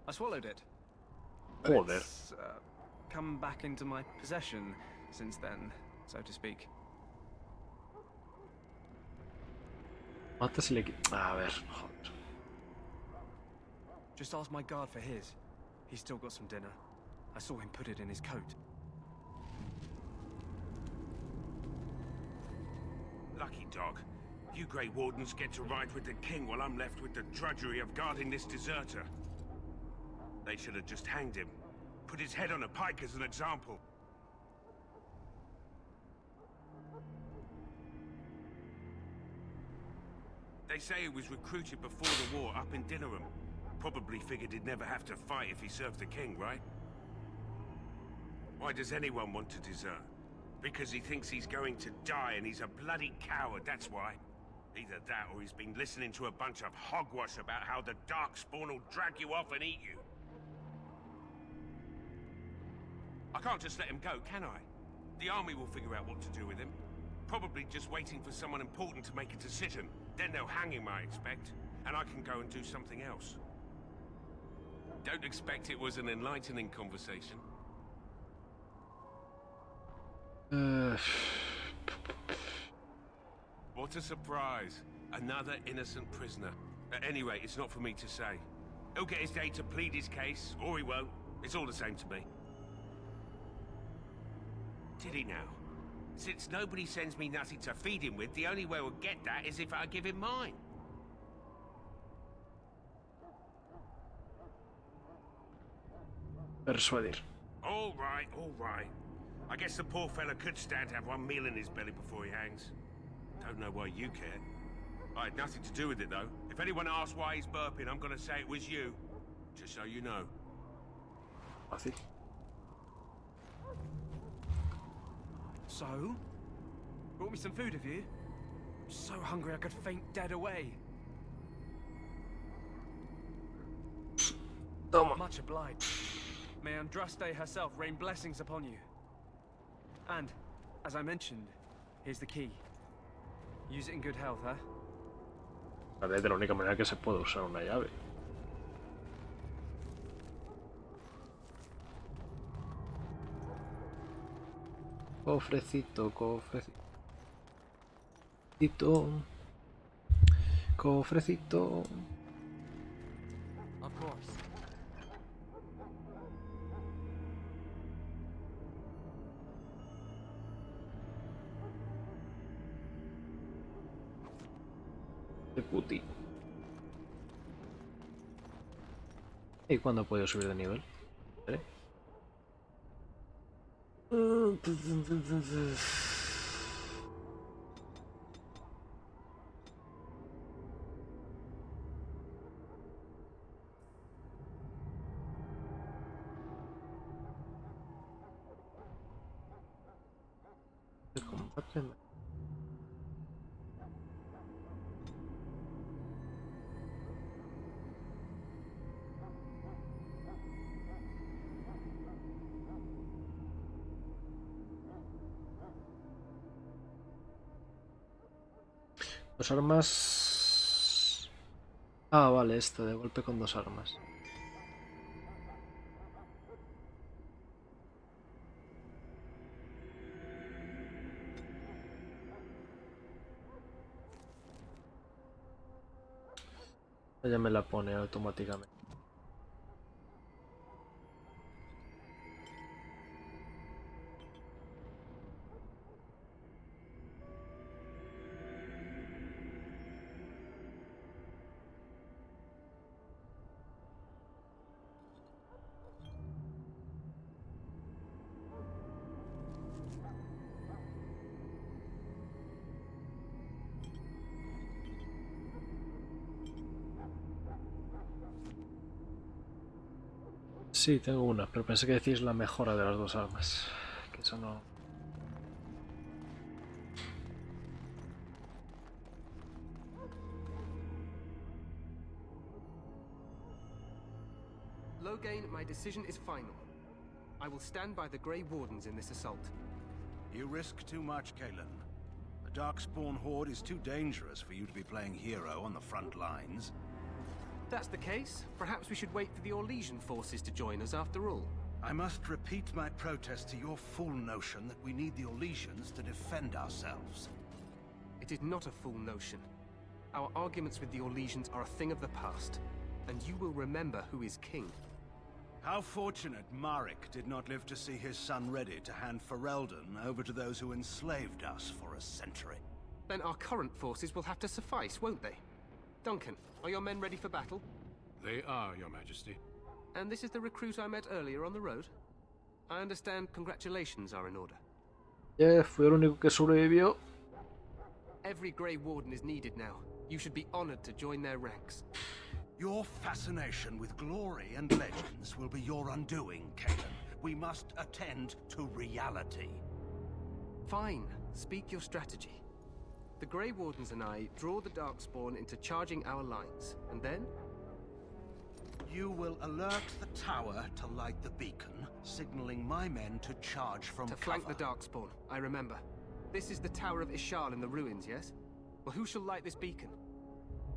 L: I swallowed it.
A: Joder.
L: It's come back into my possession since then, so to speak.
A: A ver, joder.
L: Just ask my guard for his. He's still got some dinner. I saw him put it in his coat.
T: Lucky dog. You Grey Wardens get to ride with the king while I'm left with the drudgery of guarding this deserter. They should have just hanged him. Put his head on a pike as an example. They say he was recruited before the war up in Dinnerham. Probably figured he'd never have to fight if he served the king, right? Why does anyone want to desert? Because he thinks he's going to die and he's a bloody coward, that's why. Either that or he's been listening to a bunch of hogwash about how the Darkspawn will drag you off and eat you. I can't just let him go, can I? The army will figure out what to do with him. Probably just waiting for someone important to make a decision. Then they'll hang him, I expect. And I can go and do something else. Don't expect it was an enlightening conversation. What a surprise. Another innocent prisoner. Anyway, it's not for me to say. He'll get his day to plead his case, or he won't. It's all the same to me. Did he now? Since nobody sends me nothing to feed him with, the only way we'll get that is if I give him mine.
A: Persuadir.
T: All right, all right. I guess the poor fella could stand to have one meal in his belly before he hangs. Don't know why you care. I had nothing to do with it, though. If anyone asks why he's burping, I'm gonna say it was you. Just so you know.
A: Fácil.
L: So? Brought me some food, have you? I'm so hungry I could faint dead away.
A: Toma.
L: Much obliged. May Andraste herself rain blessings upon you. And, as I mentioned, here's the key. Use it in good health, huh?
A: Es de la única manera que se puede usar una llave. Cofrecito, cofrecito. Cofrecito.
L: Of course.
A: De puti. ¿Y cuándo puedo subir de nivel? ¿Vale? El combate. Dos armas. Ah, vale, esto de golpe con dos armas. Ya me la pone automáticamente. Sí, tengo una, pero pensé que decís la mejora de las dos armas. Que eso no...
U: Loghain, my decision is final. I will stand by the Grey Wardens in this assault.
C: You risk too much, Kalen. The Darkspawn Horde is too dangerous for you to be playing hero on the front lines.
U: If that's the case, perhaps we should wait for the Orlesian forces to join us after all.
C: I must repeat my protest to your fool notion that we need the Orlesians to defend ourselves.
U: It is not a fool notion. Our arguments with the Orlesians are a thing of the past, and you will remember who is king.
C: How fortunate Marek did not live to see his son ready to hand Ferelden over to those who enslaved us for a century.
U: Then our current forces will have to suffice, won't they? Duncan, are your men ready for battle?
S: They are, Your Majesty.
U: And this is the recruit I met earlier on the road? I understand congratulations are in order.
A: Fui el único que sobrevivió.
U: Every Grey Warden is needed now. You should be honored to join their ranks.
C: Your fascination with glory and legends will be your undoing, Kalen. We must attend to reality.
U: Fine. Speak your strategy. The Grey Wardens and I draw the Darkspawn into charging our lines, and then?
C: You will alert the tower to light the beacon, signaling my men to charge from cover.
U: To flank the Darkspawn, I remember. This is the Tower of Ishal in the ruins, yes? Well, who shall light this beacon?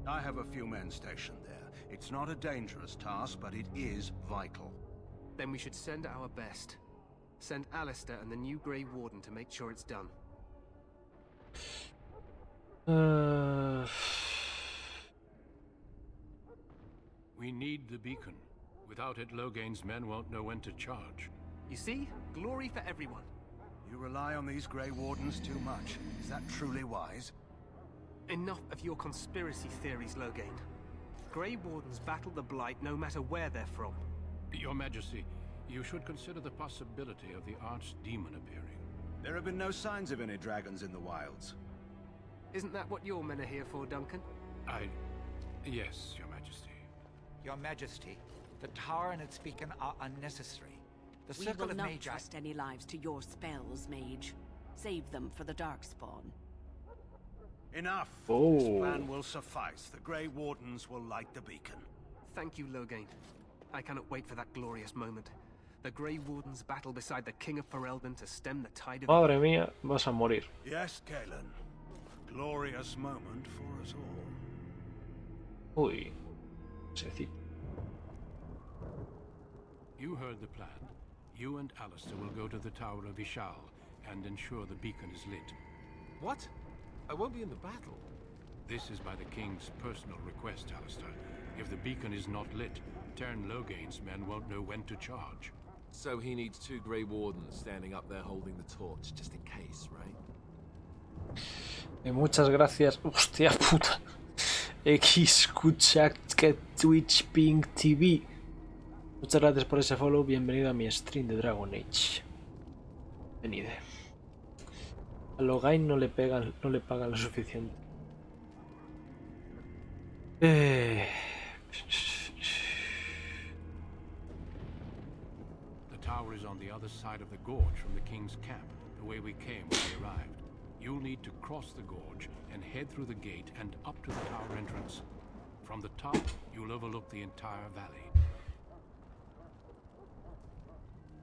C: I have a few men stationed there. It's not a dangerous task, but it is vital.
U: Then we should send our best. Send Alistair and the new Grey Warden to make sure it's done.
S: We need the beacon. Without it, Loghain's men won't know when to charge.
U: You see? Glory for everyone.
C: You rely on these Grey Wardens too much. Is that truly wise?
U: Enough of your conspiracy theories, Loghain. Grey Wardens battle the Blight no matter where they're from.
S: Your Majesty, you should consider the possibility of the archdemon appearing.
C: There have been no signs of any dragons in the wilds.
U: Isn't that what your men are here for, Duncan?
S: Yes, Your Majesty.
F: Your Majesty, the tower and its beacon are unnecessary. The
M: We
F: circle
M: will
F: of
M: not
F: Magi...
M: trust any lives to your spells, mage. Save them for the Darkspawn.
C: Enough!
A: Oh.
C: This plan will suffice. The Grey Wardens will light the beacon.
U: Thank you, Loghain. I cannot wait for that glorious moment. The Grey Wardens battle beside the King of Ferelden to stem the tide of...
A: Madre mía, vas a morir.
C: Yes, Galen. Glorious moment for us all.
A: Uy. Secito.
S: You heard the plan. You and Alistair will go to the Tower of Ishal and ensure the beacon is lit.
N: What? I won't be in the battle.
S: This is by the King's personal request, Alistair. If the beacon is not lit, Tern Loghain's men won't know when to charge.
N: So he needs 2 Grey Wardens standing up there holding the torch, just in case, right?
A: Muchas gracias. Hostia puta. Escucha que Twitch Ping TV. Muchas gracias por ese follow. Bienvenido a mi stream de Dragon Age. Venid. A Loghain no le pagan lo suficiente.
S: The tower is on the other side of the gorge from the King's camp, the way we came when we arrived. You'll need to cross the gorge and head through the gate and up to the tower entrance. From the top, you'll overlook the entire valley.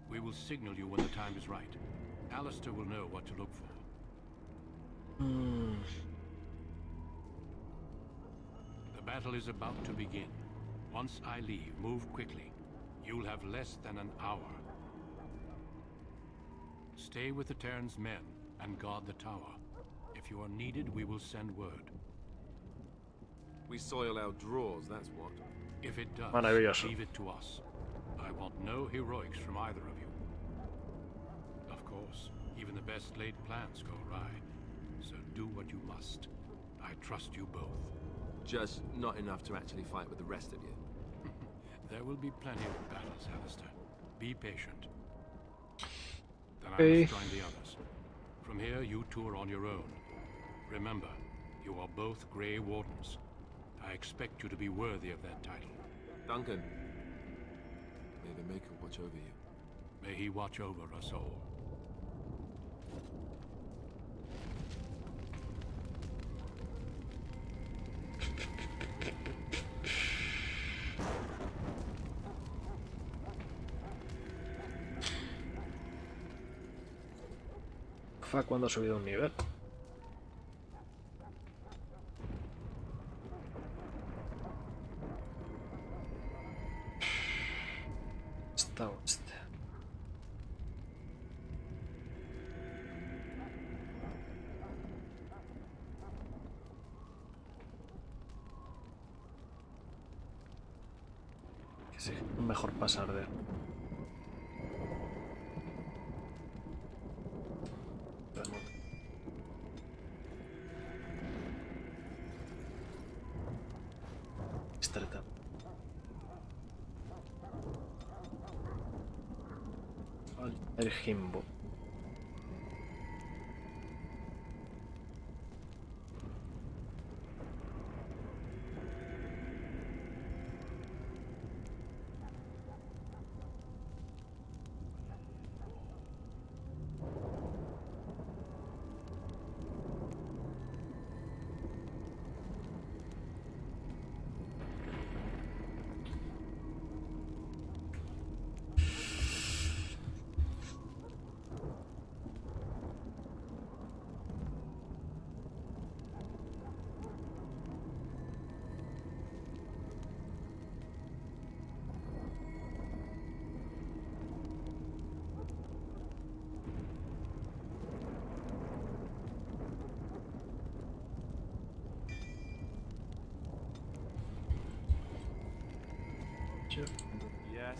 S: We will signal you when the time is right. Alistair will know what to look for. The battle is about to begin. Once I leave, move quickly. You'll have less than an hour. Stay with the Terran's men and guard the tower. If you are needed, we will send word.
N: We soil our drawers, that's what.
S: If it does,
A: Maravilloso.
S: leave it to us. I want no heroics from either of you. Of course, even the best laid plans go awry. So do what you must. I trust you both.
N: Just not enough to actually fight with the rest of you.
S: There will be plenty of battles, Alistair. Be patient. Then I
A: Hey.
S: must join the others. From here, you two are on your own. Remember, you are both Grey Wardens. I expect you to be worthy of that title.
N: Duncan, may the Maker watch over you.
S: May he watch over us all.
A: Fuck, cuando ha subido un nivel. Está este. Que sí, mejor pasar de... Estreta. El Jimbo.
L: Yes.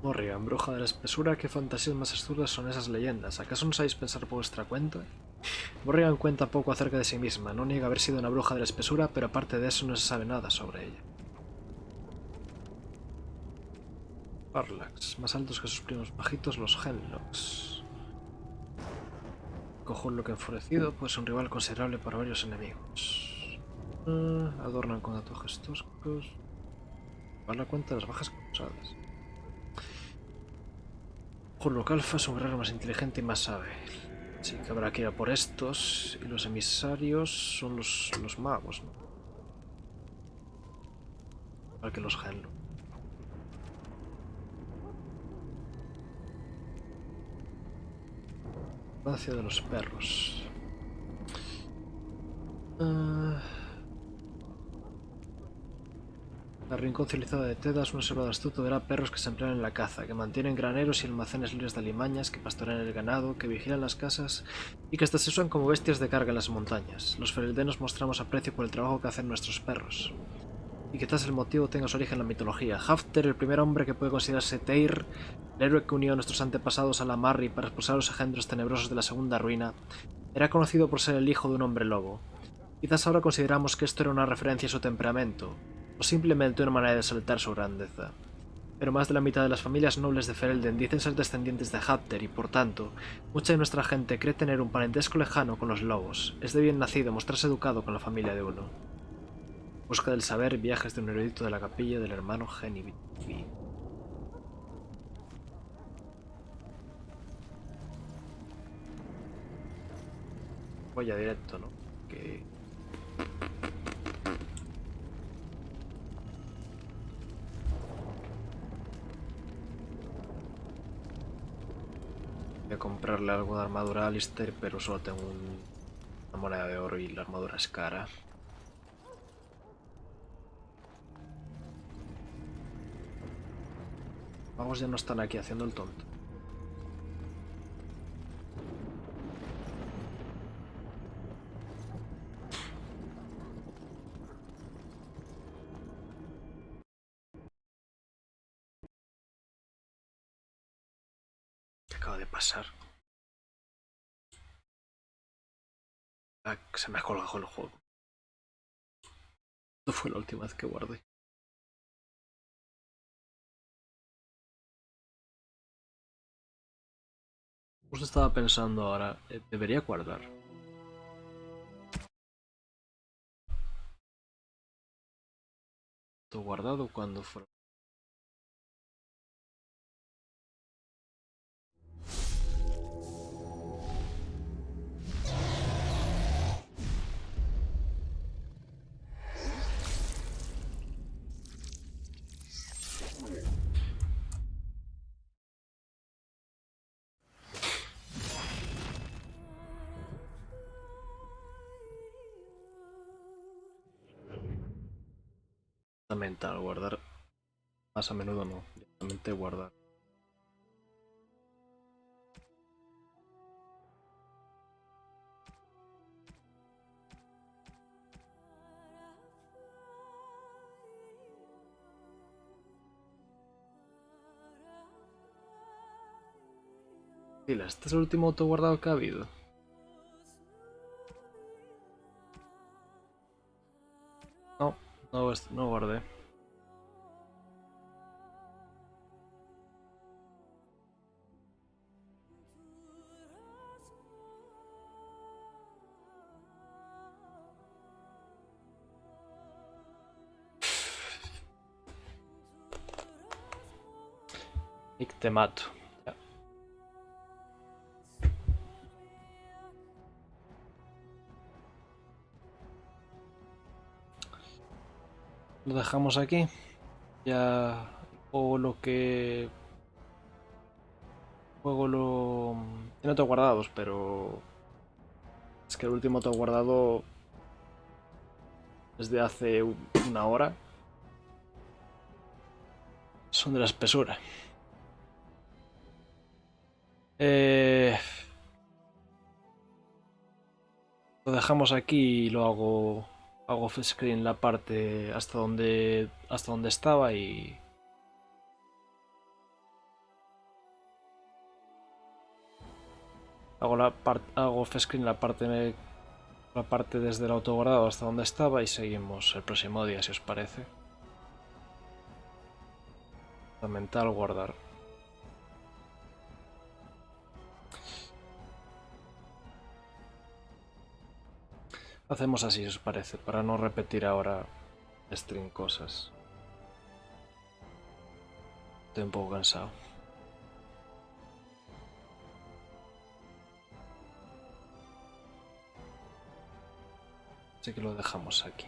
A: Morrigan, bruja de la espesura, ¿qué fantasías más absurdas son esas leyendas? ¿Acaso no sabéis pensar por vuestra cuenta? Morrigan cuenta poco acerca de sí misma, no niega haber sido una bruja de la espesura, pero aparte de eso no se sabe nada sobre ella. Parlax, más altos que sus primos bajitos, los Henlocks. Cojonudo enfurecido, pues un rival considerable para varios enemigos. Adornan con tatuajes toscos. Dar la cuenta de las bajas causadas. Hurlock Alpha es un guerrero más inteligente y más sabe. Así que habrá que ir a por estos. Y los emisarios son los magos, ¿no? Igual que los Henlo. Infancia de los perros. La rincón civilizada de Teda es un observador astuto, verá perros que se emplean en la caza, que mantienen graneros y almacenes libres de alimañas, que pastorean el ganado, que vigilan las casas y que hasta se usan como bestias de carga en las montañas. Los fereldenos mostramos aprecio por el trabajo que hacen nuestros perros. Y quizás el motivo tenga su origen en la mitología. Hafter, el primer hombre que puede considerarse Teir, el héroe que unió a nuestros antepasados a la Marri para expulsar a los engendros tenebrosos de la Segunda Ruina, era conocido por ser el hijo de un hombre lobo. Quizás ahora consideramos que esto era una referencia a su temperamento, o simplemente una manera de exaltar su grandeza. Pero más de la mitad de las familias nobles de Ferelden dicen ser descendientes de Hafter y, por tanto, mucha de nuestra gente cree tener un parentesco lejano con los lobos. Es de bien nacido mostrarse educado con la familia de uno. Busca del saber, viajes de un erudito de la capilla del hermano Genivi. Voy ya directo, ¿no? Que... voy a comprarle algo de armadura a Alistair, pero solo tengo una moneda de oro y la armadura es cara. Vamos, ya no están aquí haciendo el tonto. ¿Qué acaba de pasar? Ah, se me ha colgado el juego. Esto fue la última vez que guardé. Justo estaba pensando ahora, debería guardar. ¿Todo guardado cuando fue? Mental, guardar más a menudo no, directamente guardar. Este es el último auto guardado que ha habido. No, no guardé. Y te mato. Ya. Lo dejamos aquí. Ya. O lo que... Juego lo... Tiene otros guardados, pero... Es que el último auto guardado... Desde hace una hora. Son de la espesura. Lo dejamos aquí y lo hago off screen la parte hasta donde estaba y Hago Fescreen la parte desde el autoguardado hasta donde estaba y seguimos el próximo día, si os parece. Fundamental guardar. Hacemos así, si os parece, para no repetir ahora stream cosas. Estoy un poco cansado. Así que lo dejamos aquí.